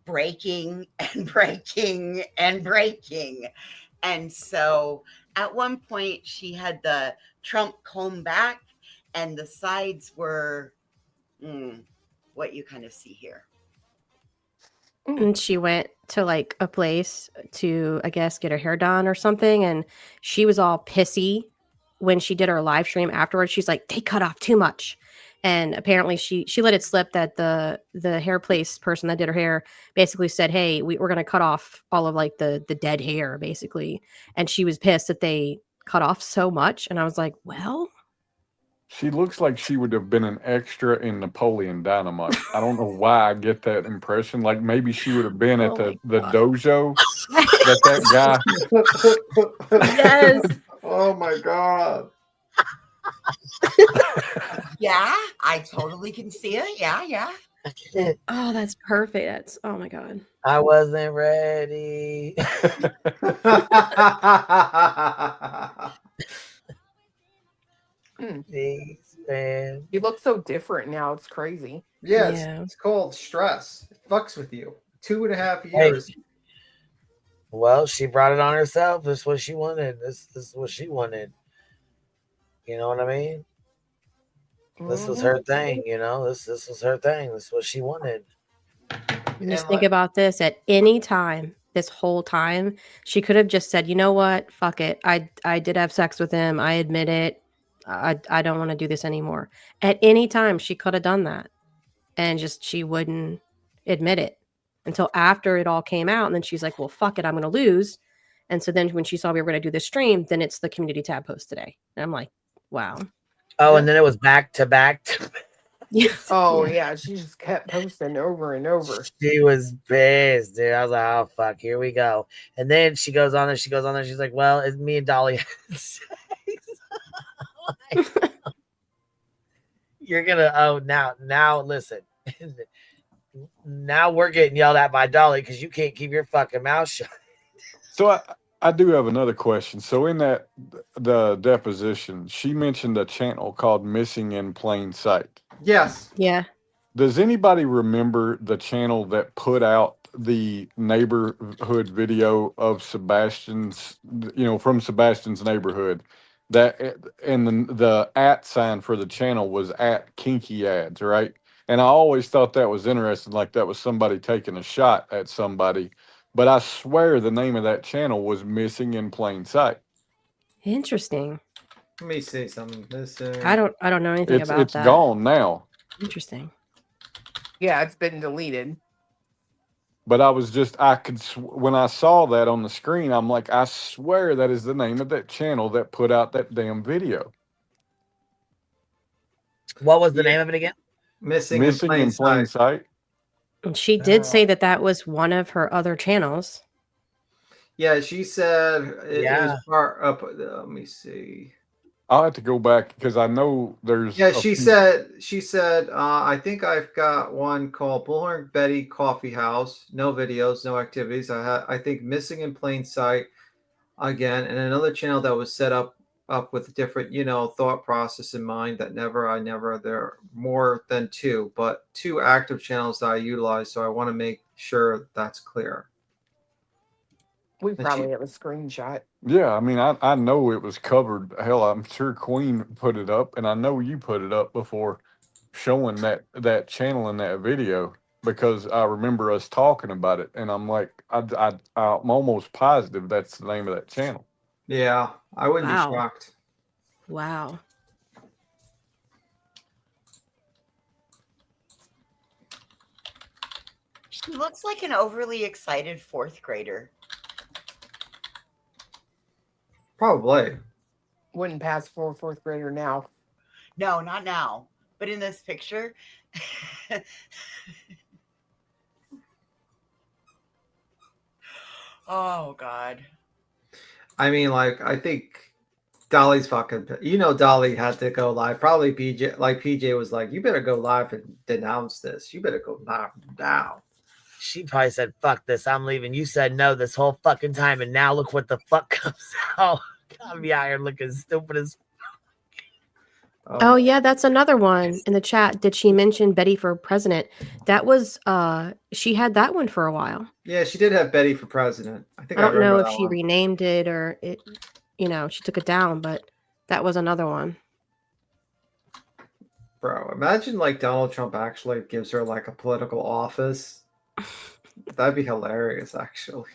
breaking and breaking and breaking. And so at one point she had the Trump comb back, and the sides were what you kind of see here. And she went to like a place to, I guess, get her hair done or something. And she was all pissy when she did her live stream afterwards. She's like, they cut off too much. And apparently she let it slip that the hair place person that did her hair basically said, hey, we're going to cut off all of like the dead hair, basically. And she was pissed that they cut off so much. And I was like, well, she looks like she would have been an extra in Napoleon Dynamite. I don't know why I get that impression. Like maybe she would have been at the dojo that guy. Yes. Oh my God. Yeah, I totally can see it. Yeah. Oh, that's perfect. That's, oh my God. I wasn't ready. Jeez, man. You look so different now. It's crazy. Yeah, it's called stress. It fucks with you. 2.5 years. Hey. Well, she brought it on herself. This is what she wanted. This is what she wanted. You know what I mean? This was her thing, you know. This was her thing. This is what she wanted. And just think about this. At any time, this whole time, she could have just said, you know what? Fuck it. I did have sex with him. I admit it. I don't want to do this anymore. At any time, she could have done that. And just she wouldn't admit it until after it all came out. And then she's like, well, fuck it. I'm going to lose. And so then when she saw we were going to do this stream, then it's the community tab post today. And I'm like, wow. Oh, and then it was back to back. Yes. Oh, yeah. She just kept posting over and over. She was pissed, dude. I was like, oh, fuck, here we go. And then she goes on there. She's like, well, it's me and Dolly had sex. You're going to, now, listen. Now we're getting yelled at by Dolly because you can't keep your fucking mouth shut. So I do have another question. So in the deposition, she mentioned a channel called Missing in Plain Sight. Yes. Yeah. Does anybody remember the channel that put out the neighborhood video of Sebastian's, from Sebastian's neighborhood? That and the @ sign for the channel was @KinkyAds, right? And I always thought that was interesting, like that was somebody taking a shot at somebody. But I swear the name of that channel was Missing in Plain Sight. Interesting. Let me see something. I don't know anything about it's that. It's gone now. Interesting. Yeah, it's been deleted. But I was just, when I saw that on the screen, I'm like, I swear that is the name of that channel that put out that damn video. What was the name of it again? Missing in Plain Sight. And she did say that was one of her other channels. Yeah, she said it was part up. Let me see. I'll have to go back because I know there's. Yeah, she said, I think I've got one called Bullhorn Betty Coffee House. No videos, no activities. I think Missing in Plain Sight again, and another channel that was set up with a different, thought process in mind. That there are more than 2, but 2 active channels that I utilize. So I want to make sure that's clear. We probably have a screenshot. Yeah, I mean, I know it was covered. Hell, I'm sure Queen put it up, and I know you put it up before showing that channel in that video because I remember us talking about it, and I'm like, I'm almost positive that's the name of that channel. Yeah, I wouldn't be shocked. Wow. She looks like an overly excited fourth grader. Probably. Wouldn't pass for a fourth grader now. No, not now. But in this picture. Oh, God. I mean, like, I think Dolly's fucking, Dolly had to go live. Probably PJ was like, you better go live and denounce this. You better go live now. She probably said, fuck this, I'm leaving. You said no this whole fucking time, and now look what the fuck comes out. I'll be out here looking stupid as Oh yeah, that's another one in the chat. Did she mention Betty for president? That was she had that one for a while. Yeah, she did have Betty for president. I think I don't know remember if that she one. renamed it or it, she took it down, but that was another one. Bro, imagine like Donald Trump actually gives her like a political office. That'd be hilarious, actually.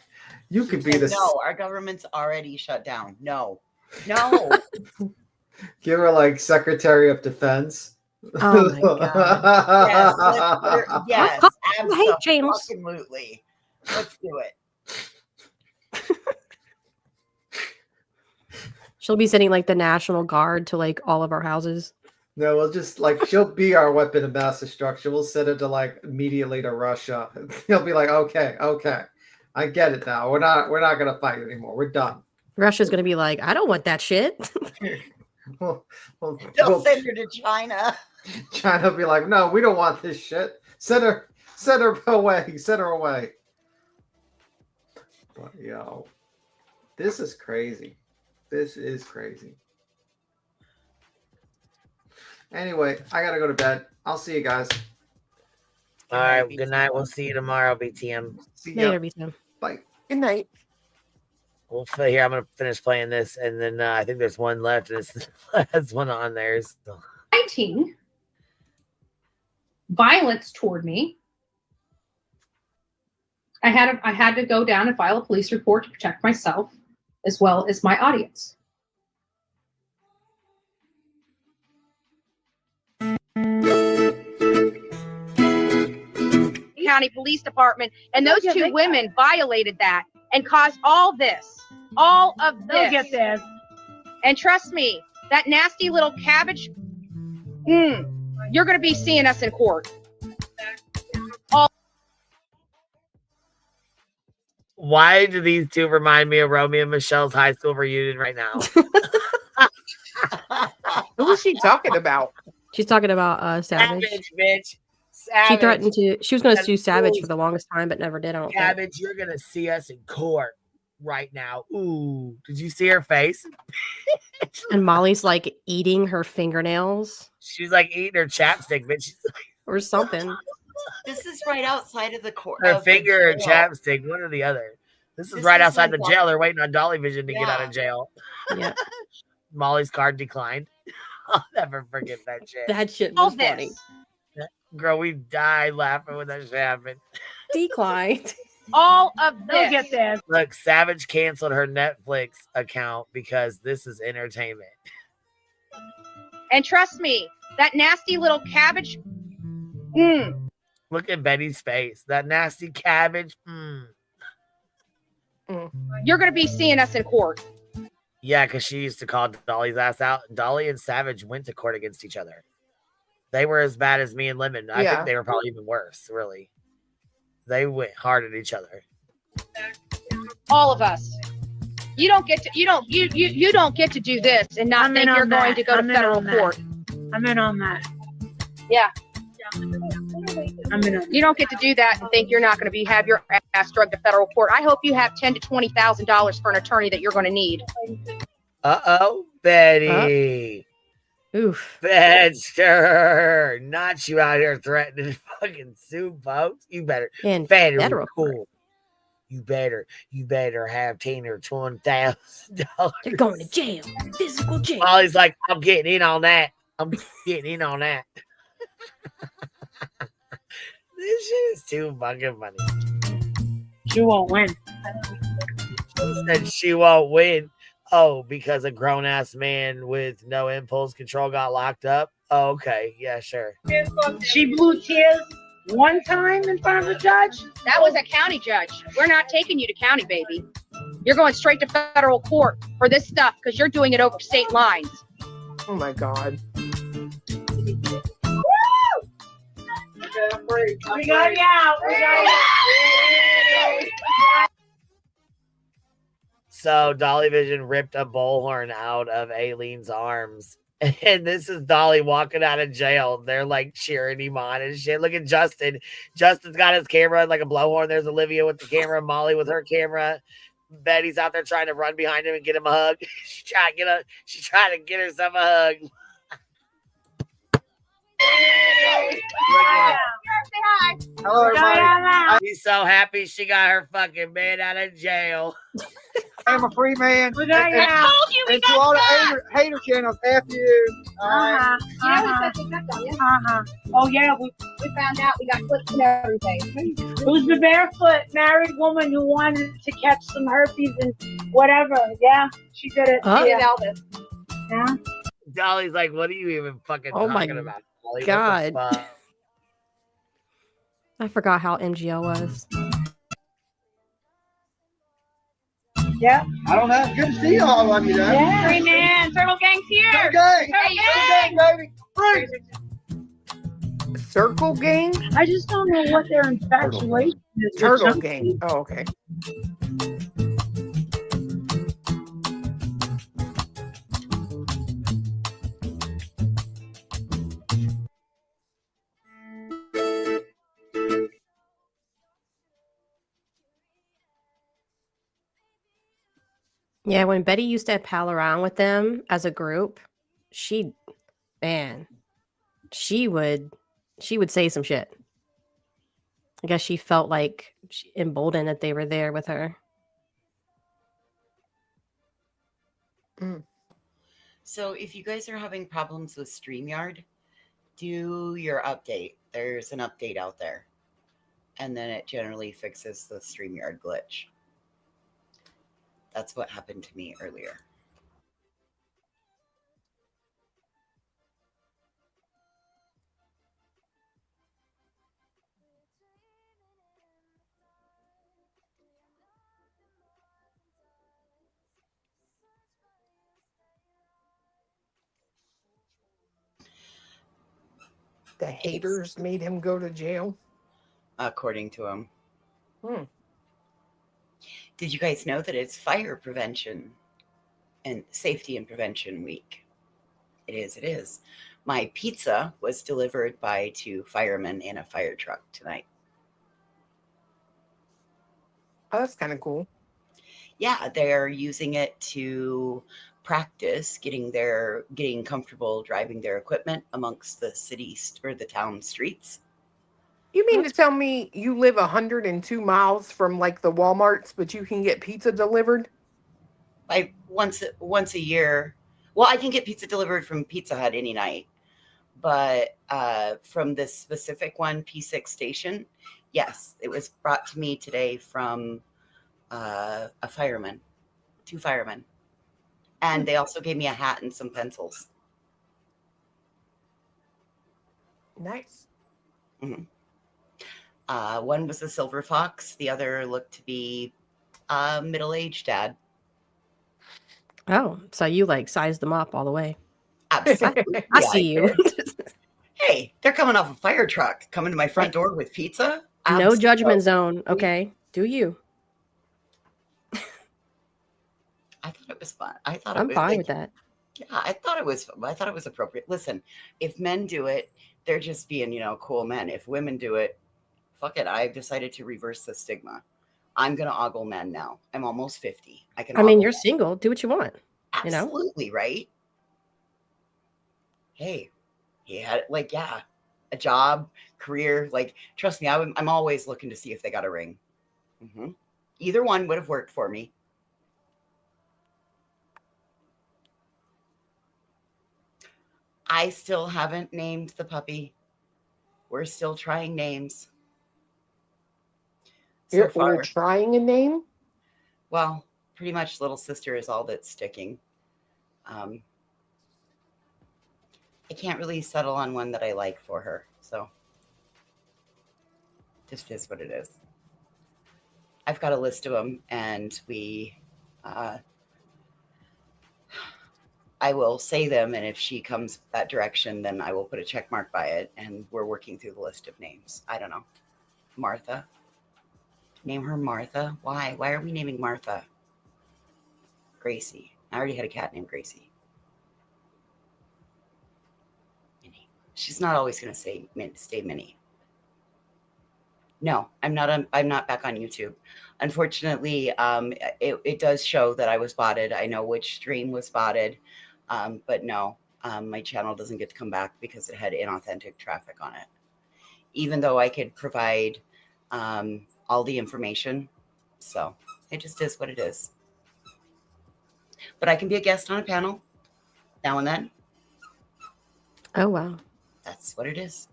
You could be the No, our government's already shut down. No. Give her like Secretary of Defense. Oh my god. Yes, James. Absolutely. Let's do it. She'll be sending like the National Guard to like all of our houses. No, we'll just like she'll be our weapon of mass destruction. We'll send it to like immediately to Russia. He'll be like, okay, I get it now. We're not gonna fight anymore. We're done. Russia's gonna be like, I don't want that shit. They'll send her to China. China will be like, no, we don't want this shit. Send her away. Send her away. But yo, this is crazy. This is crazy. Anyway, I gotta go to bed. I'll see you guys. All right, good night. We'll see you tomorrow, BTM. See you later, BTM. Bye. Good night. Well, here I'm gonna finish playing this, and then I think there's one left, and it's the last one on there. So. 19. Violence toward me. I had to go down and file a police report to protect myself as well as my audience. County Police Department, and those two women violated that and caused all of this. They'll get this. And trust me, that nasty little cabbage, you're going to be seeing us in court. Why do these two remind me of Romeo and Michelle's high school reunion right now? Who is she talking about? She's talking about Savage. Savage, bitch. Savage. She threatened to. She was going to sue Savage for the longest time, but never did. I don't think. Savage, you're gonna see us in court right now. Ooh, did you see her face? And Molly's like eating her fingernails. She's like eating her chapstick, bitch. She's like, or something. This is right outside of the court. Her finger or chapstick, one or the other. This is right outside the jail. They're waiting on Dolly Vision to get out of jail. Yeah. Molly's card declined. I'll never forget that shit. That shit was funny. Girl, we died laughing when that shit happened. Declined. All of this. They'll get this. Look, Savage canceled her Netflix account because this is entertainment. And trust me, that nasty little cabbage. Look at Betty's face. That nasty cabbage. You're going to be seeing us in court. Yeah, because she used to call Dolly's ass out. Dolly and Savage went to court against each other. They were as bad as me and Lemon. I think they were probably even worse, really. They went hard at each other. All of us. You don't get to you don't get to do this and not think you're going to go to federal court. I'm in on that. Yeah. I'm in on You don't get to do that and think you're not going to have your ass drugged to federal court. I hope you have $10,000 to $20,000 for an attorney that you're going to need. Uh-oh, Betty. Oof. Bedster. Not you out here threatening to fucking sue folks. You better. In federal court. You better have $10,000 or $20,000. You're going to jail. Physical jail. Molly's like, I'm getting in on that. This shit is too fucking funny. She won't win. She said she won't win. Oh, because a grown-ass man with no impulse control got locked up? Oh, okay. Yeah, sure. She blew tears. One time in front of a judge? That was a county judge. We're not taking you to county, baby. You're going straight to federal court for this stuff because you're doing it over state lines. Oh my God. We got you out. We got you out. So Dolly Vision ripped a bullhorn out of Aileen's arms. And this is Dolly walking out of jail. They're like cheering him on and shit. Look at Justin. Justin's got his camera like a blowhorn. There's Olivia with the camera, Molly with her camera. Betty's out there trying to run behind him and get him a hug. She's trying to get herself a hug. Hello, everybody. She's so happy she got her fucking man out of jail. I'm a free man. And to all the hater channels, F you. Uh-huh. Oh, yeah, we found out we got clips and everything. Who's the barefoot married woman who wanted to catch some herpes and whatever? Yeah, she did it. Yeah. Elvis. Yeah. Dolly's like, what are you even fucking talking about, Dolly? God. What the fuck? I forgot how MGL was. Yeah. I don't know. Good to see all of you, though. Yeah. Free man. Turtle Gang's here. Turtle Gang. Turtle Turtle Gang, baby. Free. Circle Gang? I just don't know what their infatuation is. Turtle Gang. Oh, okay. Yeah, when Betty used to pal around with them as a group, she would say some shit. I guess she felt like emboldened that they were there with her. So if you guys are having problems with StreamYard, do your update. There's an update out there. And then it generally fixes the StreamYard glitch. That's what happened to me earlier. The haters made him go to jail. According to him. Did you guys know that it's fire prevention and safety and prevention week? It is. It is. My pizza was delivered by 2 firemen in a fire truck tonight. Oh, that's kind of cool. Yeah, they're using it to practice getting comfortable driving their equipment amongst the city or the town streets. You mean to tell me you live 102 miles from like the Walmarts, but you can get pizza delivered? Like once a year. Well, I can get pizza delivered from Pizza Hut any night, but from this specific one, P6 station, yes, it was brought to me today from a fireman, 2 firemen, and they also gave me a hat and some pencils. Nice. Mm-hmm. One was a silver fox. The other looked to be a middle-aged dad. Oh, so you like sized them up all the way. Absolutely. I see you. Hey, they're coming off a fire truck, coming to my front door with pizza. No judgment zone. Okay. Do you? I thought it was fun. I'm fine with that. Yeah, I thought it was appropriate. Listen, if men do it, they're just being, cool men. If women do it, fuck it. I've decided to reverse the stigma. I'm gonna ogle men now. I'm almost 50. I mean, you're single. Do what you want. Absolutely, right? Hey, he had a job, career. Like, trust me, I'm always looking to see if they got a ring. Mm-hmm. Either one would have worked for me. I still haven't named the puppy. We're still trying names. We're trying a name? Well, pretty much little sister is all that's sticking. I can't really settle on one that I like for her. So Just is what it is. I've got a list of them, and I will say them, and if she comes that direction, then I will put a check mark by it, and we're working through the list of names. I don't know. Martha. Name her Martha. Why? Why are we naming Martha? Gracie. I already had a cat named Gracie. Minnie. She's not always going to stay Minnie. No, I'm not back on YouTube. Unfortunately, it does show that I was botted. I know which stream was botted, but no, my channel doesn't get to come back because it had inauthentic traffic on it. Even though I could provide all the information, so it just is what it is. But I can be a guest on a panel now and then. Oh, wow. That's what it is.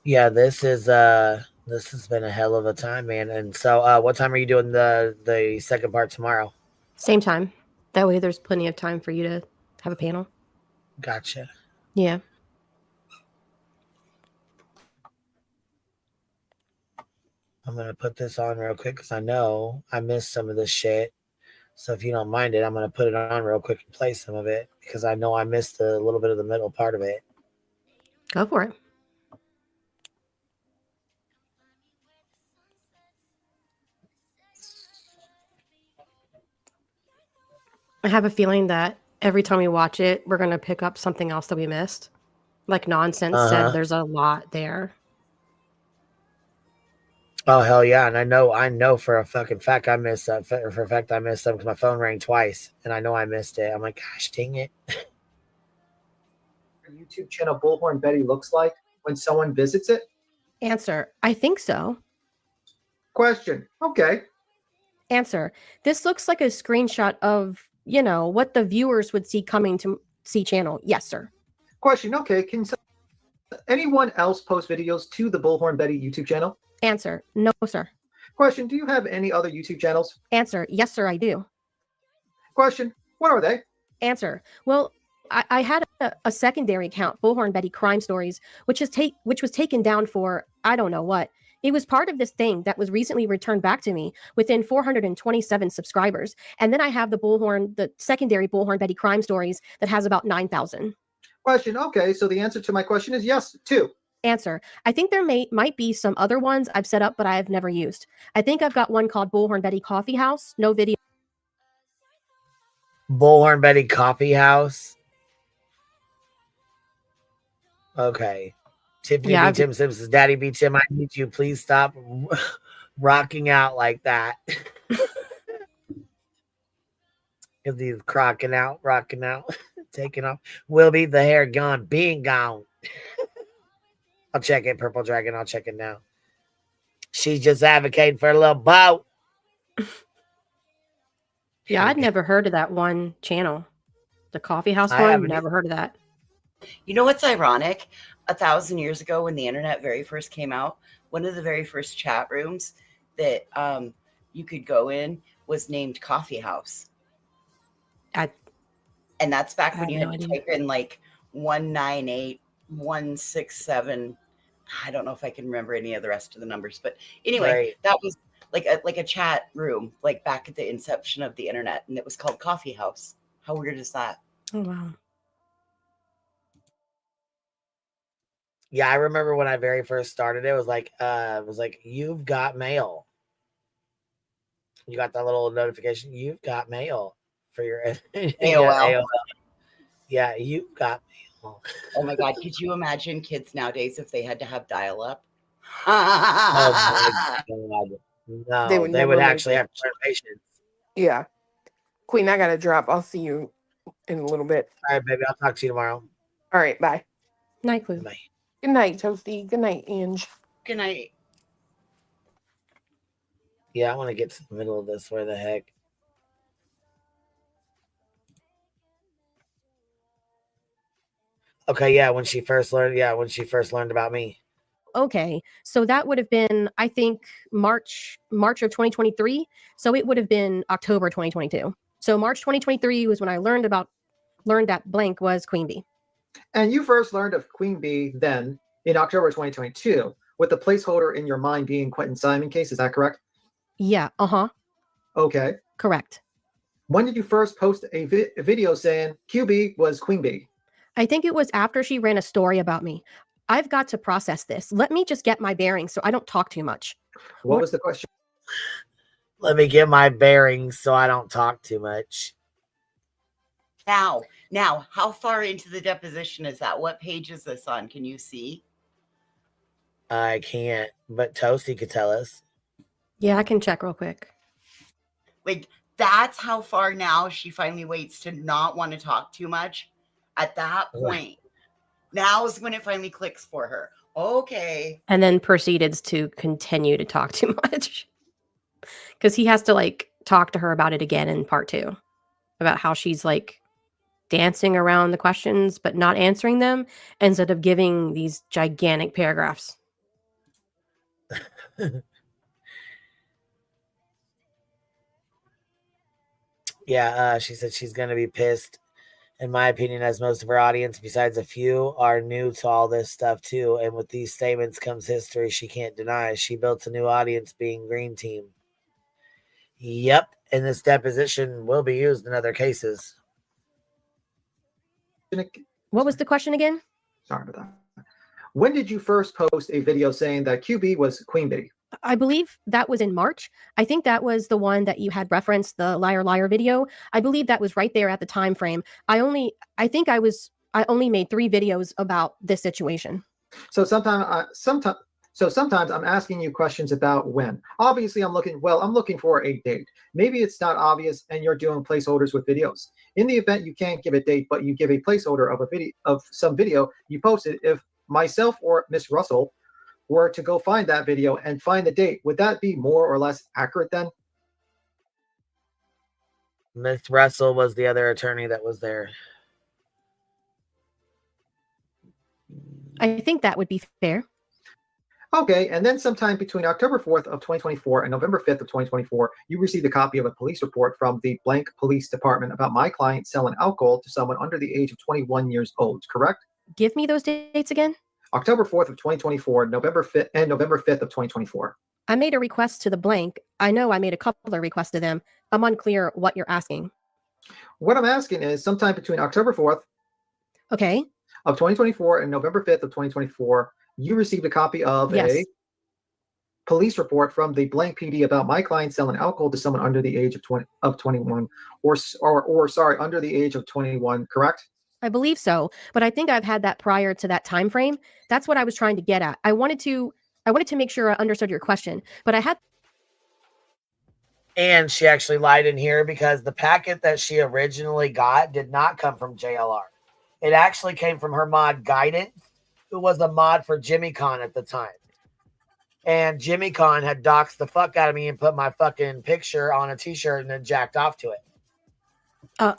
Yeah, this has been a hell of a time, man. And so what time are you doing the second part tomorrow? Same time. That way there's plenty of time for you to have a panel. Gotcha. Yeah. I'm going to put this on real quick because I know I missed some of this shit. So if you don't mind it, I'm going to put it on real quick and play some of it because I know I missed a little bit of the middle part of it. Go for it. I have a feeling that every time we watch it, we're going to pick up something else that we missed. Like Nonsense said, there's a lot there. Oh, hell yeah. And I know for a fucking fact I missed that. For a fact I missed them because my phone rang twice and I know I missed it. I'm like, gosh, dang it. YouTube channel Bullhorn Betty looks like when someone visits it? Answer, I think so. Question, okay. Answer, this looks like a screenshot of, what the viewers would see coming to see channel. Yes, sir. Question, okay. Can anyone else post videos to the Bullhorn Betty YouTube channel? Answer, no, sir. Question, do you have any other YouTube channels? Answer, yes, sir, I do. Question, what are they? Answer, well, I had a secondary account, Bullhorn Betty Crime Stories, which was taken down for, I don't know what. It was part of this thing that was recently returned back to me within 427 subscribers. And then I have the secondary Bullhorn Betty Crime Stories that has about 9,000. Question, okay, so the answer to my question is yes, 2. Answer, I think there might be some other ones I've set up, but I have never used. I think I've got one called Bullhorn Betty Coffee House. No video. Bullhorn Betty Coffee House. Okay. Tiffany B. Tim Simpson's Daddy B. Tim, I need you. Please stop rocking out like that. Because he's rocking out, taking off. Will be the hair gone, being gone. I'll check it, Purple Dragon. I'll check it now. She's just advocating for a little boat. Yeah, I'd never heard of that one channel. The Coffee House one, never heard of that. You know what's ironic? 1,000 years ago when the internet very first came out, one of the very first chat rooms that you could go in was named Coffee House. And that's back when you had to type in like 198.167. I don't know if I can remember any of the rest of the numbers, but anyway, that was like a chat room, like back at the inception of the internet, and it was called Coffee House. How weird is that? Oh wow. Yeah, I remember when I very first started, it was like you've got mail. You got that little notification. You've got mail for your AOL. Yeah, you've got mail. Oh my God. Could you imagine kids nowadays if they had to have dial-up? Oh my God. No, they would actually have to learn patience. Yeah. Queen, I got to drop. I'll see you in a little bit. All right, baby. I'll talk to you tomorrow. All right. Bye. Night, Queen. Bye. Good night, Toasty. Good night, Ange. Good night. Yeah, I want to get to the middle of this. Where the heck? Okay, yeah, when she first learned about me. Okay, so that would have been, I think, March of 2023. So it would have been October 2022. So March 2023 was when I learned about learned that blank was Queen Bee. And you first learned of Queen Bee then in October 2022, with the placeholder in your mind being Quentin Simon case. Is that correct? Yeah. Okay. Correct. When did you first post a video saying QB was Queen Bee? I think it was after she ran a story about me. I've got to process this. Let me just get my bearings so I don't talk too much. What was the question? Let me get my bearings so I don't talk too much. Now, how far into the deposition is that? What page is this on? Can you see? I can't, but Toasty could tell us. Yeah, I can check real quick. Like, that's how far now she finally waits to not want to talk too much. At that point, now is when it finally clicks for her. Okay. And then proceeded to continue to talk too much. Because he has to, like, talk to her about it again in part 2. About how she's, like, dancing around the questions but not answering them instead of giving these gigantic paragraphs. Yeah, she said she's going to be pissed, in my opinion, as most of her audience, besides a few, are new to all this stuff too. And with these statements comes history she can't deny. She built a new audience being Green Team. Yep, and this deposition will be used in other cases. What was the question again? Sorry about that. When did you first post a video saying that QB was Queen Bee? I believe that was in March. I think that was the one that you had referenced, the liar liar video. I believe that was right there at the time frame. I only made 3 videos about this situation. So sometimes I'm asking you questions about when. Obviously, I'm looking for a date. Maybe it's not obvious and you're doing placeholders with videos. In the event you can't give a date, but you give a placeholder of a video of some video you posted, if myself or Miss Russell were to go find that video and find the date, would that be more or less accurate then? Miss Russell was the other attorney that was there. I think that would be fair. Okay, and then sometime between October 4th of 2024 and November 5th of 2024, you received a copy of a police report from the blank police department about my client selling alcohol to someone under the age of 21 years old, correct? Give me those dates again. October 4th of 2024, November 5th, and November 5th of 2024. I made a request to the blank. I know I made a couple of requests to them. I'm unclear what you're asking. What I'm asking is sometime between October 4th of 2024 and November 5th of 2024, you received a copy of a police report from the blank PD about my client selling alcohol to someone under the age of 21 under the age of 21, correct? I believe so, but I think I've had that prior to that time frame. That's what I was trying to get at. I wanted to make sure I understood your question, but I had. And she actually lied in here because the packet that she originally got did not come from JLR. It actually came from her mod Guidance, who was a mod for Jimmy Con at the time. And Jimmy Con had doxed the fuck out of me and put my fucking picture on a t-shirt and then jacked off to it.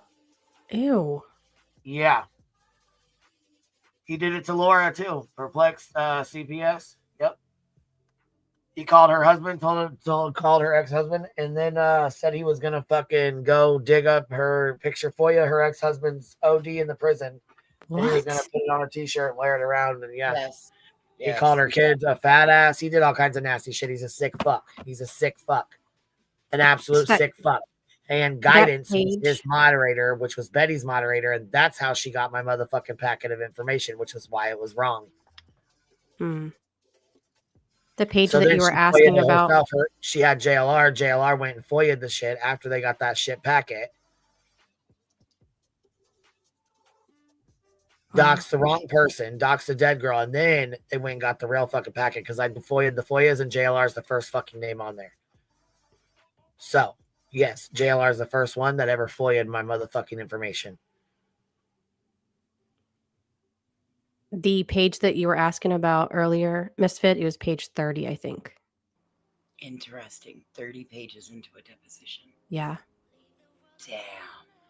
Ew. Yeah. He did it to Laura too. Perplexed CPS. Yep. He called her husband, called her ex-husband, and then said he was gonna fucking go dig up her picture for you, her ex-husband's OD in the prison. What? And he was gonna put it on a t-shirt and wear it around. And Yes. He called her kids a fat ass. He did all kinds of nasty shit. He's a sick fuck. He's a sick fuck. An absolute sick fuck. And Guidance was his moderator, which was Betty's moderator, and that's how she got my motherfucking packet of information, which was why it was wrong. The page that you were asking about. She had JLR. JLR went and FOIA'd the shit after they got that shit packet. Doxed the wrong person, doxed a dead girl, and then they went and got the real fucking packet because I FOIA'd the FOIAs and JLR is the first fucking name on there. So, yes, JLR is the first one that ever FOIA'd my motherfucking information. The page that you were asking about earlier, Misfit, it was page 30, I think. Interesting. 30 pages into a deposition. Yeah. Damn.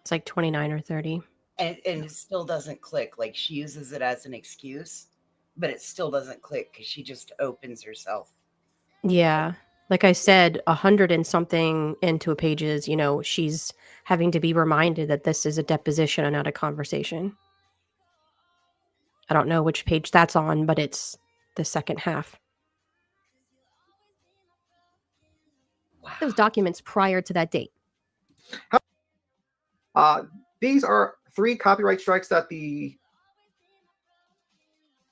It's like 29 or 30. And it still doesn't click. Like, she uses it as an excuse, but it still doesn't click because she just opens herself. Yeah. Like I said, 100 and something into a pages, you know, she's having to be reminded that this is a deposition and not a conversation. I don't know which page that's on, but it's the second half. Those documents prior to that date. These are 3 copyright strikes that the...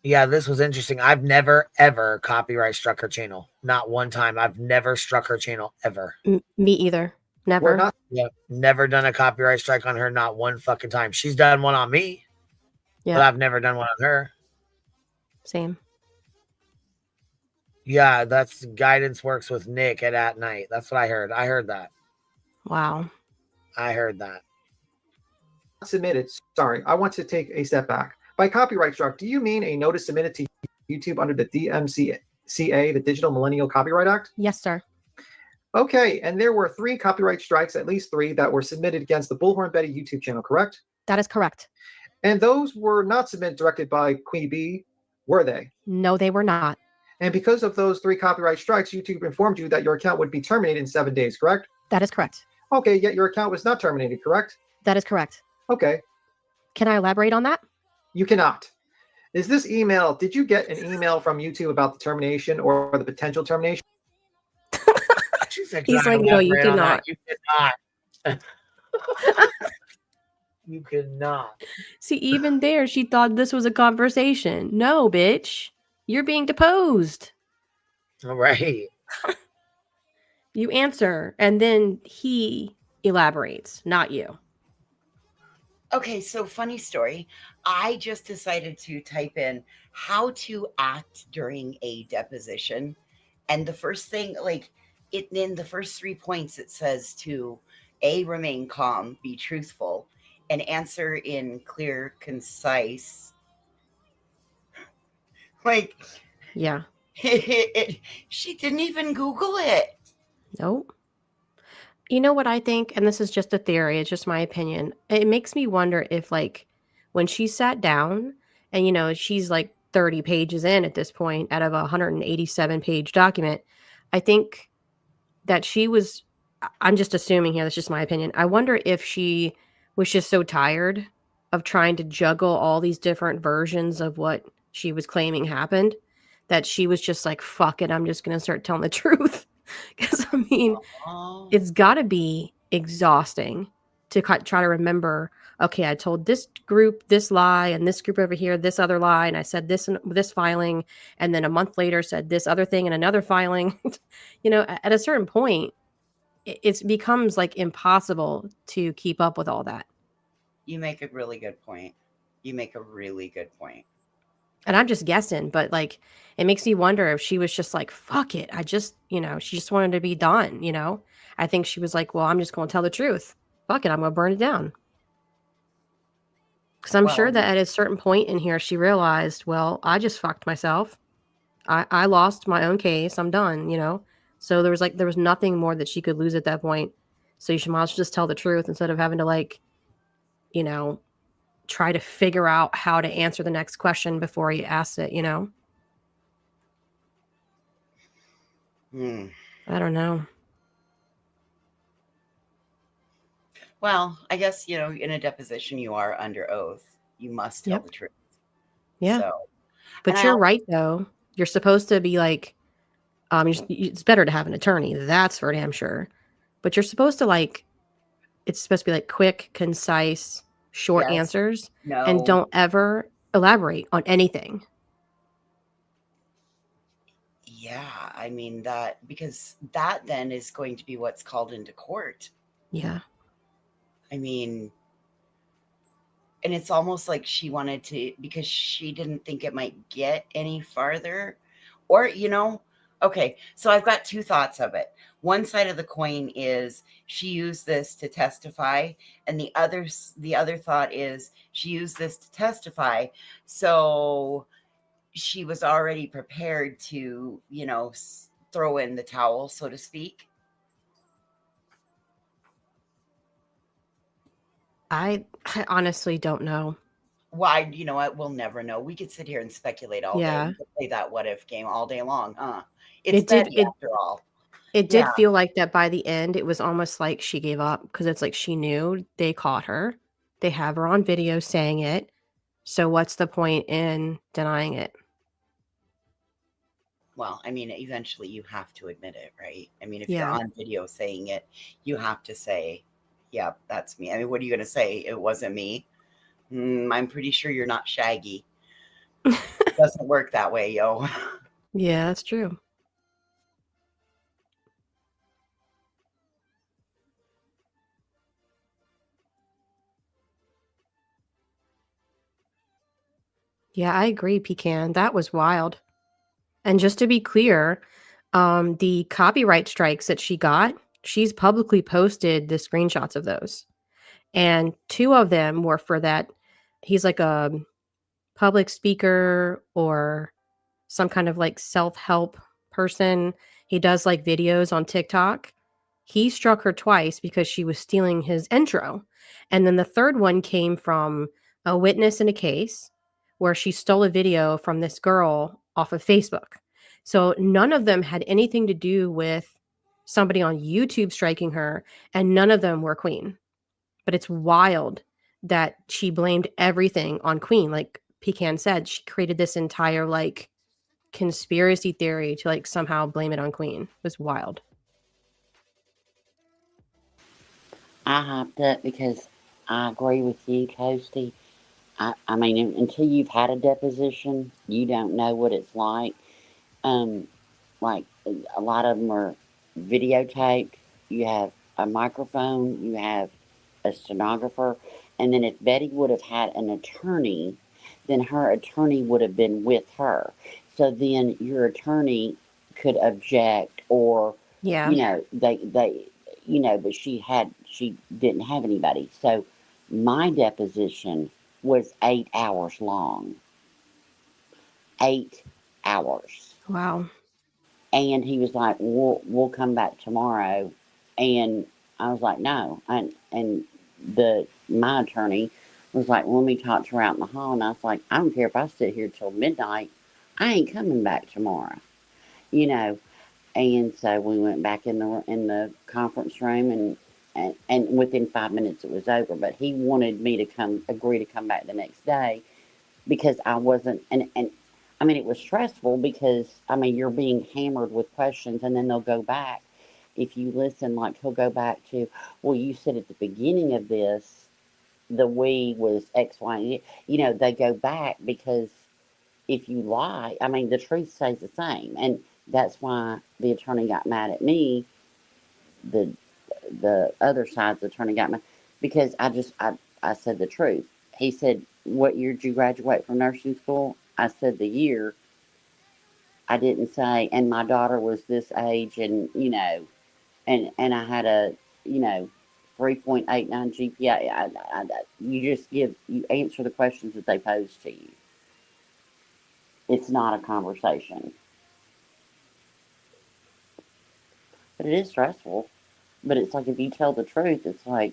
Yeah, this was interesting. I've never, ever copyright struck her channel. Not one time. I've never struck her channel, ever. Me either. Never. Yeah, never done a copyright strike on her, not one fucking time. She's done one on me, but I've never done one on her. Same. Yeah, that's Guidance Works with Nick at night. That's what I heard. I heard that. Wow. I heard that. Submitted. Sorry, I want to take a step back. By copyright struck, do you mean a notice submitted to YouTube under the DMCA, the Digital Millennial Copyright Act? Yes, sir. Okay, and there were 3 copyright strikes, at least 3, that were submitted against the Bullhorn Betty YouTube channel, correct? That is correct. And those were not submitted directed by Queenie Bee, were they? No, they were not. And because of those 3 copyright strikes, YouTube informed you that your account would be terminated in 7 days, correct? That is correct. Okay, yet your account was not terminated, correct? That is correct. Okay. Can I elaborate on that? You cannot. Is this email, did you get an email from YouTube about the termination or the potential termination? He's like, no, you cannot. You cannot. You cannot. See, even there, she thought this was a conversation. No, bitch. You're being deposed. All right. You answer, and then he elaborates, not you. Okay, so funny story. I just decided to type in how to act during a deposition. And the first thing, like, in the first 3 points, it says to A, remain calm, be truthful, and answer in clear, concise. Like, yeah. She didn't even Google it. Nope. You know what I think? And this is just a theory. It's just my opinion. It makes me wonder if, like, when she sat down and, you know, she's like 30 pages in at this point out of a 187 page document, I think that she was, I'm just assuming here, that's just my opinion. I wonder if she was just so tired of trying to juggle all these different versions of what she was claiming happened that she was just like, fuck it, I'm just going to start telling the truth. Because, I mean, it's got to be exhausting to try to remember, okay, I told this group this lie and this group over here, this other lie, and I said this in this filing, and then a month later said this other thing in another filing. You know, at a certain point, it becomes like impossible to keep up with all that. You make a really good point. You make a really good point. And I'm just guessing, but like, it makes me wonder if she was just like, fuck it. I just, you know, she just wanted to be done, you know? I think she was like, well, I'm just going to tell the truth. Fuck it. I'm going to burn it down. Because I'm sure that at a certain point in here, she realized, well, I just fucked myself. I lost my own case. I'm done, you know? So there was nothing more that she could lose at that point. So you should might as well just tell the truth instead of having to, like, you know, try to figure out how to answer the next question before he asks it, you know? I don't know. Well, I guess, you know, in a deposition, you are under oath. You must tell the truth. Yeah. So, but you're right, though. You're supposed to be like, it's better to have an attorney. That's for damn sure. But you're supposed to, like, it's supposed to be like quick, concise, short answers. No. And don't ever elaborate on anything. Yeah, I mean that, because that then is going to be what's called into court. Yeah. I mean, and it's almost like she wanted to, because she didn't think it might get any farther, or, you know, okay, so I've got 2 thoughts of it. One side of the coin is she used this to testify, and the other thought is she used this to testify, so she was already prepared to, you know, throw in the towel, so to speak. I honestly don't know. Why? You know what? We'll never know. We could sit here and speculate all day. We could play that what if game all day long, huh? It's Betty after all. It did Yeah. feel like that by the end, it was almost like she gave up because it's like she knew they caught her. They have her on video saying it. So what's the point in denying it? Well, I mean, eventually you have to admit it, right? I mean, if you're Yeah. on video saying it, you have to say, yeah, that's me. I mean, what are you going to say? It wasn't me. I'm pretty sure you're not Shaggy. It doesn't work that way, yo. Yeah, that's true. Yeah, I agree, Pecan. That was wild. And just to be clear, the copyright strikes that she got, she's publicly posted the screenshots of those. And 2 of them were for that. He's like a public speaker or some kind of like self-help person. He does like videos on TikTok. He struck her twice because she was stealing his intro. And then the third one came from a witness in a case where she stole a video from this girl off of Facebook. So none of them had anything to do with somebody on YouTube striking her, and none of them were Queen. But it's wild that she blamed everything on Queen. Like Pecan said, she created this entire like conspiracy theory to like somehow blame it on Queen. It was wild. I hopped up because I agree with you, Toasty. I mean, until you've had a deposition, you don't know what it's like. Like a lot of them are videotaped. You have a microphone, you have a stenographer, and then if Betty would have had an attorney, then her attorney would have been with her. So then your attorney could object, or Yeah. they but she didn't have anybody. So my deposition was 8 hours long. 8 hours. Wow. And he was like, we'll come back tomorrow. And I was like, no. And my attorney was like, well, let me talk to her out in the hall. And I was like, I don't care if I sit here till midnight. I ain't coming back tomorrow. And so we went back in the conference room, and within 5 minutes it was over. But he wanted me to agree to come back the next day because I wasn't, and I mean, it was stressful because, I mean, you're being hammered with questions, and then they'll go back. If you listen, like, he'll go back to, well, you said at the beginning of this, the we was X, Y, and Z. They go back because if you lie, I mean, the truth stays the same. And that's why the attorney got mad at me. The other side's attorney got mad because I said the truth. He said, what year did you graduate from nursing school? I said the year. I didn't say, and my daughter was this age, and and I had a 3.89 GPA. You answer the questions that they pose to you. It's not a conversation, but it is stressful. But it's like if you tell the truth, it's like,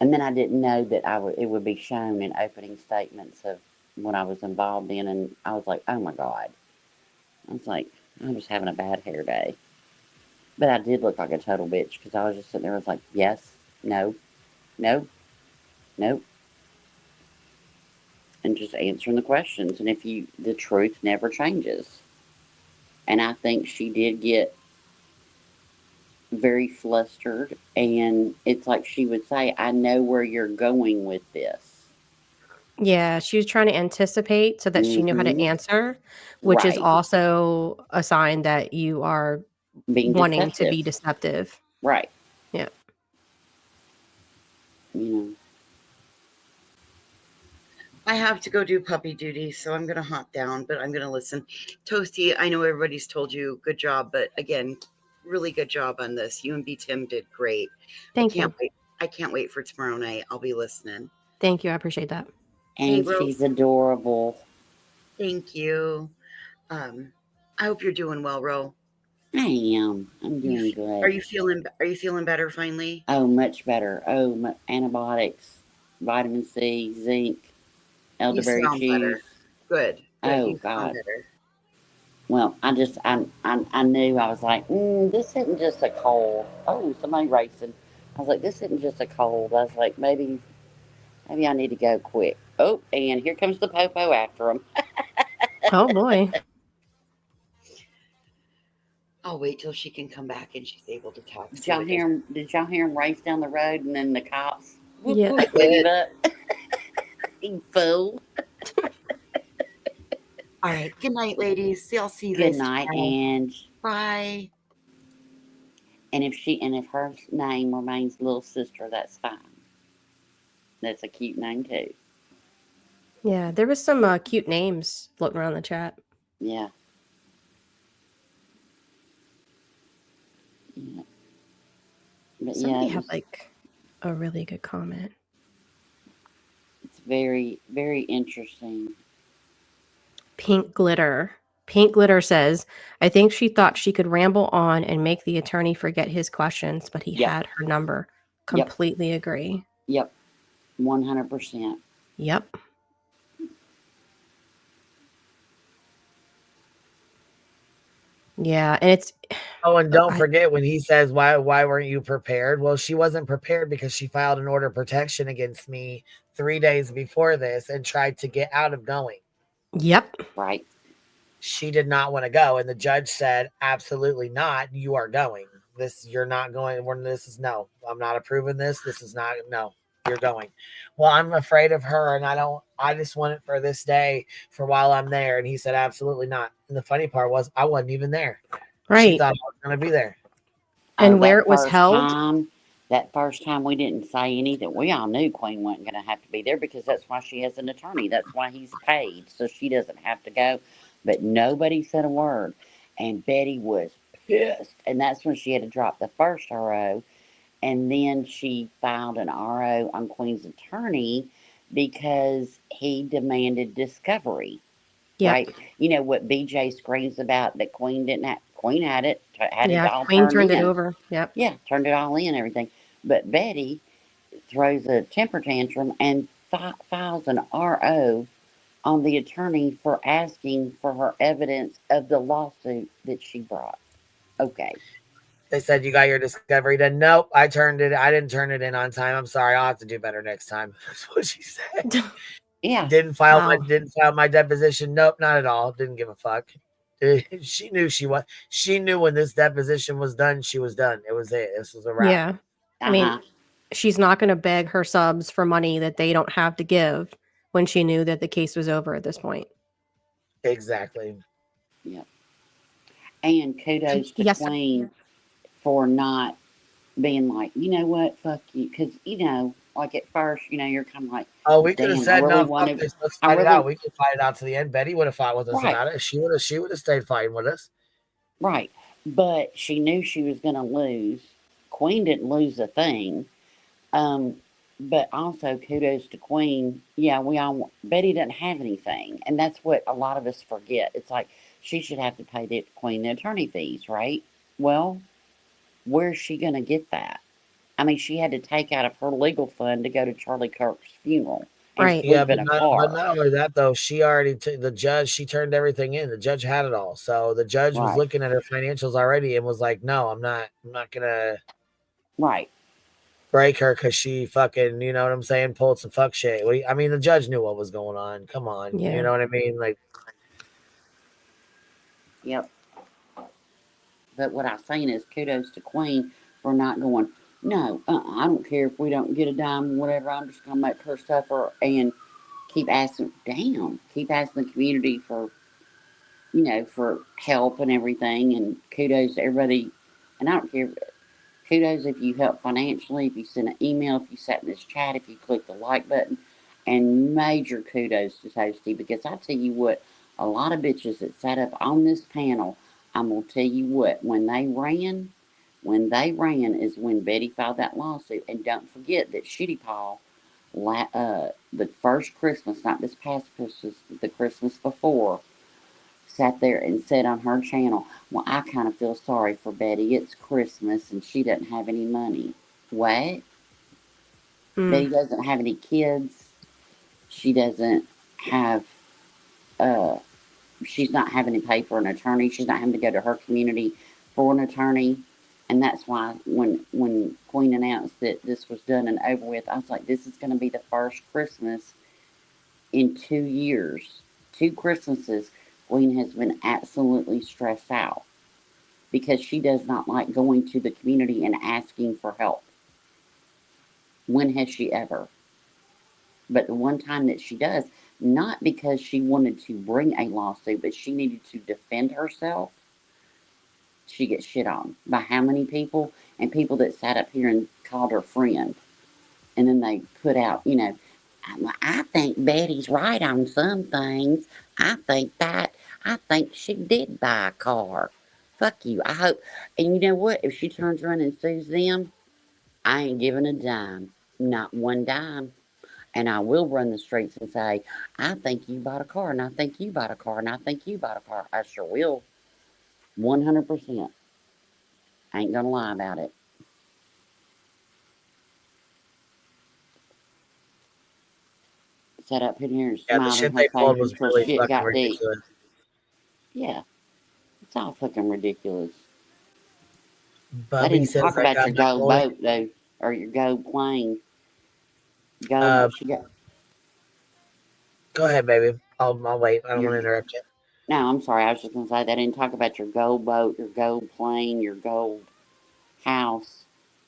and then I didn't know that it would be shown in opening statements of what I was involved in, and I was like, oh my God. I was like, I'm just having a bad hair day. But I did look like a total bitch because I was just sitting there. I was like, yes, no, no, no. And just answering the questions. And the truth never changes. And I think she did get very flustered. And it's like she would say, I know where you're going with this. Yeah, she was trying to anticipate so that she knew how to answer, which is Right. also a sign that you are Being wanting to be deceptive. deceptive. Right. Yeah. I have to go do puppy duty, so I'm going to hop down, but I'm going to listen. Toasty, I know everybody's told you good job, but again, really good job on this. You and B. Tim did great. Thank you. I can't wait for tomorrow night. I'll be listening. Thank you. I appreciate that. And she's adorable. Thank you. I hope you're doing well, Ro. I am. I'm doing good. Are you feeling better finally? Oh, much better. Oh, antibiotics, vitamin C, zinc, elderberry You sound juice. better. Good. Oh, You God. sound better. Well, I knew. I was like, this isn't just a cold. Oh, somebody racing. I was like, this isn't just a cold. I was like, maybe I need to go quick. Oh, and here comes the popo after him. Oh boy. I'll wait till she can come back and she's able to talk. Did y'all hear him? Did y'all hear him race down the road and then the cops whoop, Yeah. whoop, clean it up? You fool. All right. Good night, ladies. I'll see you Good guys night, tomorrow. and Bye. and if her name remains little sister, that's fine. That's a cute name too. Yeah, there was some cute names floating around the chat. Yeah. Yeah. But Somebody yeah, had like a really good comment. it's very, very interesting. Pink Glitter. Pink Glitter says, I think she thought she could ramble on and make the attorney forget his questions, but he had her number. Completely agree. Yep. 100%. Yep. Yeah, and it's Oh, and don't forget when he says, why weren't you prepared? Well, she wasn't prepared because she filed an order of protection against me 3 days before this and tried to get out of going. Yep. Right. She did not want to go, and the judge said, absolutely not. You are going. You're not going. No, I'm not approving this. This is not, no, you're going. Well, I'm afraid of her, and I just want it for this day for while I'm there. And he said, absolutely not. And the funny part was I wasn't even there. Right. She thought I was going to be there. And where it was held. That first time we didn't say anything. We all knew Queen wasn't going to have to be there because that's why she has an attorney. That's why he's paid, so she doesn't have to go. But nobody said a word. And Betty was pissed. And that's when she had to drop the first RO. And then she filed an RO on Queen's attorney because he demanded discovery. Yep. Right? You know what BJ screams about that Queen didn't have. Queen had it all Queen turned in. it over. Yep. Yeah, turned it all in, everything. But Betty throws a temper tantrum and files an RO on the attorney for asking for her evidence of the lawsuit that she brought. Okay. They said you got your discovery done. Nope, I didn't turn it in on time. I'm sorry. I'll have to do better next time. That's what she said. Yeah. Didn't file my deposition. Nope, not at all. Didn't give a fuck. She knew when this deposition was done, she was done. It was it. This was a wrap. Yeah. I mean, she's not going to beg her subs for money that they don't have to give when she knew that the case was over at this point. Exactly. Yep. And kudos to Queen for not being like, you know what, fuck you. Because, like at first, you're kind of like, oh, we could have said, really no, fuck this. Let's fight it out. We could fight it out to the end. Betty would have fought with us about it. She would have stayed fighting with us. Right. But she knew she was going to lose. Queen didn't lose a thing. But also kudos to Queen. Yeah, Betty doesn't have anything. And that's what a lot of us forget. It's like she should have to pay the Queen the attorney fees, right? Well, where's she going to get that? I mean, she had to take out of her legal fund to go to Charlie Kirk's funeral. Right. Yeah, but not only that, though, she already the judge, she turned everything in. The judge had it all. So the judge was looking at her financials already and was like, no, I'm not going to break her because she fucking, you know what I'm saying, pulled some fuck shit. I mean, the judge knew what was going on. Come on. Yeah. You know what I mean? Like, yep. But what I'm saying is kudos to Queen for not going, no, I don't care if we don't get a dime or whatever. I'm just going to make her suffer and keep asking the community for, for help and everything. And kudos to everybody. And I don't care. Kudos if you help financially, if you send an email, if you sat in this chat, if you click the like button. And major kudos to Toasty, because I tell you what, a lot of bitches that sat up on this panel, I'm going to tell you what, when they ran is when Betty filed that lawsuit. And don't forget that Shitty Paul, the first Christmas, not this past Christmas, the Christmas before, sat there and said on her channel, well, I kind of feel sorry for Betty. It's Christmas and she doesn't have any money. What? Betty doesn't have any kids. She doesn't have she's not having to pay for an attorney. She's not having to go to her community for an attorney. And that's why when Queen announced that this was done and over with, I was like, this is going to be the first Christmas in 2 years. 2 Christmases, Queen has been absolutely stressed out because she does not like going to the community and asking for help. When has she ever? But the one time that she does, not because she wanted to bring a lawsuit, but she needed to defend herself, she gets shit on by how many people? And people that sat up here and called her friend. And then they put out, you know, I think Betty's right on some things. I think she did buy a car. Fuck you. I hope. And you know what? If she turns around and sues them, I ain't giving a dime. Not one dime. And I will run the streets and say, I think you bought a car, and I think you bought a car, and I think you bought a car. I sure will. 100%. I ain't gonna lie about it. Sat up in here and Yeah, the smiled in shit her they pulled face was until really shit fucking got deep. ridiculous. Yeah, it's all fucking ridiculous. They Bubby didn't says talk I about got your my gold golden. boat, though, or your gold plane. Gold, she got Go ahead, baby. I'll wait. I don't your. want to interrupt you. No, I'm sorry. I was just gonna say they didn't talk about your gold boat, your gold plane, your gold house.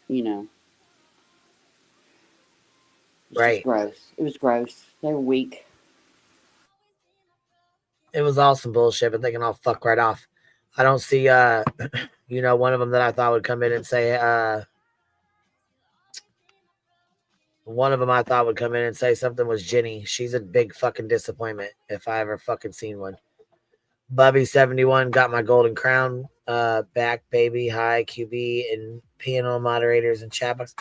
You know, it's just Right. gross. It was gross. They were weak. It was all some bullshit, but they can all fuck right off. I don't see you know, one of them that I thought would come in and say one of them I thought would come in and say something was Jenny. She's a big fucking disappointment if I ever fucking seen one. Bubby71 got my golden crown back, baby. Hi, QB and piano moderators and chat box.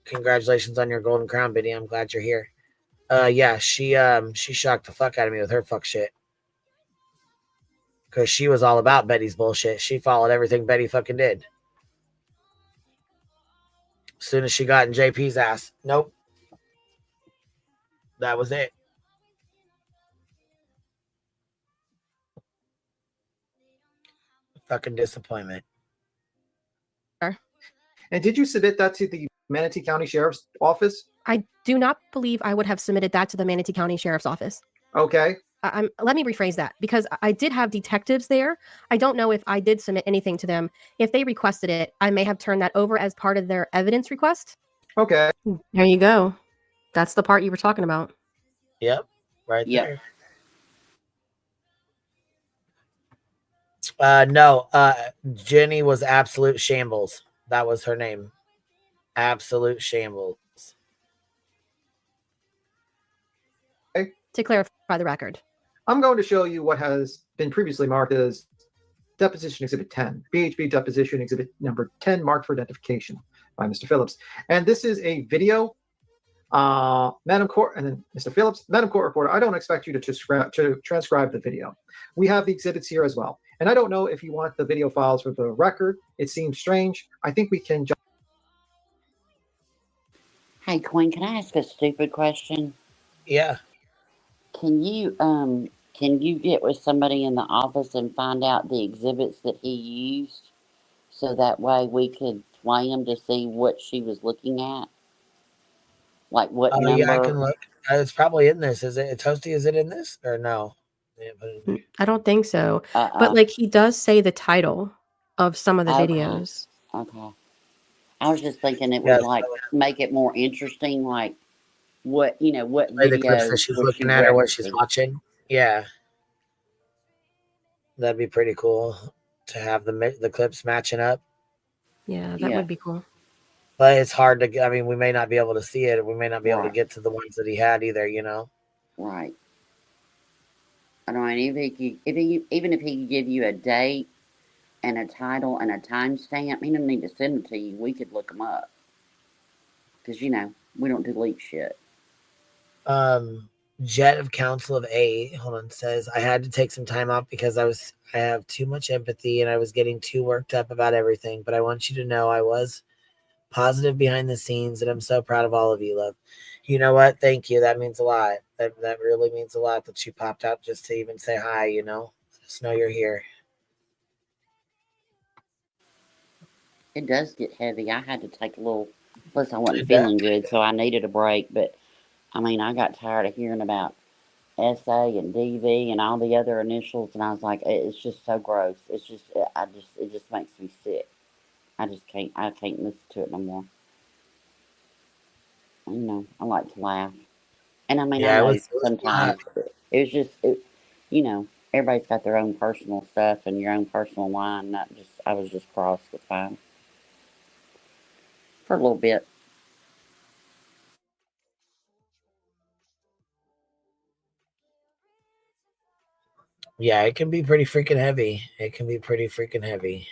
Congratulations on your golden crown, Biddy. I'm glad you're here. Yeah, she shocked the fuck out of me with her fuck shit. Because she was all about Betty's bullshit. She followed everything Betty fucking did. As soon as she got in JP's ass, nope. That was it. Fucking disappointment. And did you submit that to the Manatee County Sheriff's Office? I do not believe I would have submitted that to the Manatee County Sheriff's Office. Okay. Let me rephrase that because I did have detectives there. I don't know if I did submit anything to them. If they requested it, I may have turned that over as part of their evidence request. Okay. There you go. That's the part you were talking about. Yep. Right Yep. there. No, Jenny was absolute shambles. That was her name. Absolute shambles. Okay. To clarify the record. I'm going to show you what has been previously marked as Deposition Exhibit 10. BHB Deposition Exhibit number 10 marked for identification by Mr. Phillips. And this is a video. Madam Court, and then Mr. Phillips, Madam Court Reporter, I don't expect you to transcribe the video. We have the exhibits here as well. And I don't know if you want the video files for the record. It seems strange. I think we can just... Hey, Queen, can I ask a stupid question? Yeah. Can you get with somebody in the office and find out the exhibits that he used so that way we could play them to see what she was looking at? Like what number? Yeah, I can look. It's probably in this. Is it Toasty? Is it in this or no? I don't think so. But like he does say the title of some of the videos. Okay. I was just thinking it would like make it more interesting, like what what Play the video clips that she's looking at or what she's watching. Yeah. That'd be pretty cool to have the clips matching up. Yeah, that would be cool. But it's hard to. I mean, we may not be able to see it. We may not be able to get to the ones that he had either. You know. Right. I don't know. Even if he could give you a date and a title and a timestamp, he doesn't need to send them to you. We could look them up because we don't delete shit. Jet of Council of A, hold on, says I had to take some time off because I have too much empathy and I was getting too worked up about everything. But I want you to know I was positive behind the scenes and I'm so proud of all of you, love. You know what? Thank you. That means a lot. That really means a lot that you popped out just to even say hi, Just know you're here. It does get heavy. I had to take a little, plus I wasn't feeling good, so I needed a break. But I mean, I got tired of hearing about SA and DV and all the other initials, and I was like, it's just so gross. It's just, it just makes me sick. I can't listen to it no more. I like to laugh. And I mean, Yeah, I it know was sometimes it was just, everybody's got their own personal stuff and your own personal line. I was just crossed with mine for a little bit. Yeah, it can be pretty freaking heavy. It can be pretty freaking heavy.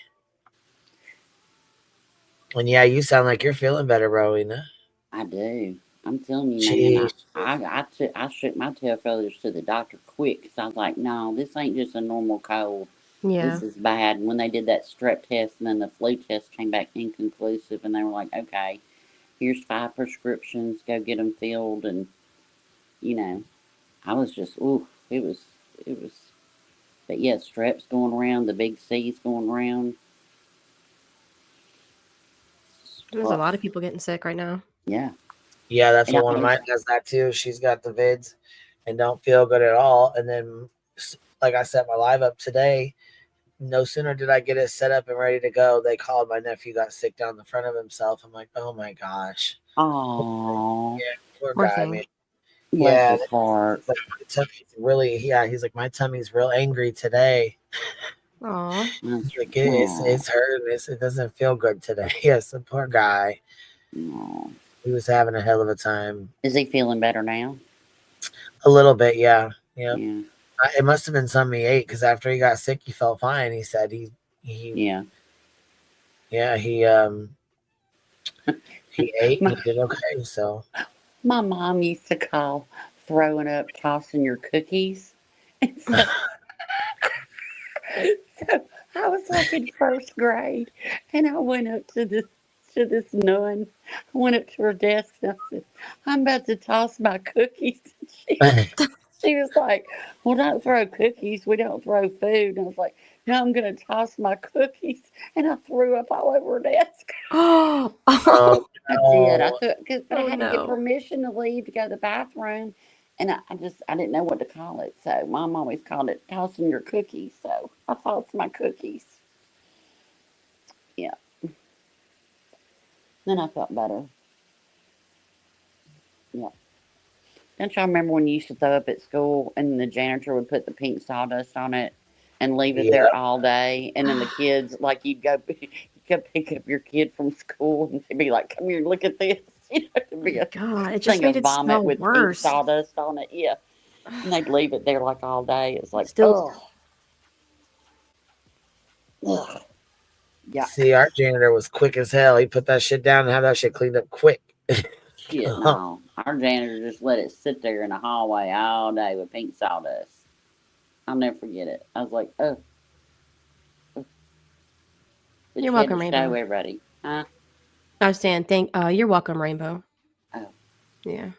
And yeah, you sound like you're feeling better, Rowena. I do. I'm telling you, man. I shook my tail feathers to the doctor quick because I was like, no, this ain't just a normal cold. Yeah. This is bad. And when they did that strep test and then the flu test came back inconclusive, and they were like, okay, here's 5 prescriptions. Go get them filled. And, I was just, ooh, it was. But yeah, strep's going around. The big C's going around. There's a lot of people getting sick right now. Yeah. Yeah, that's And what one of mine has that too. She's got the vids and don't feel good at all. And then, like I set my live up today, no sooner did I get it set up and ready to go, they called my nephew got sick down the front of himself. I'm like, oh my gosh. Oh. Yeah, poor Poor guy, thing. man. Bless Yeah, his heart. he's like, my tummy's really, he's like, my tummy's real angry today. Aw. He's like, it's hurting. It doesn't feel good today. Yes, the poor guy. Aww. He was having a hell of a time. Is he feeling better now? A little bit, yeah. Yep. Yeah. It must have been something he ate because after he got sick, he felt fine. He said he yeah he he ate and he did okay. So my mom used to call throwing up tossing your cookies. And so I was like in first grade, and I went up to this nun. I went up to her desk and I said, I'm about to toss my cookies. She was like, well, don't throw cookies. We don't throw food. And I was like, no, I'm going to toss my cookies. And I threw up all over her desk. Oh, I did. I had to get no. permission to leave to go to the bathroom. And I didn't know what to call it. So Mom always called it tossing your cookies. So I tossed my cookies. Yeah. Then I felt better. Yeah. Don't y'all remember when you used to throw up at school and the janitor would put the pink sawdust on it and leave it there all day? And then the kids, like, you'd go pick up your kid from school and they'd be like, come here, look at this. It'd be God, it just made it vomit smell with worse. pink sawdust on it. Yeah. And they'd leave it there like all day. It's like, Still. Ugh. Yeah. See, our janitor was quick as hell. He put that shit down and had that shit cleaned up quick. Shit, no. Our janitor just let it sit there in the hallway all day with pink sawdust. I'll never forget it. I was like, oh. You're welcome, Rainbow. Show everybody. Huh? I was saying, you're welcome, Rainbow. Oh. Yeah.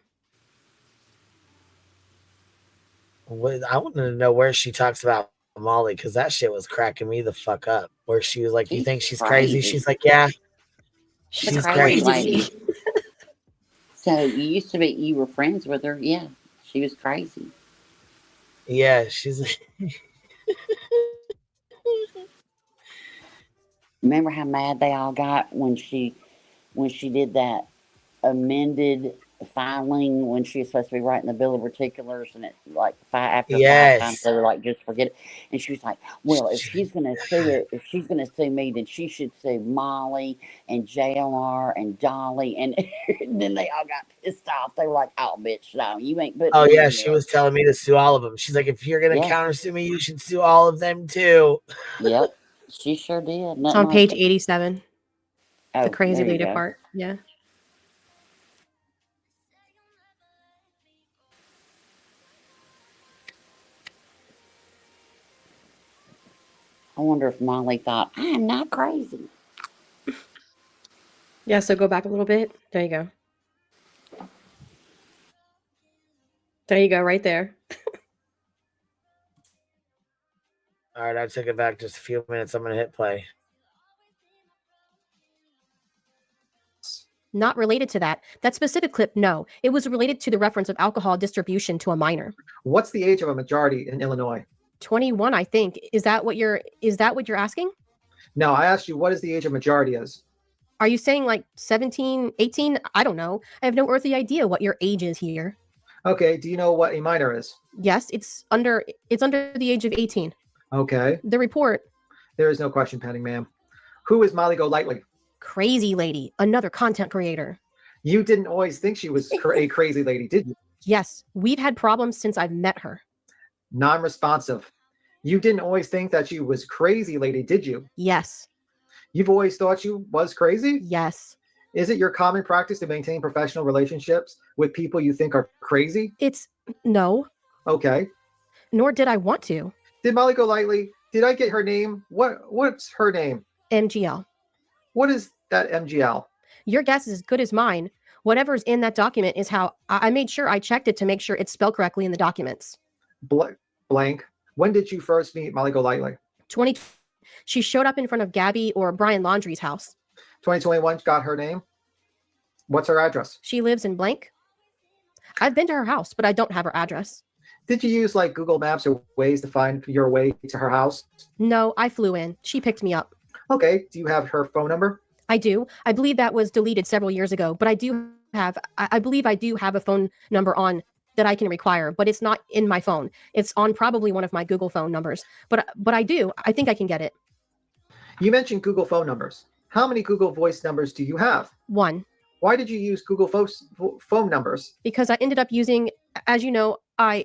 I wanted to know where she talks about Molly because that shit was cracking me the fuck up. Where she was like, you think she's crazy? She's like, yeah. She's crazy. So you were friends with her? Yeah. She was crazy. Yeah, she's Remember how mad they all got when she did that amended filing when she was supposed to be writing the bill of particulars, and it like five times they were like, just forget it. And she was like, well, if she's gonna sue me, then she should sue Molly and JLR and Dolly. And then they all got pissed off. They were like, oh bitch, no, you ain't putting oh me yeah, in she this. was telling me to sue all of them. She's like, if you're gonna countersue me, you should sue all of them too. Yep, she sure did. It's on page 87. Oh, the crazy lady part. Yeah. I wonder if Molly thought, I'm not crazy. Yeah, so go back a little bit. There you go. There you go, right there. All right, I took it back just a few minutes. I'm going to hit play. Not related to that. That specific clip, no. It was related to the reference of alcohol distribution to a minor. What's the age of a majority in Illinois? 21, I think. Is that what you're asking? No, I asked you what is the age of majority is. Are you saying like 17, 18? I don't know. I have no earthly idea what your age is here. Okay, do you know what a minor is? Yes, it's under the age of 18. Okay. The report. There is no question pending, ma'am. Who is Molly Golightly? Crazy lady, another content creator. You didn't always think she was a crazy lady, did you? Yes, we've had problems since I've met her. Non-responsive. You didn't always think that she was crazy lady, did you? Yes. You've always thought she was crazy? Yes. Is it your common practice to maintain professional relationships with people you think are crazy? It's no. Okay. Nor did I want to. Did Molly Golightly? Did I get her name? What's her name? MGL. What is that MGL? Your guess is as good as mine. Whatever's in that document is how I made sure I checked it to make sure it's spelled correctly in the documents. Blank. When did you first meet Molly Golightly? 20. She showed up in front of Gabby or Brian Laundrie's house. 2021 got her name. What's her address? She lives in blank. I've been to her house, but I don't have her address. Did you use like Google Maps or Waze to find your way to her house? No, I flew in. She picked me up. Okay. Do you have her phone number? I do. I believe that was deleted several years ago, but I believe I do have a phone number on that I can require, but it's not in my phone. It's on probably one of my Google phone numbers, but I do. I think I can get it. You mentioned Google phone numbers. How many Google Voice numbers do you have? 1. Why did you use Google phone numbers? Because I ended up using, as you know, I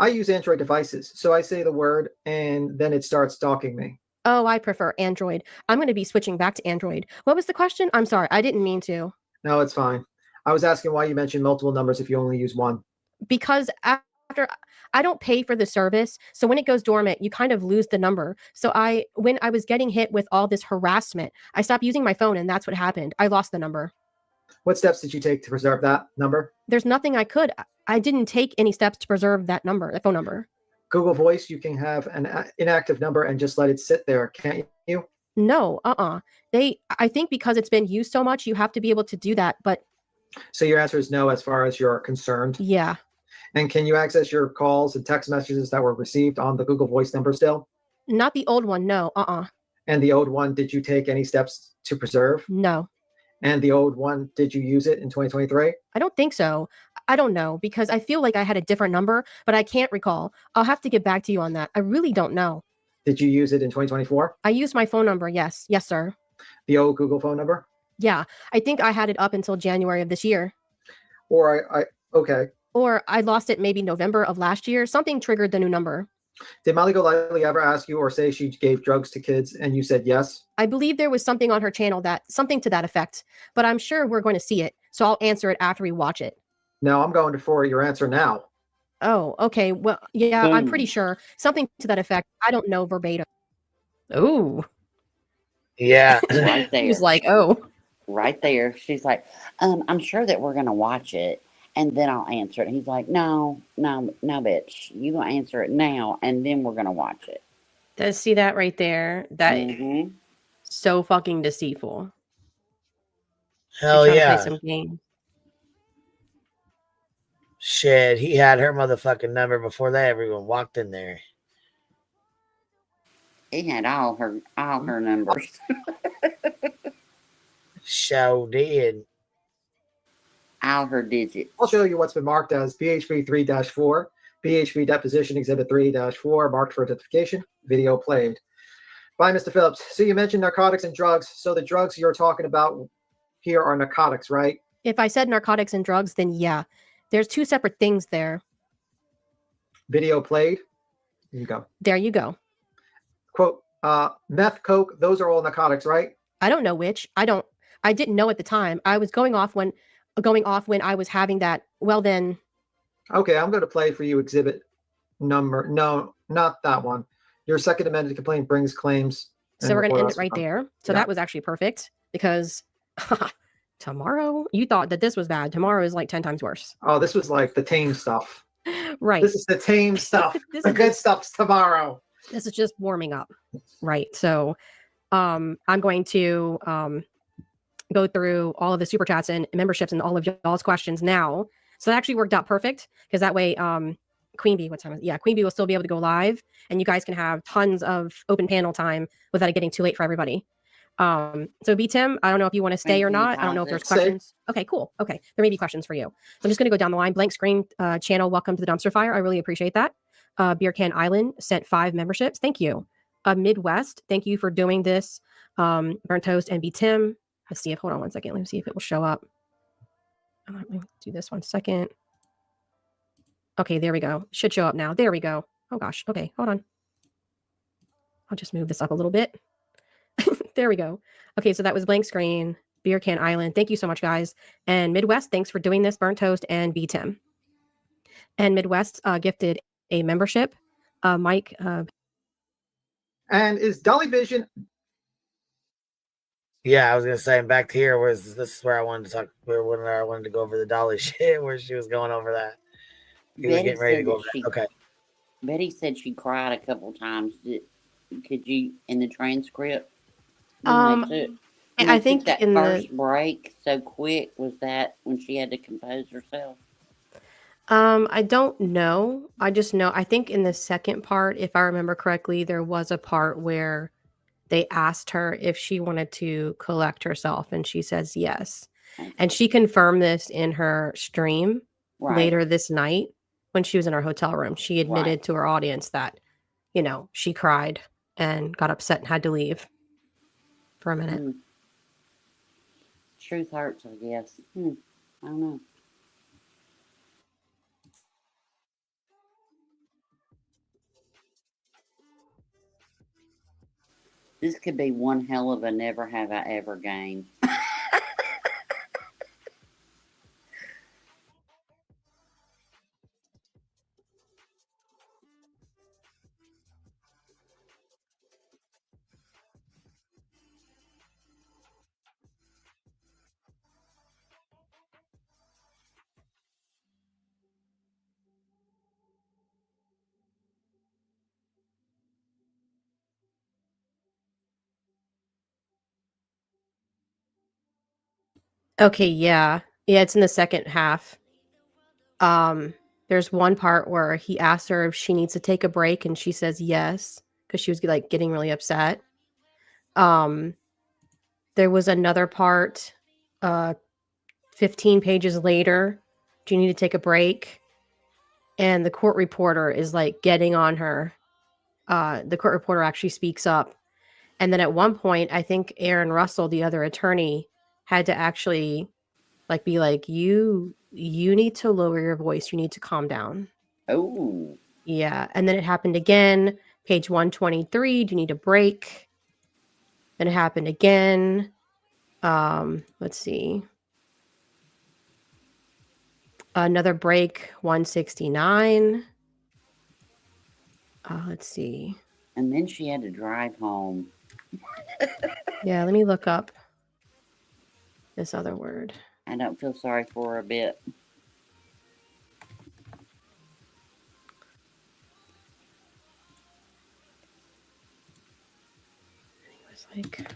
use Android devices, so I say the word and then it starts stalking me. Oh, I prefer Android. I'm going to be switching back to Android. What was the question? I'm sorry. I didn't mean to. No, it's fine. I was asking why you mentioned multiple numbers if you only use one. Because after I don't pay for the service, so when it goes dormant, you kind of lose the number. So when I was getting hit with all this harassment, I stopped using my phone, and that's what happened. I lost the number. What steps did you take to preserve that number? There's nothing I could. I didn't take any steps to preserve that number, the phone number. Google Voice, you can have an inactive number and just let it sit there, can't you? No, I think because it's been used so much, you have to be able to do that, but... So your answer is no as far as you're concerned? Yeah. And can you access your calls and text messages that were received on the Google Voice number still? Not the old one, no, And the old one, did you take any steps to preserve? No. And the old one, did you use it in 2023? I don't think so. I don't know, because I feel like I had a different number, but I can't recall. I'll have to get back to you on that. I really don't know. Did you use it in 2024? I used my phone number, yes. Yes, sir. The old Google phone number? Yeah, I think I had it up until January of this year. Or okay. Or I lost it maybe November of last year. Something triggered the new number. Did Molly Golightly ever ask you or say she gave drugs to kids and you said yes? I believe there was something on her channel something to that effect, but I'm sure we're going to see it. So I'll answer it after we watch it. No, I'm going for your answer now. Oh, okay. Well, yeah, I'm pretty sure something to that effect. I don't know verbatim. Oh. Yeah. Right there. He was like, oh. Right there. She's like, I'm sure that we're going to watch it and then I'll answer it. And he's like, no, bitch. You going to answer it now and then we're going to watch it. Does see that right there? That so fucking deceitful. Hell yeah. Play some games. Shit, he had her motherfucking number before they ever even walked in there. He had all her numbers. So did. All her digits. I'll show you what's been marked as PHP 3-4, PHP Deposition Exhibit 3-4, marked for identification. Video played. Bye, Mr. Phillips. So you mentioned narcotics and drugs. So the drugs you're talking about here are narcotics, right? If I said narcotics and drugs, then yeah. There's two separate things there. Video played. There you go. There you go. Quote, meth, coke, those are all narcotics, right? I don't know which. I didn't know at the time. I was going off when I was having that. Well then. Okay, I'm going to play for you exhibit number. No, not that one. Your second amended complaint brings claims. So we're going to end it right there. So that was actually perfect because Tomorrow? You thought that this was bad. Tomorrow is like 10 times worse. Oh, this was like the tame stuff. Right. This is the tame stuff. This The is good just- stuff's tomorrow. This is just warming up. Right. So I'm going to go through all of the super chats and memberships and all of y'all's questions now. So that actually worked out perfect because that way Queen Bee, what time is it? Yeah, Queen Bee will still be able to go live and you guys can have tons of open panel time without it getting too late for everybody. So B Tim, I don't know if you want to stay or not. I don't know if there's questions. Okay, cool. Okay. There may be questions for you. So I'm just going to go down the line. Blank Screen channel, welcome to the dumpster fire. I really appreciate that. Beer Can Island sent 5 memberships. Thank you. Midwest, thank you for doing this. Burnt Toast and B Tim. Let's see if, hold on one second. Let me see if it will show up. Let me do this 1 second. Okay, there we go. Should show up now. There we go. Oh gosh. Okay, hold on. I'll just move this up a little bit. There we go. Okay, so that was Blank Screen, Beer Can Island. Thank you so much, guys. And Midwest, thanks for doing this, Burnt Toast and B Tim. And Midwest gifted a membership. Mike. And is Dolly Vision? Yeah, I was gonna say, back here was this is where I wanted to talk. Where I wanted to go over the Dolly shit, where she was going over that. You were getting ready to go over that. Okay. Betty said she cried a couple times. Could you in the transcript? I think that in first break so quick, was that when she had to compose herself? I don't know. I just know. I think in the second part, if I remember correctly, there was a part where they asked her if she wanted to collect herself, and she says yes. Okay. And she confirmed this in her stream later this night when she was in her hotel room. She admitted to her audience that, you know, she cried and got upset and had to leave for a minute. Truth hurts, I guess. I don't know. This could be one hell of a never have I ever game. Okay, yeah. Yeah, it's in the second half. There's one part where he asks her if she needs to take a break and she says yes because she was like getting really upset. There was another part 15 pages later. Do you need to take a break? And the court reporter is like getting on her. The court reporter actually speaks up. And then at one point, I think Aaron Russell, the other attorney, had to actually like be like, you need to lower your voice. You need to calm down. Oh. Yeah. And then it happened again. Page 123. Do you need a break? Then it happened again. Let's see. Another break, 169. Let's see. And then she had to drive home. Yeah, let me look up this other word. I don't feel sorry for her a bit. It was like...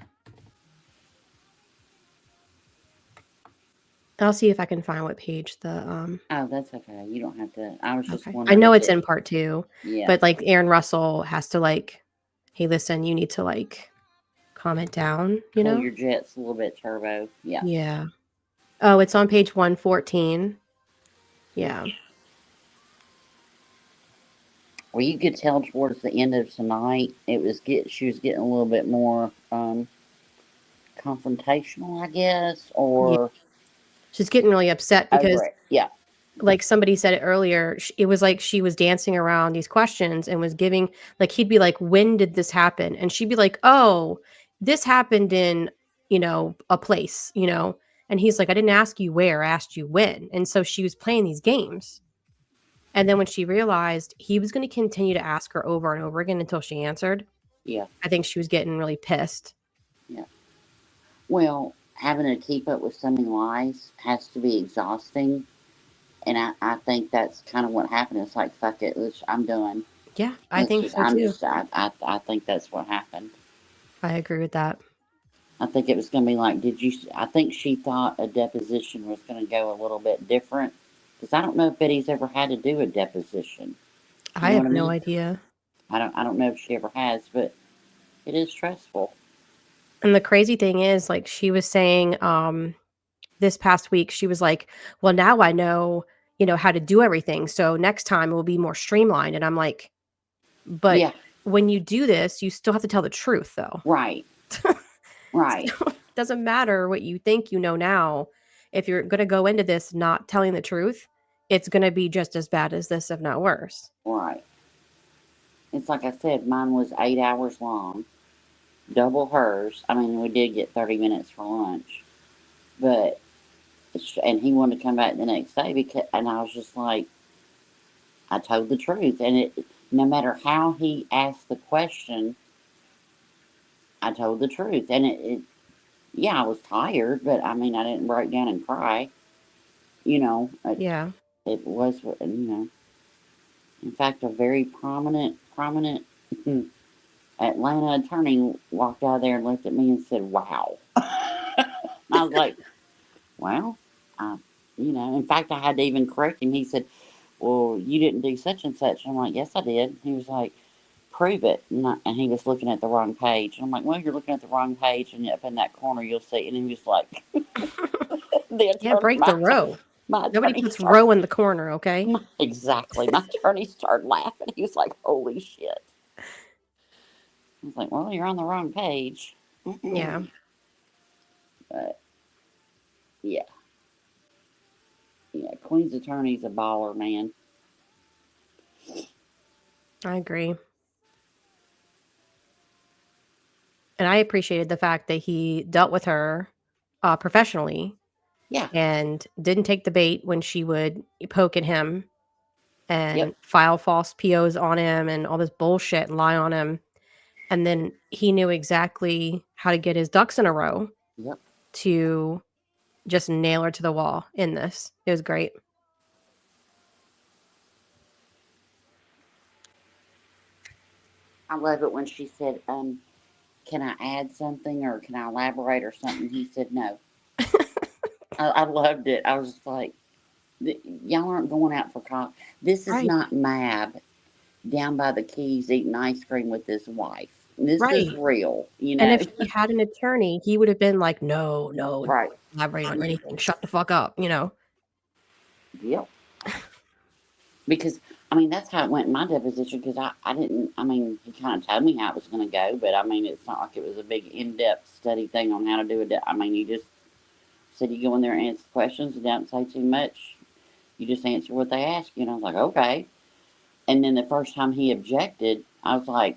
I'll see if I can find what page the Oh, that's okay. You don't have to. I was just wondering. I know it's in part 2. Yeah. But like Aaron Russell has to like, hey, listen, you need to like calm it down, you know? Your jet's a little bit turbo. Yeah. Yeah. Oh, it's on page 114. Yeah. Well, you could tell towards the end of tonight, she was getting a little bit more confrontational, I guess, or. Yeah. She's getting really upset because, like somebody said it earlier, it was like she was dancing around these questions and was giving, like, he'd be like, when did this happen? And she'd be like, oh, this happened in, you know, a place, you know? And he's like, I didn't ask you where, I asked you when. And so she was playing these games. And then when she realized he was going to continue to ask her over and over again until she answered, yeah, I think she was getting really pissed. Yeah. Well, having to keep up with so many lies has to be exhausting. And I think that's kind of what happened. It's like, fuck it, I'm done. Yeah, I think so too. I think that's what happened. I agree with that. I think it was going to be like, I think she thought a deposition was going to go a little bit different. Because I don't know if Betty's ever had to do a deposition. I have no idea. I don't know if she ever has, but it is stressful. And the crazy thing is, like, she was saying, this past week, she was like, well, now I know, how to do everything. So next time it will be more streamlined. And I'm like, but when you do this, you still have to tell the truth, though. Right. Right. So it doesn't matter what you think you know now. If you're going to go into this not telling the truth, it's going to be just as bad as this, if not worse. Right. It's like I said, mine was 8 hours long, double hers. I mean, we did get 30 minutes for lunch, but, and he wanted to come back the next day and I was just like, I told the truth. And no matter how he asked the question, I told the truth. And yeah, I was tired, but I mean, I didn't break down and cry. Yeah. It was, in fact, a very prominent Atlanta attorney walked out of there and looked at me and said, wow. I was like, well, in fact, I had to even correct him. He said, well, you didn't do such and such. I'm like, yes, I did. He was like, prove it. And he was looking at the wrong page. And I'm like, well, you're looking at the wrong page, and up in that corner, you'll see. And he was like, break the row. Nobody puts row in the corner, okay? Exactly. My attorney started laughing. He was like, holy shit. I was like, well, you're on the wrong page. Yeah. But, yeah. Yeah, Queen's attorney's a baller, man. I agree. And I appreciated the fact that he dealt with her professionally. Yeah. And didn't take the bait when she would poke at him and file false POs on him and all this bullshit and lie on him. And then he knew exactly how to get his ducks in a row to just nail her to the wall in this. It was great. I love it when she said, can I add something or can I elaborate or something? He said no. I loved it. I was just like, y'all aren't going out for coffee. This is not Mab down by the Keys eating ice cream with his wife. This is real, And if he had an attorney, he would have been like, no, elaborate on anything. Shut the fuck up, Yep. Because, I mean, that's how it went in my deposition, because I didn't, I mean, he kind of told me how it was going to go, but, I mean, it's not like it was a big in-depth study thing on how to do it. I mean, you just said you go in there and answer questions and don't say too much. You just answer what they ask you. And I was like, okay. And then the first time he objected, I was like,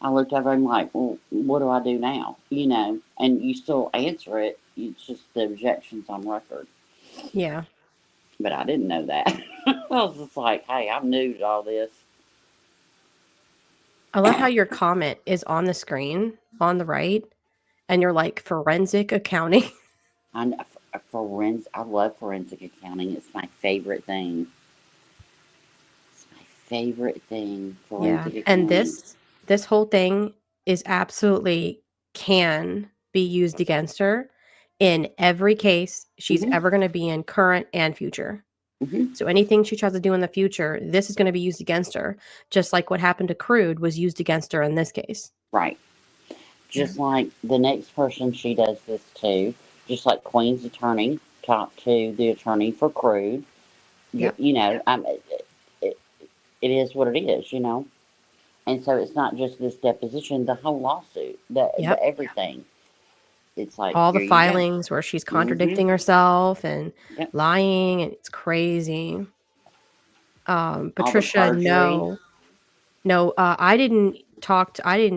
I looked over him like, well, what do I do now? And you still answer it. It's just the objection's on record. Yeah. But I didn't know that. I was just like, hey, I'm new to all this. I love how your comment is on the screen on the right, and you're like, forensic accounting. I love forensic accounting. It's my favorite thing. It's my favorite thing. Forensic accounting. And this whole thing is absolutely can be used against her in every case she's ever going to be in, current and future. So anything she tries to do in the future, this is going to be used against her, just like what happened to Crude was used against her in this case. Right. Just like the next person she does this to, just like Queen's attorney talked to the attorney for Crude. It is what it is, And so it's not just this deposition, the whole lawsuit, the everything. It's like all the filings where she's contradicting herself and lying, and it's crazy. Patricia, no, I didn't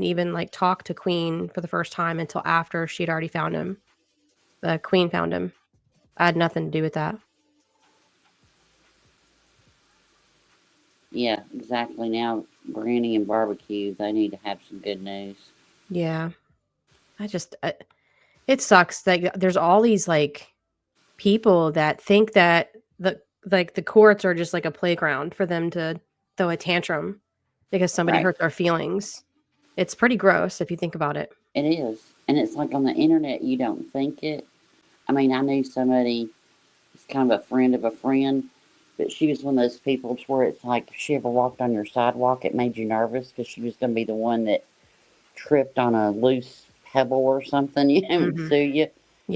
even talk to Queen for the first time until after she'd already found him. Queen found him. I had nothing to do with that. Yeah, exactly. Now, Granny and Barbecue, they need to have some good news. Yeah. It sucks that there's all these like people that think that the courts are just like a playground for them to throw a tantrum because somebody Right. hurt their feelings. It's pretty gross if you think about it. It is. And it's like on the internet, you don't think it. I mean, I knew somebody, it's kind of a friend of a friend, but she was one of those people to where it's like if she ever walked on your sidewalk, it made you nervous because she was going to be the one that tripped on a loose pebble or something, you know, and Mhm. sue you.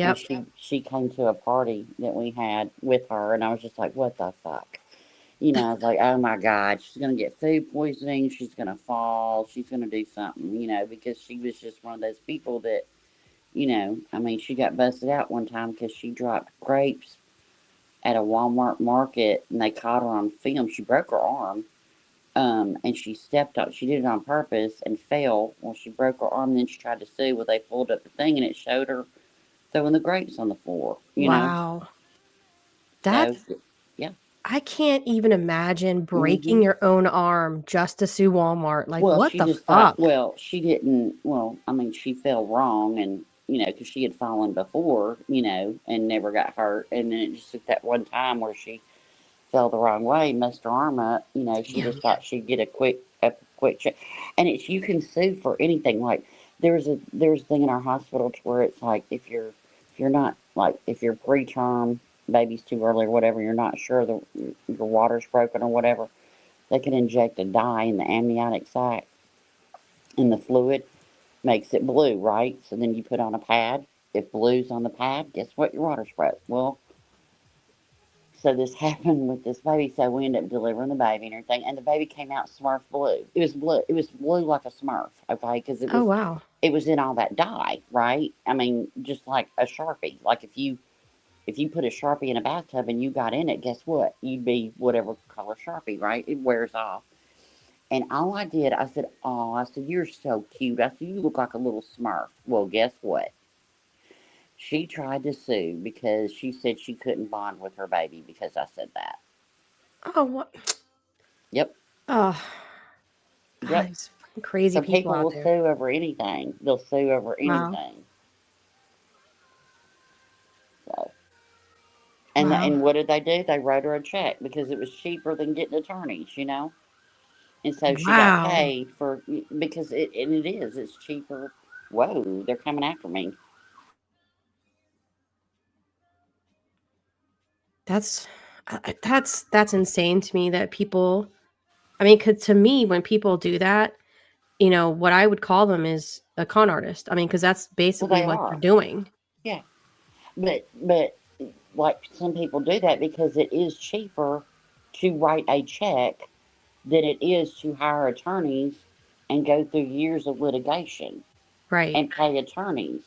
And Yep. she came to a party that we had with her, and I was just like, what the fuck? You know, I was like, oh my God, she's going to get food poisoning. She's going to fall. She's going to do something, you know, because she was just one of those people that, you know, I mean, she got busted out one time because she dropped grapes at a Walmart market and they caught her on film. She broke her arm. And she stepped up. She did it on purpose and fell. Well, she broke her arm. Then she tried to sue. Well, they pulled up the thing and it showed her throwing the grapes on the floor. You know. Wow. So, That's yeah. I can't even imagine breaking Mhm. your own arm just to sue Walmart. Like, Well, what she the just thought. fuck? Well, she didn't. Well, I mean, she fell wrong, and you know, because she had fallen before, you know, and never got hurt. And then it just took that one time where she fell the wrong way, messed her arm up. You know, she Damn. just thought she'd get a quick check. And it's you can sue for anything. Like there's a thing in our hospital to where it's like if you're not like if you're preterm, baby's too early or whatever, you're not sure your water's broken or whatever, they can inject a dye in the amniotic sac, and the fluid makes it blue, right? So then you put on a pad. If blue's on the pad, guess what? Your water's broke. Well, so this happened with this baby. So we ended up delivering the baby and everything, and the baby came out Smurf blue. It was blue. It was blue like a Smurf. Okay, because Oh wow. it was in all that dye, right? I mean, just like a Sharpie. Like if you put a Sharpie in a bathtub and you got in it, guess what? You'd be whatever color Sharpie, right? It wears off. And all I did, I said, "Oh," I said, "you're so cute." I said, "You look like a little Smurf." Well, guess what? She tried to sue because she said she couldn't bond with her baby because I said that. Oh what? Yep. Oh, Yep. guys, fucking crazy So people people out will there. sue over anything. They'll sue over Wow. anything. So, Wow. and what did they do? They wrote her a check because it was cheaper than getting attorneys, you know. And so she got Wow. paid for because it's cheaper. Whoa, they're coming after me. That's that's insane to me that people I mean, 'cause to me, when people do that, you know, what I would call them is a con artist. I mean, because that's Well, basically they what they're are. doing. Yeah, but like some people do that because it is cheaper to write a check than it is to hire attorneys and go through years of litigation Right. and pay attorneys.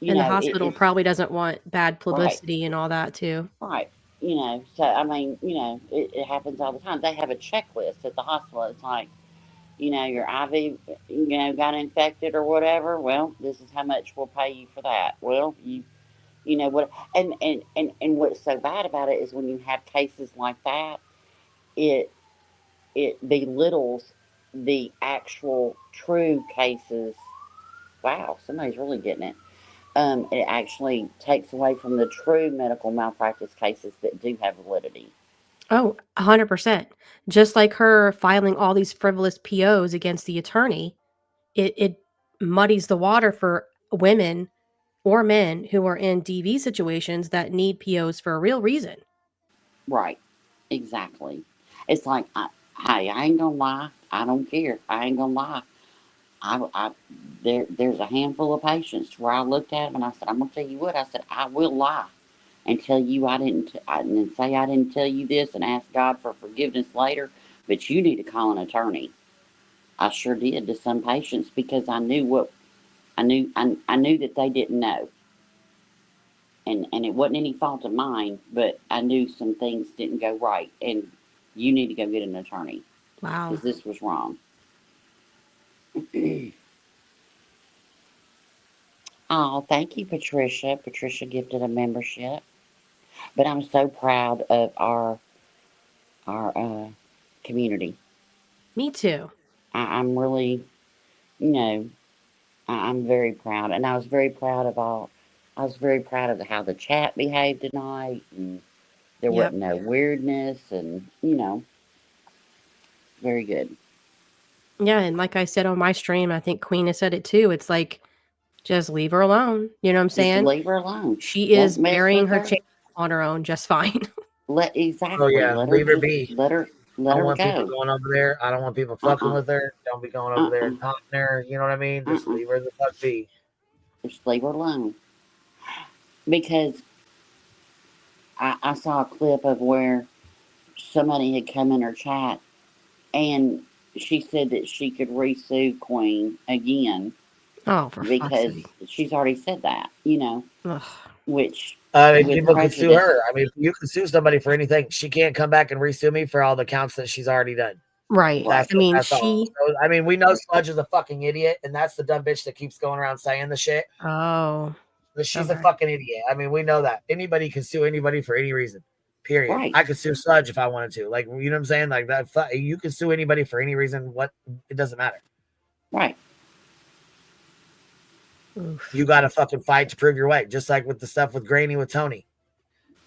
You And the know, hospital it's probably doesn't want bad right, publicity and all that too. right. You know, so I mean, you know, it happens all the time. They have a checklist at the hospital. It's like, you know, your IV, you know, got infected or whatever. Well, this is how much we'll pay you for that. Well, you know what, and what's so bad about it is when you have cases like that, it it belittles the actual true cases. Wow, somebody's really getting it. It actually takes away from the true medical malpractice cases that do have validity. Oh, 100%. Just like her filing all these frivolous POs against the attorney, it muddies the water for women or men who are in DV situations that need POs for a real reason. Right, exactly. It's like, hey, I ain't gonna lie. I don't care. I ain't gonna lie. I there's a handful of patients where I looked at them and I said, I'm gonna tell you what. I said, I will lie and tell you and say I didn't tell you this and ask God for forgiveness later. But you need to call an attorney. I sure did to some patients because I knew what I knew. I knew that they didn't know, and it wasn't any fault of mine. But I knew some things didn't go right, and you need to go get an attorney Wow. because this was wrong. Oh, thank you, Patricia. Patricia gifted a membership. But I'm so proud of our community. Me too. I'm really, you know, I'm very proud, and I was very proud of all. I was very proud of how the chat behaved tonight, and there Yep. wasn't no weirdness, and very good. Yeah, and like I said on my stream, I think Queen has said it too. It's like, just leave her alone. You know what I'm Just saying? leave her alone. She Won't is mess burying with her her. channel on her own just fine. Exactly. Oh yeah, Let her leave her just be. let I her don't want people go. going over there. I don't want people fucking with her. Don't be going over there and taunting her. You know what I mean? Just leave her the fuck be. Just leave her alone. Because I saw a clip of where somebody had come in her chat and she said that she could resue Queen again. Oh, for fuck's because sake. she's already said that, Ugh. which People with could sue prejudice. her. I mean, you can sue somebody for anything. She can't come back and resue me for all the counts that she's already done. Right. That's I mean, that's all. So, I mean, we know Sludge is a fucking idiot, and that's the dumb bitch that keeps going around saying the shit. Oh. But she's a Okay. fucking idiot. I mean, we know that. Anybody can sue anybody for any reason. Period. Right. I could sue Sludge if I wanted to. Like, you know what I'm saying? Like that. You can sue anybody for any reason. What? It doesn't matter. Right. Oof. You got to fucking fight to prove your way. Just like with the stuff with Granny with Tony.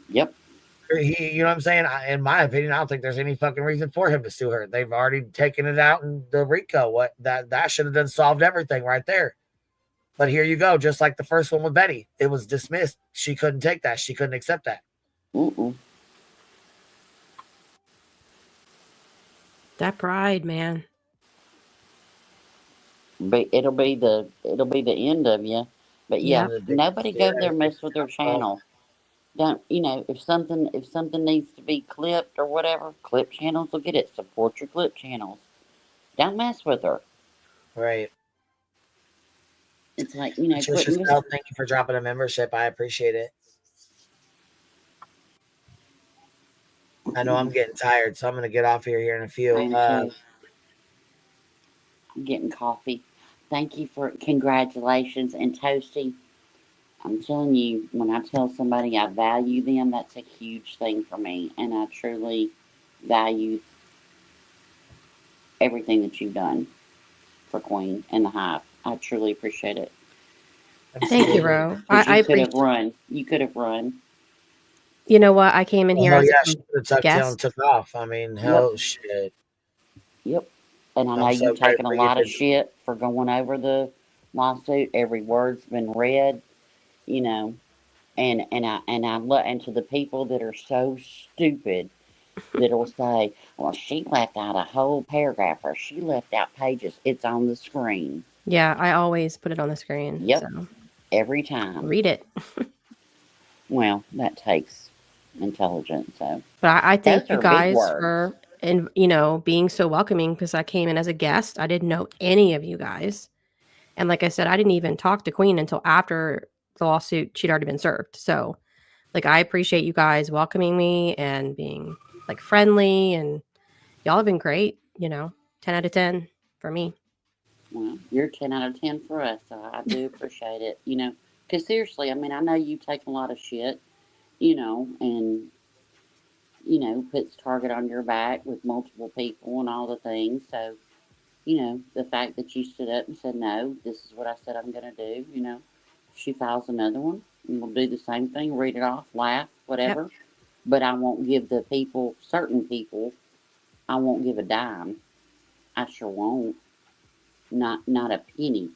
Yep. You know what I'm saying? In my opinion, I don't think there's any fucking reason for him to sue her. They've already taken it out in the RICO. What that should have done solved everything right there. But here you go, just like the first one with Betty, it was dismissed. She couldn't take that. She couldn't accept that. That pride, man. But it'll be the end of you. But yeah, nobody go over there and mess with their channel. Don't if something needs to be clipped or whatever, clip channels will get it. Support your clip channels. Don't mess with her. Right. It's like Patricia Spell, thank you for dropping a membership. I appreciate it. I know I'm getting tired, so I'm going to get off here in a few. I'm getting coffee. Thank you for congratulations and Toasty. I'm telling you, when I tell somebody I value them, that's a huge thing for me, and I truly value everything that you've done for Queen and the Hive. I truly appreciate it. Thank you, Ro. I You could have appreciate. run. You could have run. You know what? I came in here as she could have tucked tail and took off. I mean, hell, shit. Yep. And I know you've taken a lot of shit for going over the lawsuit. Every word's been read, and to the people that are so stupid that'll say, "Well, she left out a whole paragraph or she left out pages." It's on the screen. Yeah, I always put it on the screen. Yep. So. Every time. Read it. Well, that takes intelligence. So. But I thank you guys for being so welcoming because I came in as a guest. I didn't know any of you guys. And like I said, I didn't even talk to Queen until after the lawsuit she'd already been served. So like I appreciate you guys welcoming me and being like friendly, and y'all have been great, 10 out of 10 for me. Well, you're 10 out of 10 for us, so I do appreciate it, because seriously, I mean, I know you take a lot of shit, and, puts target on your back with multiple people and all the things, so, the fact that you stood up and said, no, this is what I said I'm going to do, she files another one, and we'll do the same thing, read it off, laugh, whatever, but I won't give the people, certain people, I won't give a dime. I sure won't. Not a penny.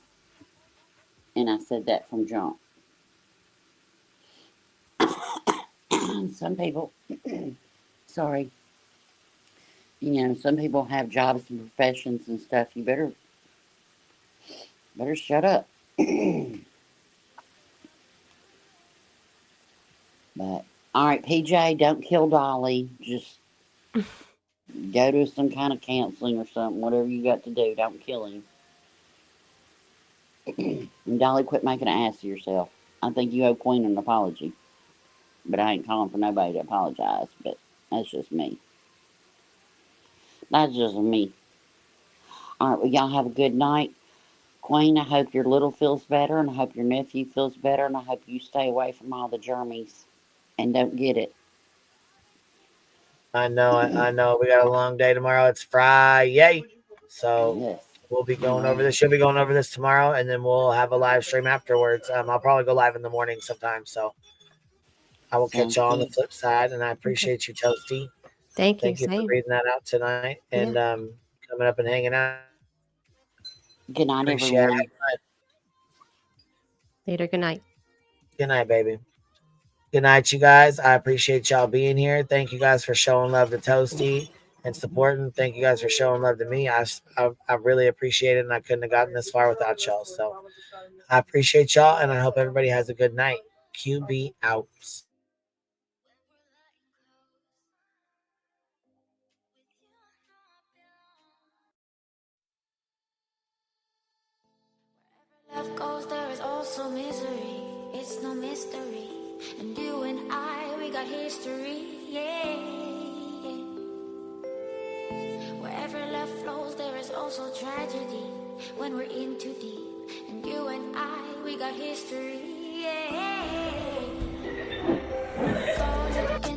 And I said that from jump. Some people, sorry, some people have jobs and professions and stuff. You better shut up. But all right, PJ, don't kill Dolly. Just go to some kind of counseling or something. Whatever you got to do, don't kill him. And Dolly, quit making an ass of yourself. I think you owe Queen an apology. But I ain't calling for nobody to apologize. But that's just me. That's just me. All right, well, y'all have a good night. Queen, I hope your little feels better, and I hope your nephew feels better, and I hope you stay away from all the germies and don't get it. I know. We got a long day tomorrow. It's Friday. So, yes. We'll be going over this. She'll be going over this tomorrow, and then we'll have a live stream afterwards. I'll probably go live in the morning sometime. So I will catch y'all on the flip side, and I appreciate you, Toasty. Thank you. Thank you for Same. reading that out tonight and coming up and hanging out. Good night, Appreciate everyone. it. Later. Good night. Good night, baby. Good night, you guys. I appreciate y'all being here. Thank you guys for showing love to Toasty and supporting. Thank you guys for showing love to me. I really appreciate it, and I couldn't have gotten this far without y'all. So I appreciate y'all, and I hope everybody has a good night. QB out. Love goes, there is also misery. It's no mystery. And you and I, we got history. Yeah. Wherever love flows, there is also tragedy. When we're in too deep. And you and I, we got history. Yeah. Thought you can